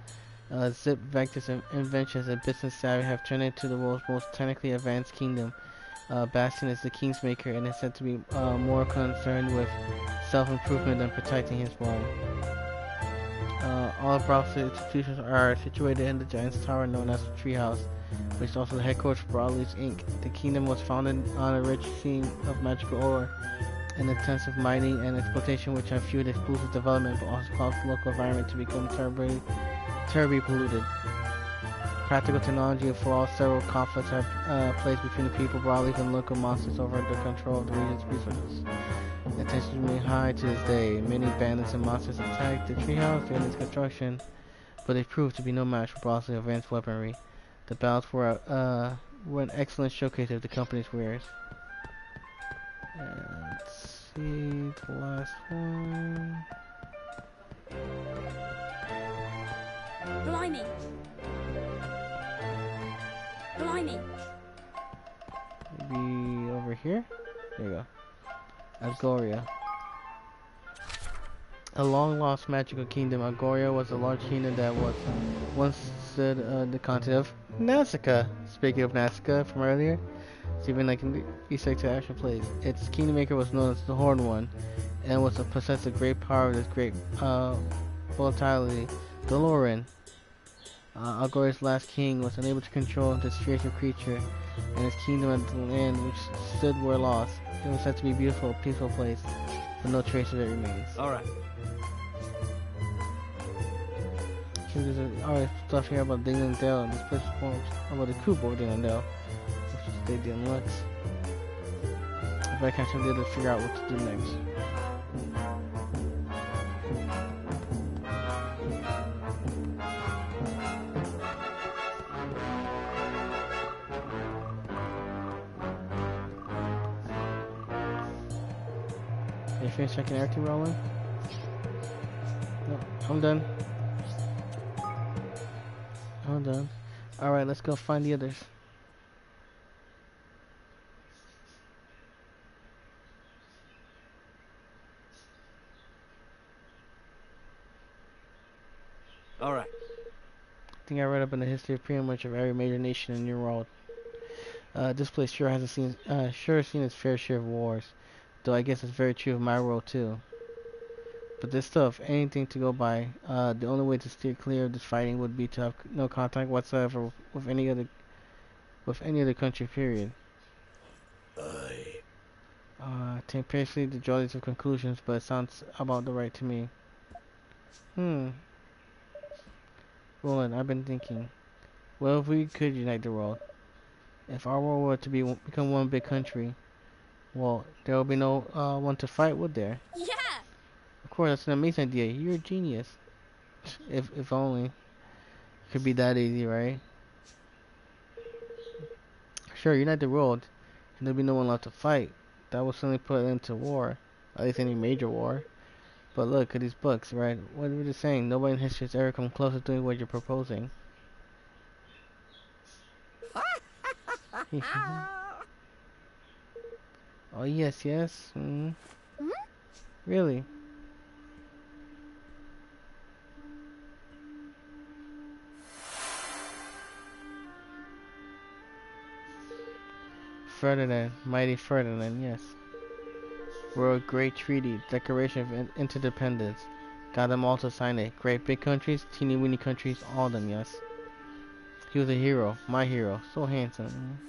Zip, Vectis, and Inventions and Business Savvy have turned it into the world's most technically advanced kingdom. Bastion is the Kingsmaker and is said to be more concerned with self-improvement than protecting his realm. All of Broadleaf's institutions are situated in the Giant's Tower known as the Treehouse, which is also the headquarters for Broadleaf's Inc. The kingdom was founded on a rich seam of magical ore and intensive mining and exploitation, which have fueled explosive development but also caused the local environment to become terribly polluted. Practical technology for all several conflicts have placed between the people, Broadleaf, and local monsters over the control of the region's resources. The tensions remain high to this day. Many bandits and monsters attacked the treehouse during its construction, but they proved to be no match for Broadleaf's advanced weaponry. The battles were an excellent showcase of the company's wares. Let's see the last one. Blimey. Blimey. Maybe over here? There you go. Algoria. A long-lost magical kingdom, Algoria was a large kingdom that was once stood the continent of Nausicaa. Speaking of Nausicaa from earlier, it's even like in the Easter egg to actual place. Its kingmaker was known as the Horned One, and was possessed of great power with its great volatility. Doloran, Algoria's last king, was unable to control this fearsome creature, and his kingdom and the land which stood were lost. It was said to be a beautiful, peaceful place, but no trace of it remains. Alright. There's alright stuff here about Dingling Dell, and this place forms about the coup of Dingling Dell, which is Stadium Lux. If I catch him, they'll figure out what to do next. You finish checking everything, Roland? No, I'm done. I'm done. Alright, let's go find the others. Alright. I think I read up in the history of pretty much of every major nation in your world. This place sure hasn't seen its fair share of wars. Though I guess it's very true of my world too. But there's still anything to go by. The only way to steer clear of this fighting would be to have no contact whatsoever with any other country, period. I take patiently to draw these conclusions, but it sounds about the right to me. Roland, I've been thinking. Well, if we could unite the world, if our world were to become one big country, well, there will be no one to fight, would there? Yeah. Of course, that's an amazing idea. You're a genius. If only. It could be that easy, right? Sure, unite the world, and there'll be no one left to fight. That will certainly put an end to war. At least any major war. But look at these books, right? What are they saying? Nobody in history has ever come close to doing what you're proposing. Oh, yes, yes. Really? Ferdinand, mighty Ferdinand, yes. World Great Treaty, Declaration of Interdependence. Got them all to sign it. Great big countries, teeny weeny countries, all of them, yes. He was a hero, my hero. So handsome.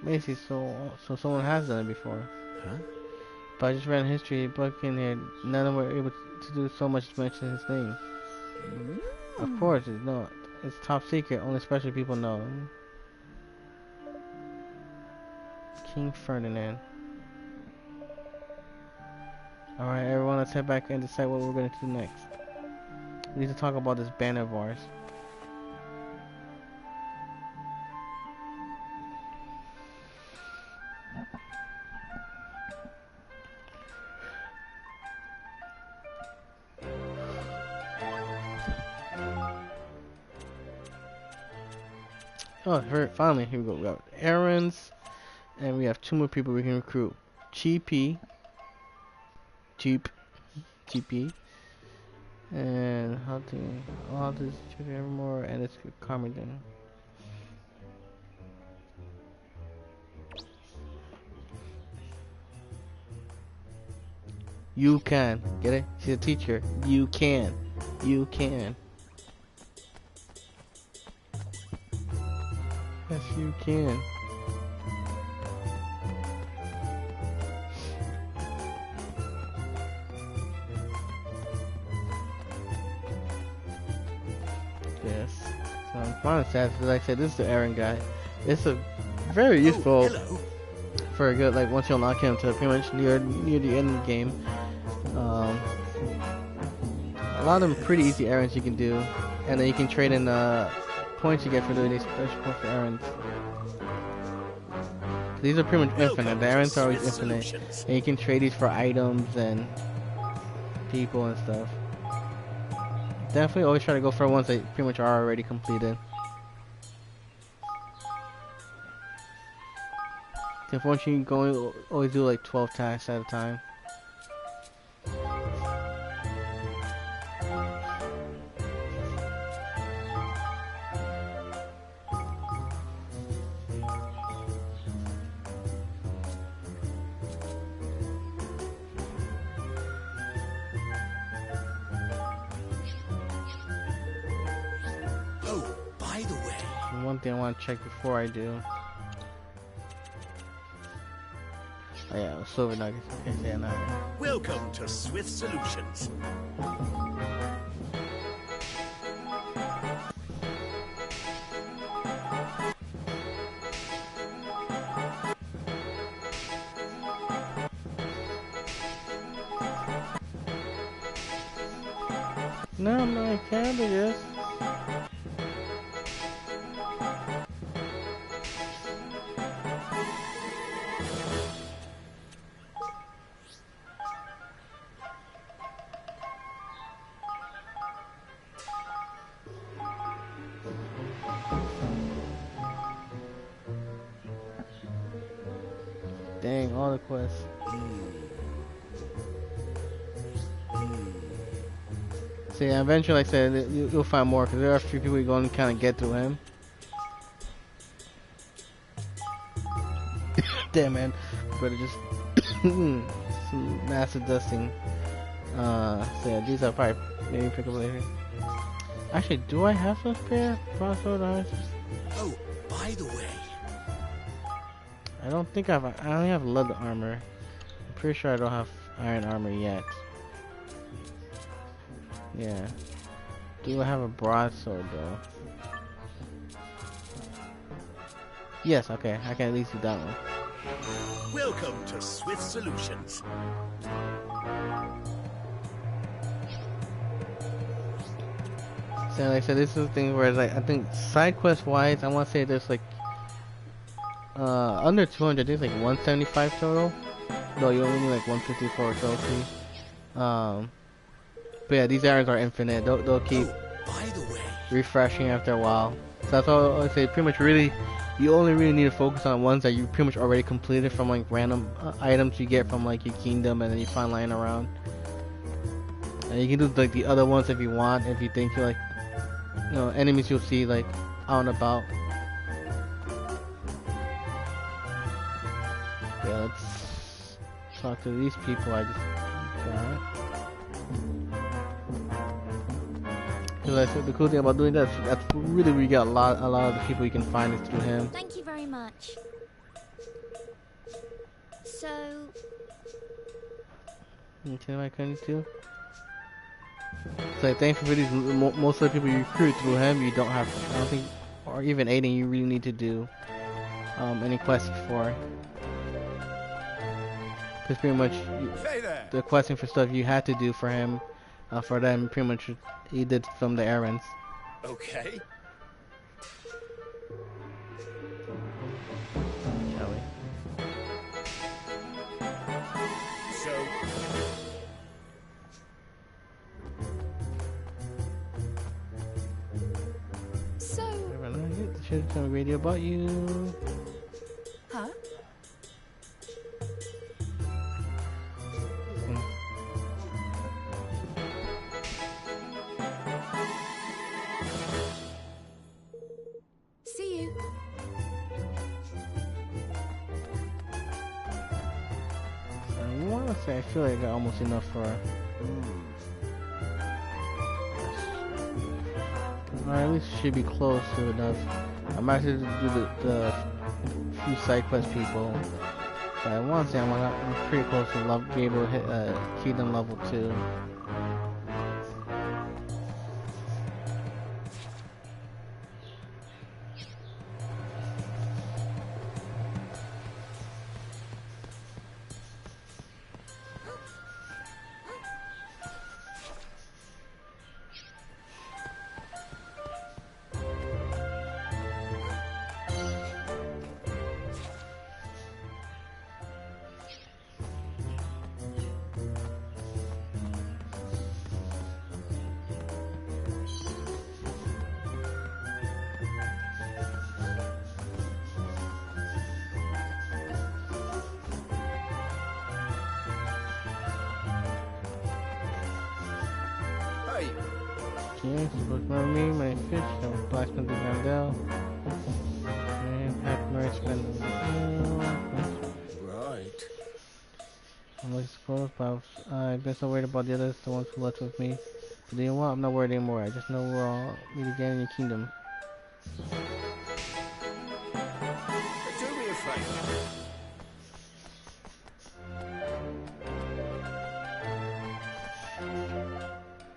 Basically, so someone has done it before. Huh? But I just read a history book in here. None of them were able to do so much to mention his name. Of course, it's not. It's top secret. Only special people know. King Ferdinand. Alright, everyone, let's head back and decide what we're going to do next. We need to talk about this banner of ours. Oh, finally, here we go. We got errands, and we have 2 more people we can recruit. GP, and how this evermore, and it's Carmiden. You can get it. She's a teacher. You can. Yes, you can. Yes. So I'm fine with that. Like I said, this is the Aaron guy. It's a very useful for a good, like, once you unlock him to pretty much near the end of the game. A lot of them pretty easy errands you can do, and then you can trade in points you get for doing these special points for errands. These are pretty much infinite. The errands are always infinite, and you can trade these for items and people and stuff. Definitely always try to go for ones that pretty much are already completed. Unfortunately, you can always do like 12 tasks at a time. One thing I want to check before I do. Oh yeah, silver nuggets. Okay, yeah, no. Welcome to Swift Solutions. No, my cabbages. Dang, all the quests. See, eventually, like I said, you'll find more, because there are a few people you go and kind of get through him. Damn, man. Better just some massive dusting. So yeah, these are probably maybe pick up later. Actually, do I have some spare crossbow knives? Oh, by the way. I don't think I only have leather armor. I'm pretty sure I don't have iron armor yet. Yeah. Do I have a broadsword though? Yes, okay. I can at least do that one. Welcome to Swift Solutions. So like I said, this is the thing where it's like, I think side quest wise, I want to say there's like under 200. There's like 175 total. No, you only need like 150 for a trophy. But yeah, these errands are infinite. They'll keep refreshing after a while. So that's all I say. Pretty much, really, you only really need to focus on ones that you pretty much already completed from like random items you get from like your kingdom, and then you find lying around. And you can do like the other ones if you want, if you think you like, you know, enemies you'll see like out and about. Yeah, talk to these people I just got. Because the cool thing about doing that's really where you got a lot of the people you can find is through him. Thank you very much. So, Okay, my country too. So thankfully for these, most of the people you recruit through him, you don't have, I don't think, or even Aiden, you really need to do any quests for. Because pretty much Hey there. the questing for stuff you had to do for him, for them, pretty much he did from the errands. Okay. Shall we? So, Should tell me radio about you. Huh? See you. I want to say I feel like I got almost enough for. Or at least should be close to enough. I might have to do the few side quest people. But I want to say I'm pretty close to be able to hit Kingdom level 2. hey, Okay, supposed to remember me, my fish, I was blacksmith the Grandel. And Pat Murray spend right. I'm like supposed, but I've been so worried about the others, the ones who left with me. But you know what? I'm not worried anymore. I just know we'll all meet again in your kingdom. Do me a favor.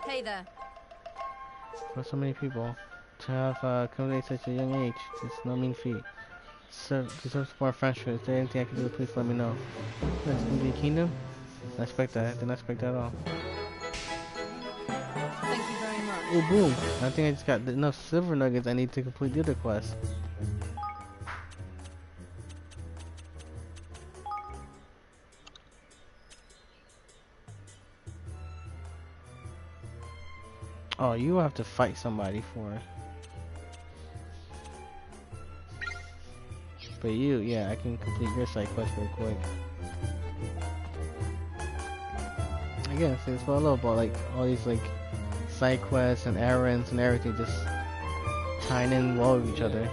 Hey there. For so many people, to have come at such a young age, it's no mean feat. So, deserve some more friendship. Is there anything I can do? Please let me know. That's gonna be a kingdom? I expect that. I didn't expect that at all. Thank you very much. Oh, boom. I think I just got enough silver nuggets I need to complete the other quest. Oh, you have to fight somebody for it. But you, yeah, I can complete your side quest real quick. Again, see, it's what I love about like all these like side quests and errands and everything just tying in well with each other.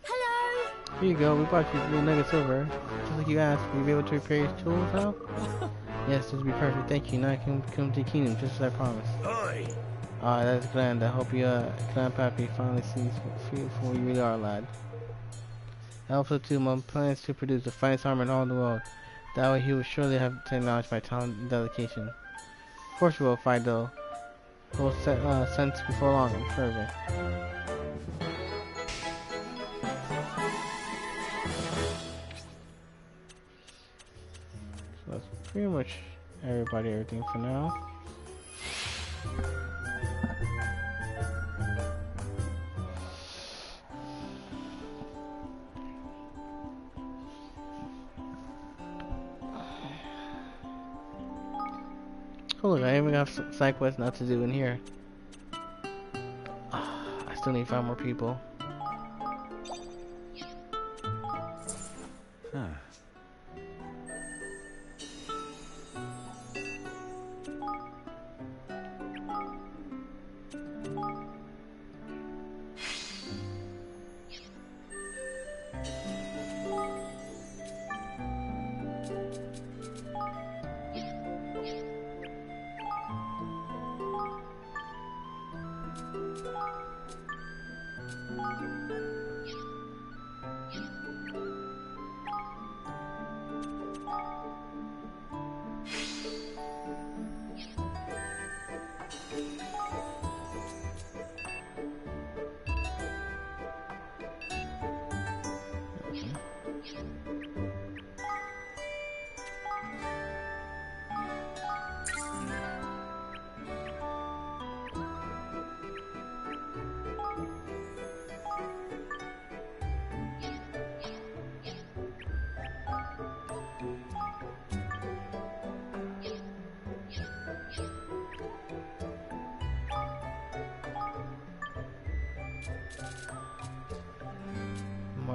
hello. Here you go, we bought you 3 nuggets silver. Just like you asked, will you be able to repair your tools now? Yes, this will be perfect, thank you. Now I can come to the kingdom, just as I promised. Oi. That's grand. I hope you, Clan Pappy finally sees for you really are, lad. Also, too, my plan is to produce the finest armor in all the world. That way he will surely have to acknowledge my talent and dedication. Of course we will, Fido. We'll sense before long, I'm sure of it. So that's pretty much everything for now. Oh look, I even have side quests not to do in here. I still need 5 more people. Huh.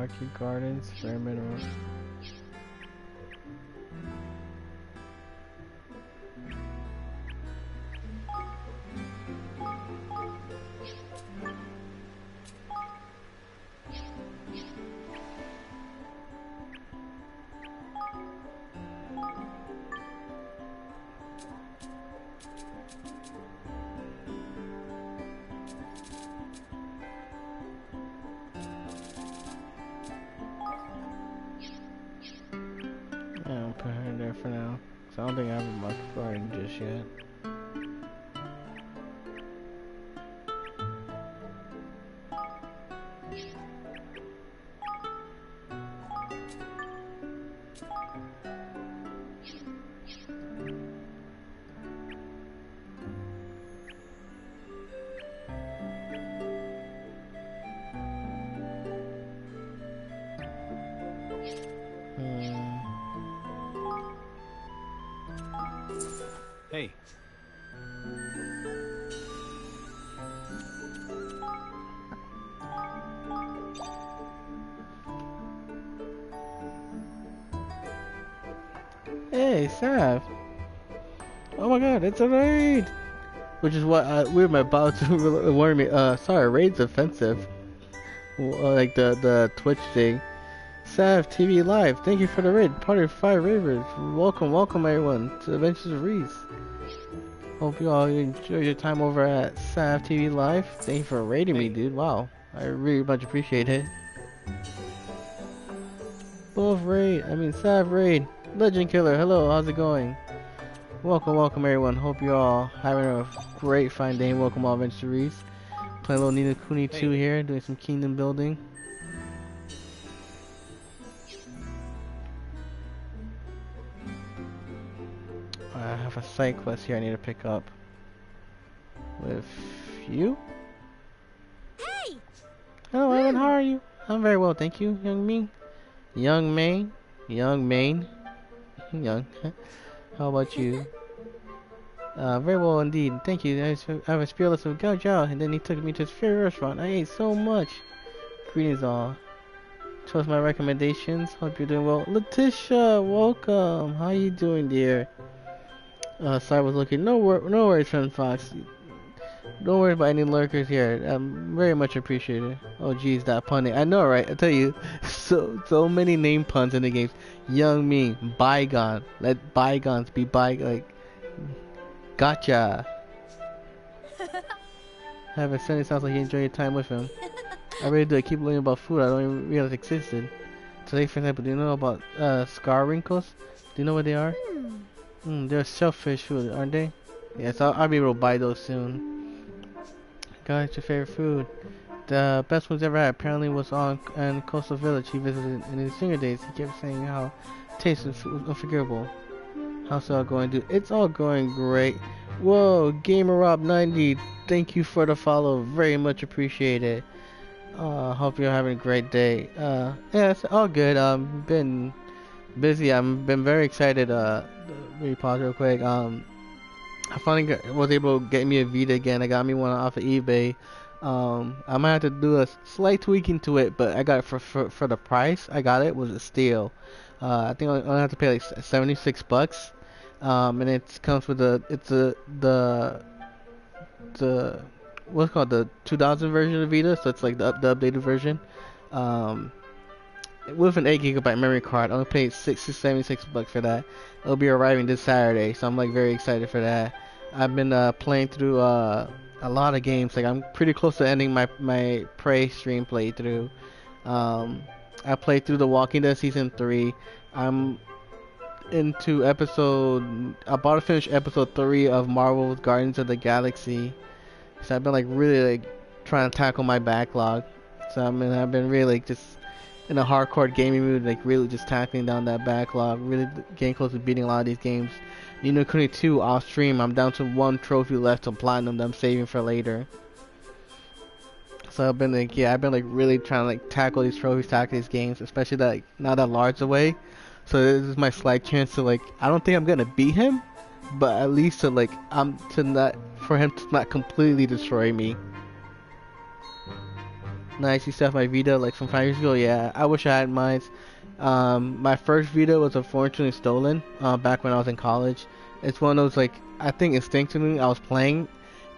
Market Gardens, Rare Minerals. I'll put her in there for now. So I don't think I have a market garden just yet. Hey. Hey, Sav! Oh my god, it's a raid! Which is what we were about to warn me. Sorry, raid's offensive. Like the Twitch thing. Sav TV Live, thank you for the raid. Part of 5 ravers. Welcome, welcome everyone to Adventures of Reese. Hope you all enjoy your time over at Sav TV Live. Thank you for raiding me, dude. Wow, I really much appreciate it. Sav raid. Legend Killer, hello, how's it going? Welcome, welcome everyone. Hope you all having a great fine day. Welcome all Adventures of Reese. Playing a little Nina Kuni 2 here, doing some kingdom building. I have a side quest here I need to pick up with you. Hey! Hello, Evan. How are you? I'm very well, thank you, young me. Young Maine. Young Maine. Young. How about you? Very well indeed. Thank you. I was fearless of Gao Jiao, and then he took me to his favorite restaurant. I ate so much. Greetings all. Trust my recommendations. Hope you're doing well. Letitia, welcome. How you doing, dear? Sorry, I was looking. No worries, friend Fox. Don't worry about any lurkers here. Very much appreciated. Oh, geez, that punning. I know, right? I tell you, so many name puns in the games. Young me, bygone. Let bygones be like. Gotcha. Have a son. It sounds like you enjoy your time with him. I really do. I keep learning about food I don't even realize existed. Today, for example, do you know about scar wrinkles? Do you know what they are? They're shellfish food, aren't they? Yes, I'll be able to buy those soon. Guys, your favorite food? The best ones ever had apparently was on Coastal Village he visited in his younger days. He kept saying how taste was unforgettable. How's it all going, dude? It's all going great. Whoa, GamerRob90, thank you for the follow. Very much appreciated. Hope you're having a great day. Yeah, it's all good. Been busy. I've been very excited. Let me pause real quick. I finally was able to get me a Vita again. I got me one off of eBay. I might have to do a slight tweaking to it, but I got it for the price. I got it was a steal. I think I only have to pay like $76. And it comes with the what's called the 2000 version of Vita, so it's like the updated version. With an 8GB memory card. I only paid $76 for that. It'll be arriving this Saturday, so I'm like very excited for that. I've been playing through a lot of games. Like I'm pretty close to ending my Prey stream playthrough. I played through The Walking Dead season 3. I'm into about to finish episode 3 of Marvel's Guardians of the Galaxy. So I've been like really like trying to tackle my backlog. So I've been really like just in a hardcore gaming mood, like really just tackling down that backlog, really getting close to beating a lot of these games. You know, Kuni 2 off stream, I'm down to 1 trophy left to platinum that I'm saving for later. So I've been like really trying to like tackle these trophies, tackle these games, especially that like, now that Lard's away. So this is my slight chance to like, I don't think I'm gonna beat him, but at least to like, for him to not completely destroy me. Nice, you still have my Vita like from 5 years ago? Yeah, I wish I had mine. My first Vita was unfortunately stolen back when I was in college. It's one of those like, I think instinctively I was playing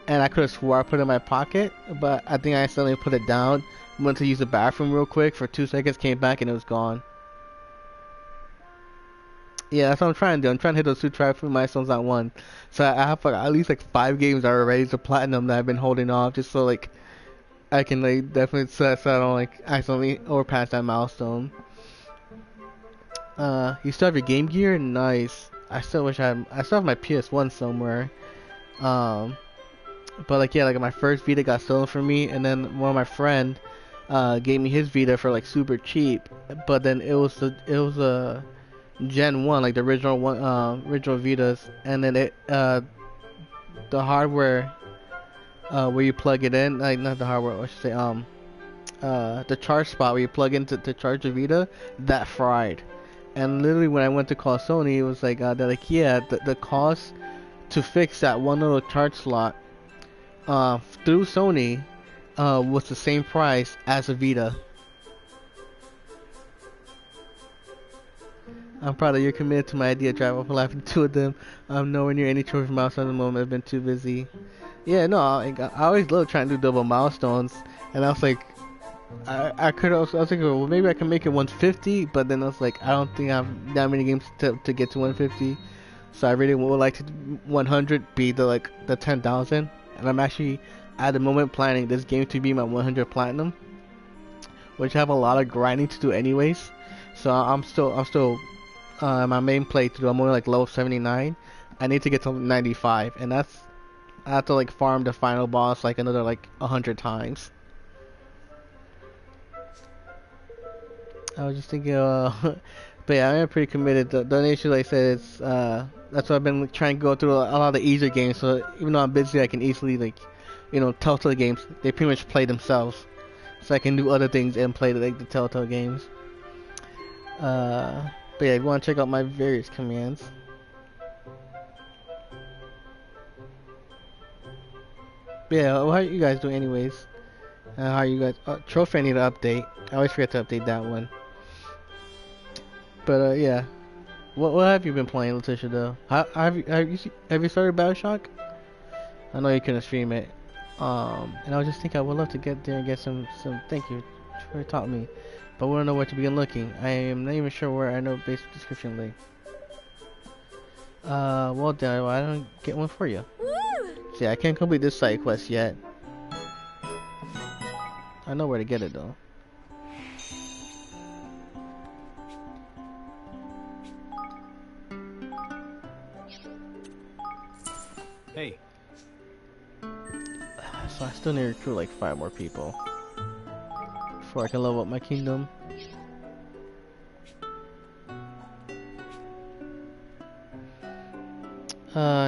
and I could have swore I put it in my pocket, but I think I accidentally put it down, went to use the bathroom real quick for 2 seconds, came back and it was gone. Yeah, that's what I'm trying to do. I'm trying to hit those 2 milestones at one. So I have like, at least like 5 games that are ready to platinum that I've been holding off just so like I can like definitely so I don't like accidentally overpass that milestone. You still have your Game Gear? Nice. I still wish I still have my PS1 somewhere. Um, but like yeah, like my first Vita got stolen from me, and then one of my friend gave me his Vita for like super cheap. But then it was a Gen 1, like the original one, original Vitas, and then the hardware where you plug it in, like not the hardware, I should say the charge spot where you plug into to charge the Vita, that fried. And literally when I went to call Sony, it was like they're like, yeah, the cost to fix that one little charge slot through Sony was the same price as a Vita. I'm proud that you're committed to my idea, drive off a life with 2 of them. I'm nowhere near any trophy milestone at the moment. I've been too busy. Yeah, no, I always love trying to do double milestones, and I was like, I could also, I was thinking, well, maybe I can make it 150, but then I was like, I don't think I have that many games to get to 150, so I really would like to 100 be the 10,000, and I'm actually at the moment planning this game to be my 100 platinum, which I have a lot of grinding to do anyways, so I'm still my main playthrough, I'm only like level 79, I need to get to 95, and I have to like farm the final boss like another like 100 times. I was just thinking, but yeah, I'm pretty committed. The issue, like I said, is that's why I've been like, trying to go through a lot of the easier games. So even though I'm busy, I can easily like, Telltale games. They pretty much play themselves, so I can do other things and play the Telltale games. But yeah, if you want to check out my various commands. But yeah, how are you guys doing, anyways? How are you guys? Trophy, I need to update. I always forget to update that one. But yeah, what have you been playing, Letitia? Though, have you started BioShock? I know you couldn't stream it. And I was just thinking I would love to get there and get some. Thank you for taught me, but we don't know where to begin looking. I am not even sure where. I know basic description link. Well then, I don't get one for you. See, I can't complete this side quest yet. I know where to get it though. Hey. So I still need to recruit like 5 more people before I can level up my kingdom.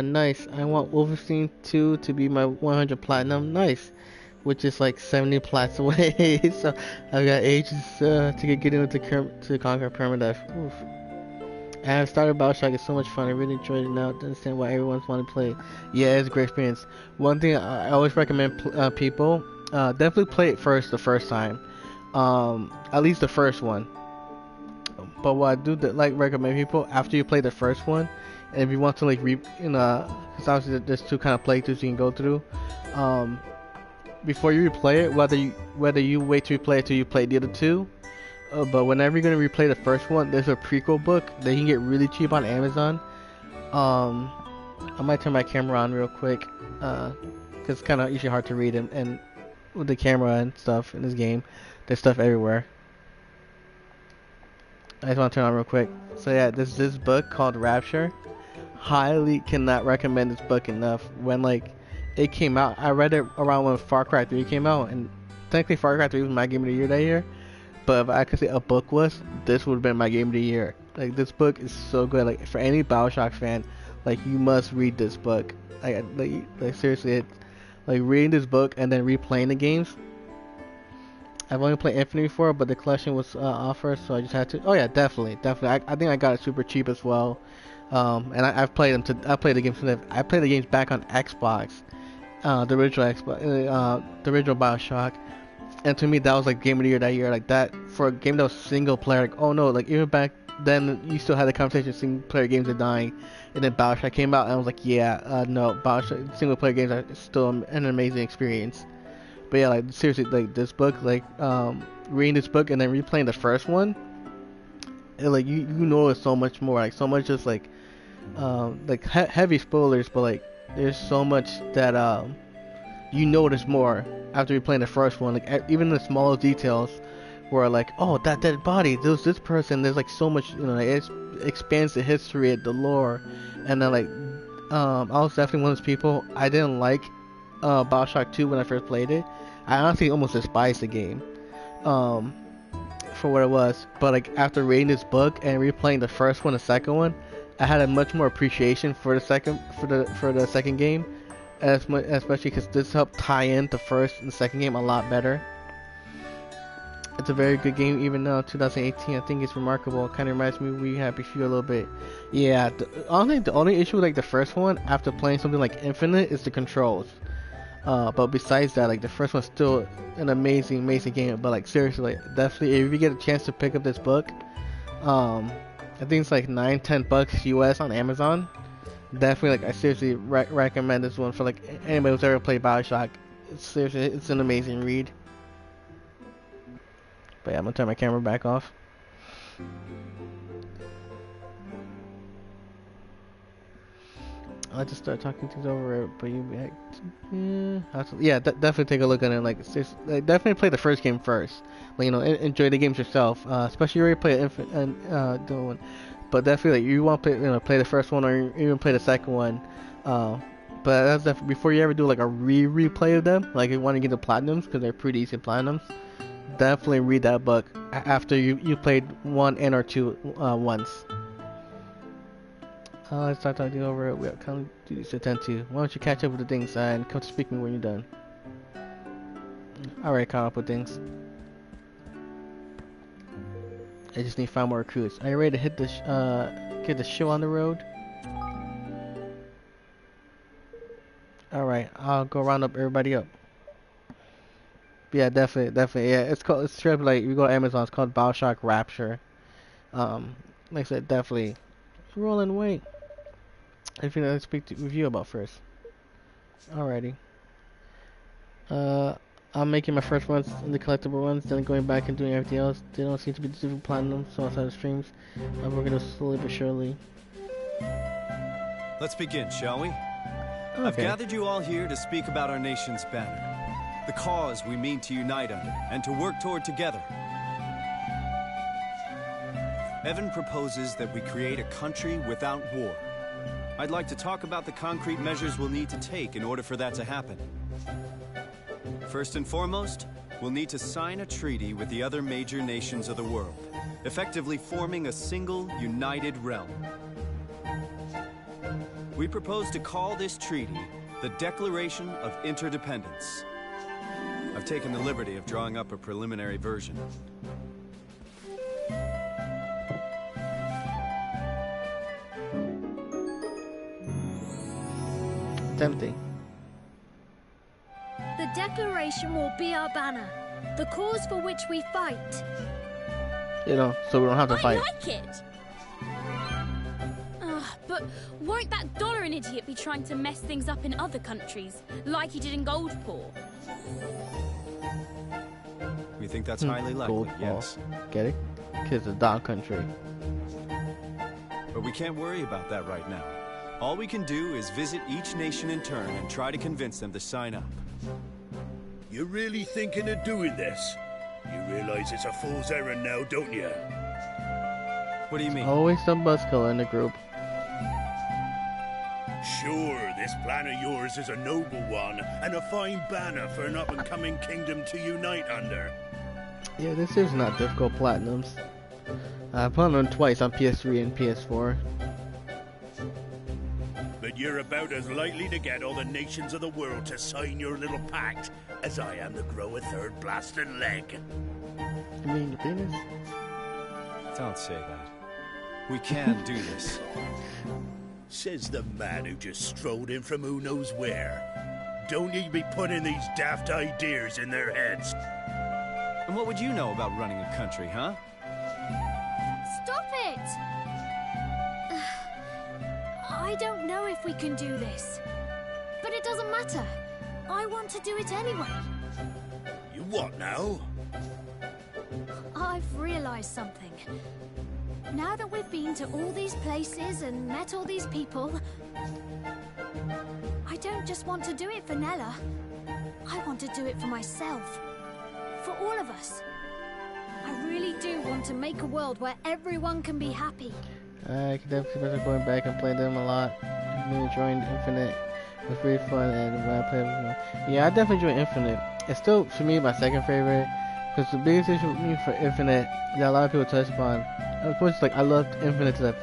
Nice. I want Wolfenstein 2 to be my 100 platinum. Nice. Which is like 70 plats away. So I've got ages to get into to conquer permadeath. Oof. I have started BioShock. It's so much fun. I really enjoyed it now to understand why everyone's want to play it. Yeah, it's a great experience. One thing I always recommend people, definitely play it first the first time. At least the first one. But what I do like recommend people, after you play the first one, and if you want to like because obviously there's 2 kind of playthroughs you can go through. Before you replay it, whether you wait to replay it till you play the other 2. But whenever you're gonna replay the first one, there's a prequel book that you can get really cheap on Amazon. I might turn my camera on real quick, cause it's kind of usually hard to read, and with the camera and stuff in this game, there's stuff everywhere. I just want to turn on real quick. So yeah, there's this book called Rapture. Highly cannot recommend this book enough. When like it came out, I read it around when Far Cry 3 came out, and technically Far Cry 3 was my game of the year that year. But if I could say a book was, this would have been my game of the year. Like, this book is so good. Like, for any BioShock fan, like, you must read this book. Like seriously, it's like reading this book and then replaying the games. I've only played Infinite before, but the collection was offered, so I just had to. Oh yeah, definitely. I think I got it super cheap as well. And I've played them. I played the games. I played the games back on Xbox, the original Xbox, the original BioShock. And to me, that was like game of the year that year. Like that for a game that was single player. Like oh no, like even back then you still had the conversation single player games are dying, and then Bioshock came out, and I was like yeah, no, Bioshock single player games are still an amazing experience. But yeah, like seriously, like this book, like reading this book and then replaying the first one, like you know it's so much more, like so much just like heavy spoilers, but like there's so much that you notice more after replaying the first one, like even the smallest details where like oh that dead body, there's this person, there's like so much, you know, like, it expands the history, the lore, and then like I was definitely one of those people. I didn't like Bioshock 2 when I first played it. I honestly almost despised the game. For what it was, but like after reading this book and replaying the first one, the second one, I had a much more appreciation for the second game, especially because this helped tie in the first and second game a lot better. It's a very good game even now, 2018. I think it's remarkable. It kind of reminds me of We Happy Few a little bit. Yeah, honestly, the only issue with like the first one after playing something like Infinite is the controls. But besides that, like the first one's still an amazing game. But like seriously, like, definitely if you get a chance to pick up this book, I think it's like $9-10 US on Amazon. Definitely, like I seriously recommend this one for like anybody who's ever played Bioshock. It's an amazing read. But yeah, I'm gonna turn my camera back off. I just start talking things over, but you definitely take a look at it. Like, definitely play the first game first. Like, you know, enjoy the games yourself. Especially you already play the one, but definitely like, you want to play the first one or even play the second one. But that's definitely before you ever do like a replay of them. Like, if you want to get the platinums because they're pretty decent platinums. Definitely read that book after you played 1 and or 2 once. Let's start talking over it. We have kind of duties to attend to. Why don't you catch up with the things and come to speak to me when you're done? Alright, caught up with things. I just need 5 more recruits. Are you ready to hit the get the show on the road? Alright, I'll go round up everybody up. Yeah, definitely. Yeah, it's straight up like you go to Amazon. It's called Bioshock Rapture. Like I said, definitely. Roll and wait. Anything to speak with you about first? Alrighty. I'm making my first ones in the collectible ones, then going back and doing everything else. They don't seem to be different platinum, so outside of streams, I'm working slowly but surely. Let's begin, shall we? Okay. I've gathered you all here to speak about our nation's banner. The cause we mean to unite under, and to work toward together. Evan proposes that we create a country without war. I'd like to talk about the concrete measures we'll need to take in order for that to happen. First and foremost, we'll need to sign a treaty with the other major nations of the world, effectively forming a single, united realm. We propose to call this treaty the Declaration of Interdependence. I've taken the liberty of drawing up a preliminary version. Tempting. The Declaration will be our banner, the cause for which we fight. You know, so we don't have to fight. I like it! But won't that Dollarin idiot be trying to mess things up in other countries, like he did in Goldport? We think that's highly likely, yes. Get it? Because it's a dog country. But we can't worry about that right now. All we can do is visit each nation in turn and try to convince them to sign up. You're really thinking of doing this? You realize it's a fool's errand now, don't you? What do you mean? Always some buzzkill in the group. Sure, this plan of yours is a noble one, and a fine banner for an up-and-coming kingdom to unite under. Yeah, this is not difficult platinums. I played on twice on PS3 and PS4. But you're about as likely to get all the nations of the world to sign your little pact as I am to grow a third blasted leg. You mean your penis? Don't say that. We can do this. Says the man who just strolled in from who knows where. Don't you be putting these daft ideas in their heads. And what would you know about running a country, huh? Stop it! I don't know if we can do this. But it doesn't matter. I want to do it anyway. You what now? I've realized something. Now that we've been to all these places and met all these people, I don't just want to do it for Nella. I want to do it for myself. For all of us. I really do want to make a world where everyone can be happy. I could definitely remember going back and playing them a lot. I've been enjoying Infinite. It was really fun, and when I played with them. Yeah, I definitely enjoy Infinite. It's still, for me, my second favorite. Because the biggest issue with me for Infinite that a lot of people touch upon, of course, like, I loved Infinite to death.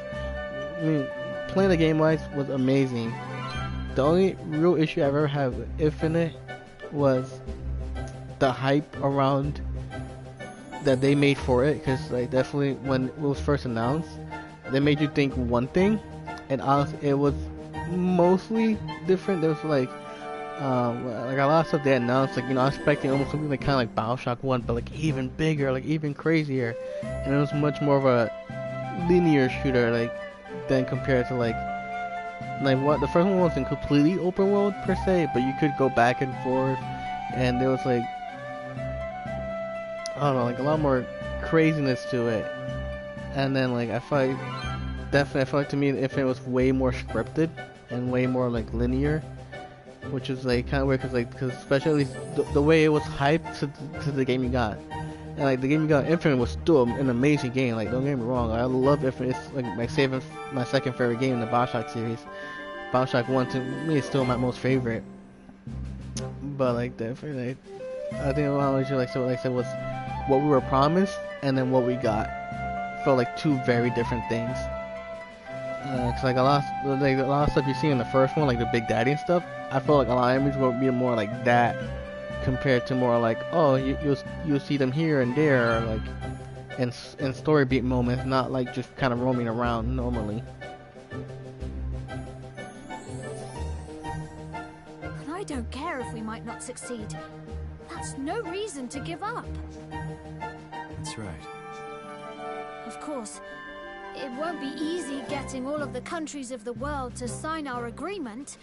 I mean, playing the game-wise was amazing. The only real issue I've ever had with Infinite was the hype around that they made for it. Because, like, definitely when it was first announced, they made you think one thing, and honestly, it was mostly different. There was like a lot of stuff they announced, like, you know, I was expecting almost something like kind of like BioShock 1, but like even bigger, like even crazier, and it was much more of a linear shooter, like, than compared to like what the first one wasn't completely open world per se, but you could go back and forth, and there was like, I don't know, like a lot more craziness to it. And then like I felt like to me Infinite was way more scripted and way more like linear, which is like kind of weird because especially the way it was hyped to the game you got, and like the game you got, Infinite, was still an amazing game. Like, don't get me wrong, I love Infinite. It's like my second favorite game in the BioShock series. BioShock 1 to me is still my most favorite. But like definitely, I think what I was like I said was what we were promised and then what we got felt like two very different things. Cause like a lot of stuff you see in the first one, like the Big Daddy and stuff, I feel like a lot of enemies will be more like that compared to more like, oh, you'll see them here and there, or like in story beat moments, not like just kind of roaming around normally. And I don't care if we might not succeed. That's no reason to give up. That's right. Of course, it won't be easy getting all of the countries of the world to sign our agreement.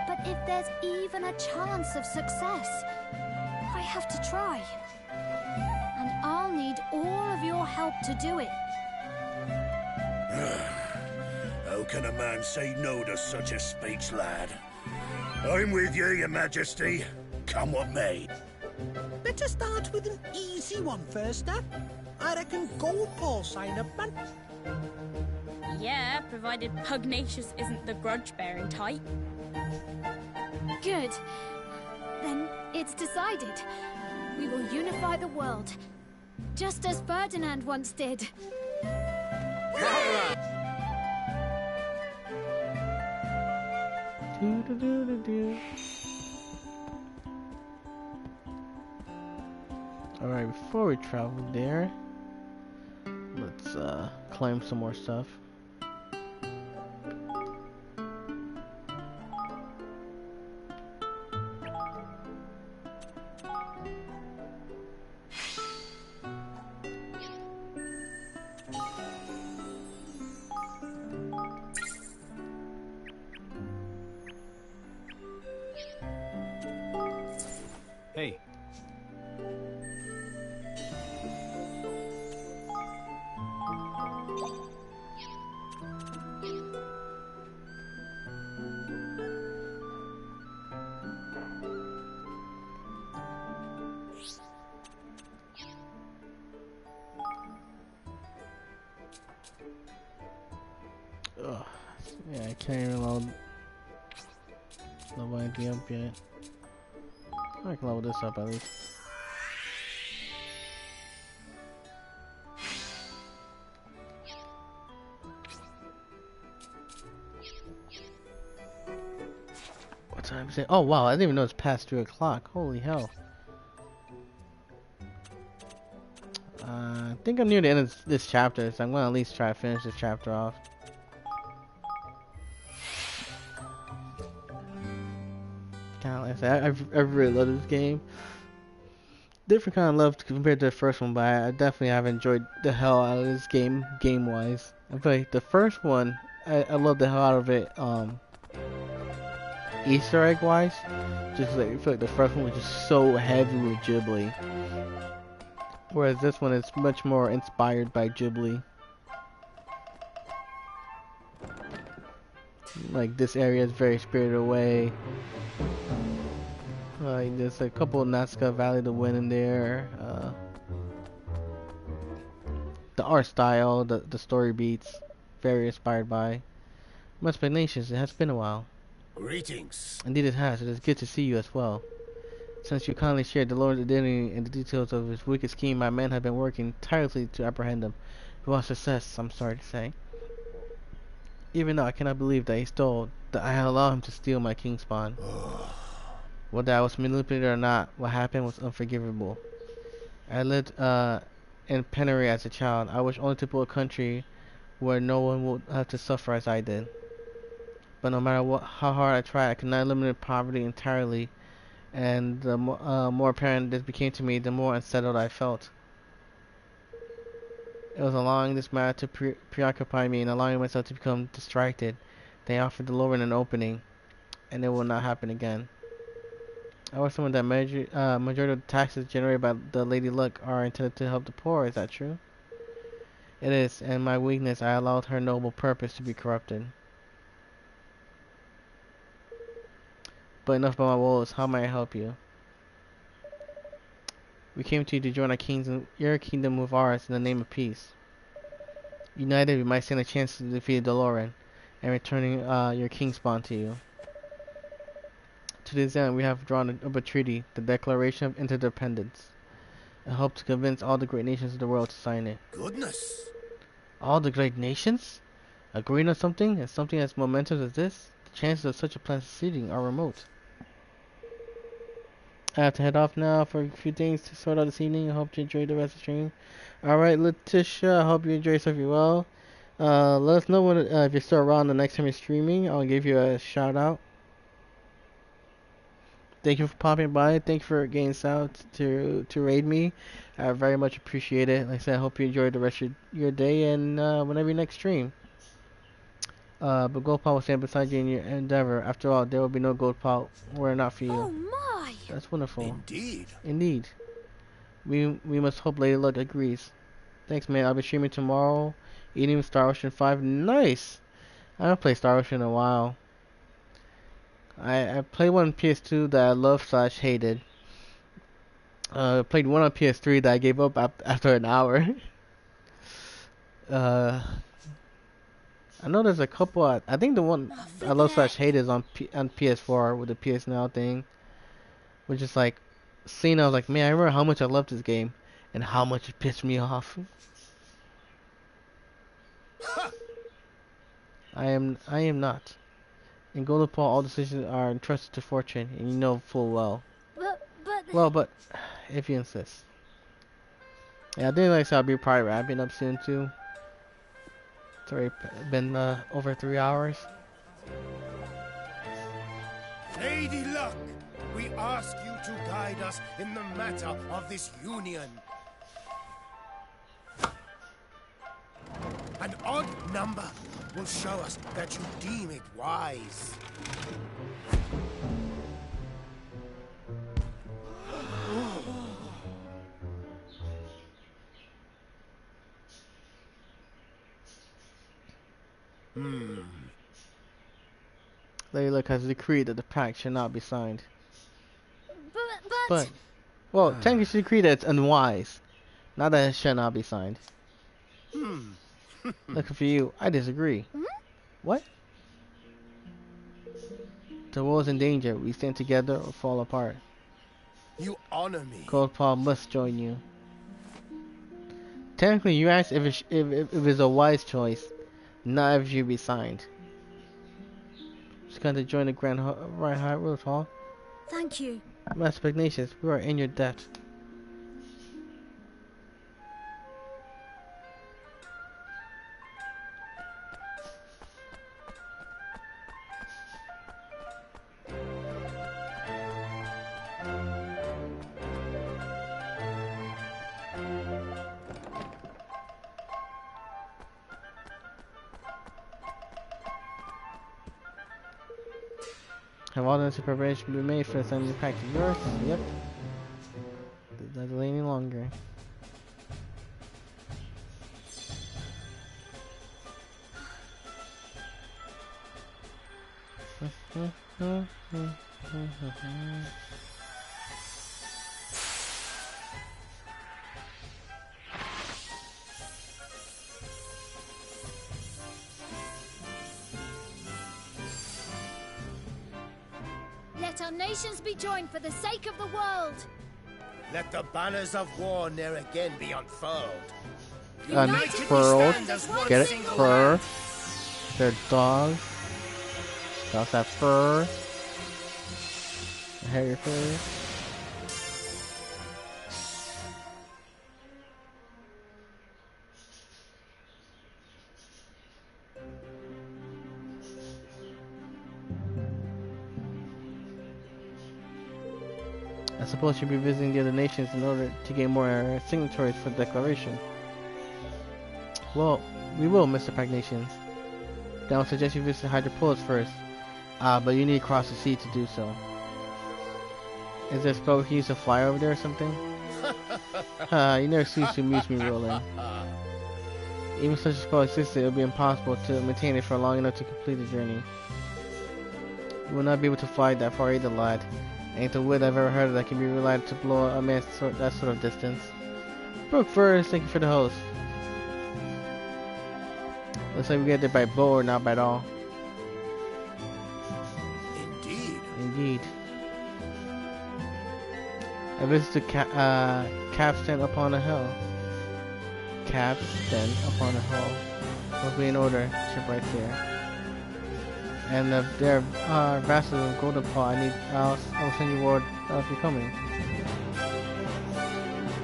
But if there's even a chance of success, I have to try. And I'll need all of your help to do it. How can a man say no to such a speech, lad? I'm with you, Your Majesty. Come what may. Better start with an easy one first, huh? I reckon gold Paul sign up, man. Yeah, provided Pugnacious isn't the grudge-bearing type. Good. Then it's decided. We will unify the world, just as Ferdinand once did. Alright, before we travel there, let's claim some more stuff. Hey. Ugh. Yeah, I can't even load anything up yet. I can load this up at least. What time is it? Oh wow, I didn't even know it's past 3 o'clock. Holy hell. I think I'm near the end of this chapter, so I'm gonna at least try to finish this chapter off. Like I said, I really love this game. different kind of love compared to the first one, but I definitely have enjoyed the hell out of this game wise. I feel like the first one, I love the hell out of it. Easter egg wise, just like I feel like the first one was just so heavy with Ghibli, whereas this one is much more inspired by Ghibli. Like this area is very spirited away. There's a couple of Nazca Valley to win in there. The art style, the story beats, very inspired by. Much nations. It has been a while. Greetings. Indeed it has. It is good to see you as well. Since you kindly shared the Lord's identity and the details of his wicked scheme, my men have been working tirelessly to apprehend him. Without success, I'm sorry to say. Even though I cannot believe that I allowed him to steal my king spawn. Whether I was manipulated or not, what happened was unforgivable. I lived in penury as a child. I wish only to build a country where no one would have to suffer as I did. But no matter how hard I tried, I could not eliminate poverty entirely. And the more apparent this became to me, the more unsettled I felt. It was allowing this matter to preoccupy me and allowing myself to become distracted. They offered the Lord an opening, and it will not happen again. I was someone that majority of the taxes generated by the Lady Luck are intended to help the poor. Is that true? It is, and my weakness, I allowed her noble purpose to be corrupted. But enough about my woes. How may I help you? We came to you to join your kingdom with ours in the name of peace. United, we might stand a chance to defeat Doloran and returning your king spawn to you. To this end, we have drawn up a treaty, the Declaration of Interdependence, and hope to convince all the great nations of the world to sign it. Goodness. All the great nations? Agreeing on something, and something as momentous as this? The chances of such a plan succeeding are remote. I have to head off now for a few things to sort out this evening. I hope you enjoy the rest of the stream. Alright, Letitia, I hope you enjoy yourself well. Let us know when, if you're still around the next time you're streaming. I'll give you a shout out. Thank you for popping by. Thank you for getting out to raid me. I very much appreciate it. Like I said, I hope you enjoy the rest of your day and whenever your next stream. But Gold Paul will stand beside you in your endeavor. After all, there will be no Gold Paul were it not for you. Oh my! That's wonderful. Indeed. Indeed. We must hope Lady Luck agrees. Thanks, man. I'll be streaming tomorrow. Eating Star Ocean 5. Nice! I haven't played Star Ocean in a while. I played one on PS2 that I loved / hated. Played one on PS3 that I gave up after an hour. I know there's a couple. I think the one I love / hate is on PS4 with the PS Now thing, which is like, seeing I was like, man, I remember how much I loved this game and how much it pissed me off. I am not. In Golden Paul, all decisions are entrusted to fortune, and you know full well. But if you insist. Yeah, I think like I said, I'll be probably wrapping up soon too. It's already been over 3 hours. Lady Luck, we ask you to guide us in the matter of this union. An odd number will show us that you deem it wise. Lady Luck has decreed that the pact shall not be signed. But Well, technically she decreed that it's unwise. Not that it shall not be signed. Looking for you, I disagree. What? The world is in danger. We stand together or fall apart. You honor me. Gold Paul must join you. Technically, you asked if it's a wise choice, not if it should be signed. Just got to join the Grand Right High Rose Hall. thank you. Master Ignatius, we are in your debt. Have all the necessary preparations been made for the sending the pack to Earth? Yep. Does not delay any longer. Let our nations be joined for the sake of the world. Let the banners of war ne'er again be unfurled. Unfurled. Get it? Fur. They're dogs. They also have fur. Hairy fur. I suppose you'll be visiting the other nations in order to get more signatories for the declaration. Well, we will, Mr. Pagnations. Then I'll suggest you visit Hydropolis first. But you need to cross the sea to do so. Is there a spell we can use to fly over there or something? You never cease to amuse me, Roland. Even if such a spell existed, it would be impossible to maintain it for long enough to complete the journey. You will not be able to fly that far either, lad. Ain't the wit I've ever heard of that can be relied to blow a man that sort of distance. Brook first, thank you for the host. Looks like we get there by boat or not by at all. Indeed. Indeed. I visited Capstan upon a hill. Capstan upon a hill. Must be in order. Ship right there. And there are vassals of Golden Paw. I'll send you word if you're coming.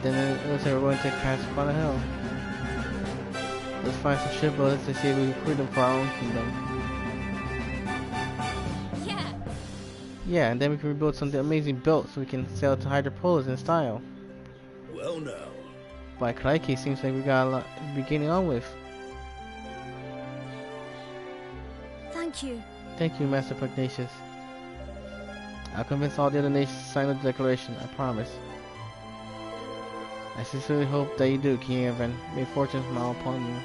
Then it looks like we're going to Capstan upon a hill. Let's find some shipbuilders to see if we can create them for our own kingdom. Yeah. Yeah, and then we can rebuild something amazing built so we can sail to Hydropolis in style. Well now. By Crikey, seems like we got a lot to be getting on with. Thank you. Thank you, Master Pugnacious. I'll convince all the other nations to sign the declaration, I promise. I sincerely hope that you do, King Evan. May fortune smile upon you.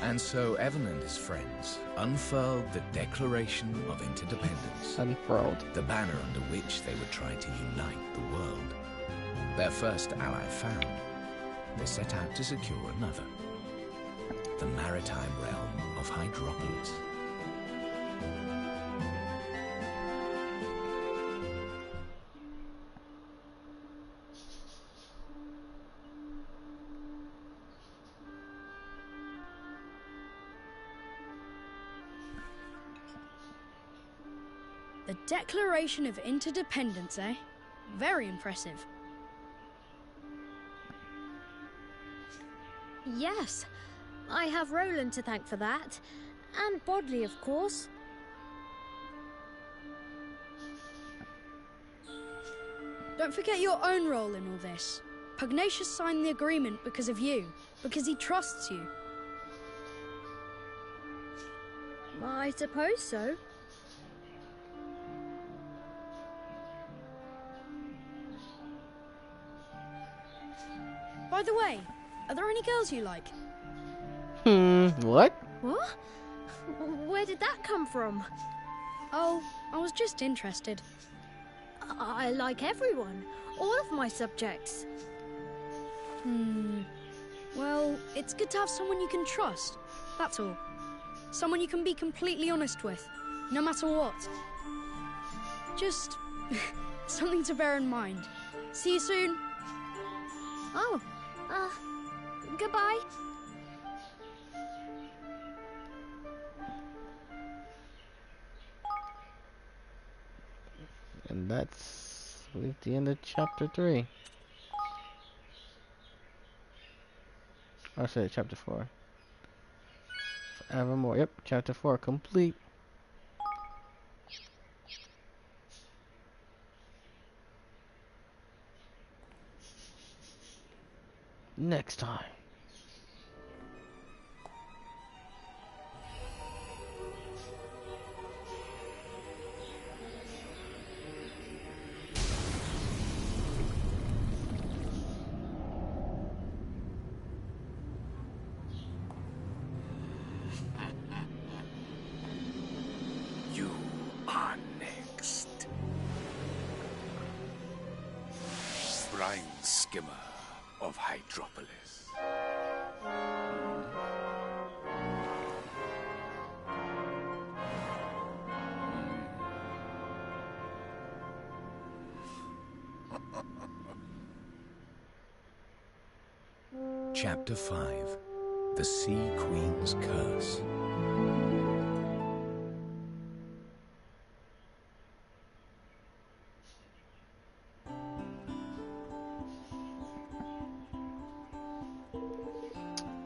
And so Evan and his friends unfurled the Declaration of Interdependence. Unfurled. The banner under which they would try to unite the world. Their first ally found, they set out to secure another. The maritime realm of Hydropolis. The Declaration of Interdependence, eh? Very impressive. Yes, I have Roland to thank for that. And Bodley, of course. Don't forget your own role in all this. Pugnacious signed the agreement because of you, because he trusts you. I suppose so. By the way, are there any girls you like? What? What? Where did that come from? Oh, I was just interested. I like everyone. All of my subjects. Well, it's good to have someone you can trust. That's all. Someone you can be completely honest with, no matter what. Just something to bear in mind. See you soon. Oh, goodbye. And that's the end of chapter 3. Or sorry, chapter 4. Forevermore. Yep, chapter 4 complete. Next time. skimmer of Hydropolis. Chapter 5. The Sea Queen's Curse.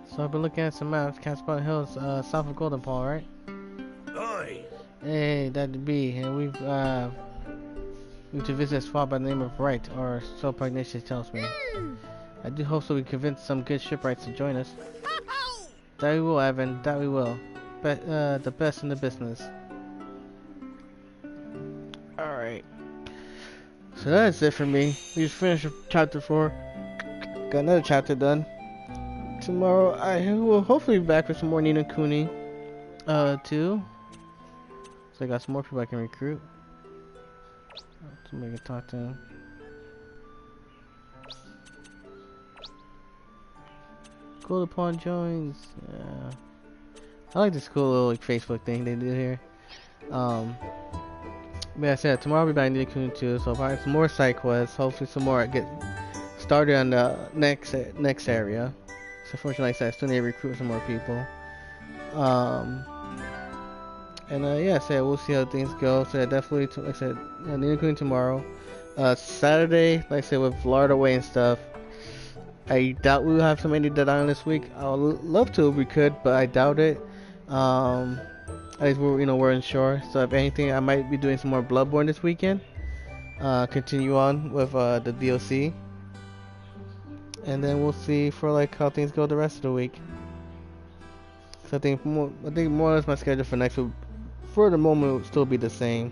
So I've been looking at some maps, Caspar Hills, south of Golden Paul, right? Aye. Hey, that'd be, and we've to visit a spot by the name of Wright, or so Pugnacious tells me. I do hope so we convince some good shipwrights to join us. That we will, Evan, that we will. The best in the business. Alright. So that's it for me. We just finished chapter 4. Got another chapter done. Tomorrow I will hopefully be back with some more Nina Kuni. Too. So I got some more people I can recruit. Somebody can talk to him. Golden Pawn joins. Yeah. I like this cool little like Facebook thing they do here. But I said tomorrow I'll be back in Nina Kuni too, so probably some more side quests. Hopefully some more get started on the next area. So unfortunately, like I said, I still need to recruit some more people. Yeah, so we'll see how things go. So definitely, like I said, Nina Kuni tomorrow. Saturday, like I said, with Florida away and stuff. I doubt we'll have so many dead island this week. I would love to if we could, but I doubt it. At least we're unsure. So if anything, I might be doing some more Bloodborne this weekend. Continue on with the DLC. And then we'll see for like how things go the rest of the week. So I think more or less my schedule for next week, for the moment, will still be the same.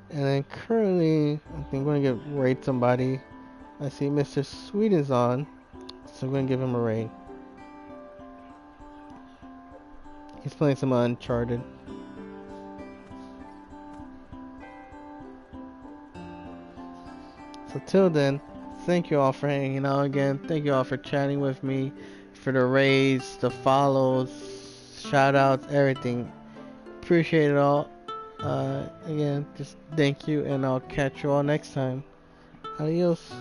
And then currently, I think I'm going to raid somebody. I see Mr. Sweden's on, so I'm going to give him a raid. He's playing some Uncharted. So till then, thank you all for hanging out again. Thank you all for chatting with me, for the raids, the follows, shout outs, everything. Appreciate it all. Again, just thank you, and I'll catch you all next time. Adios.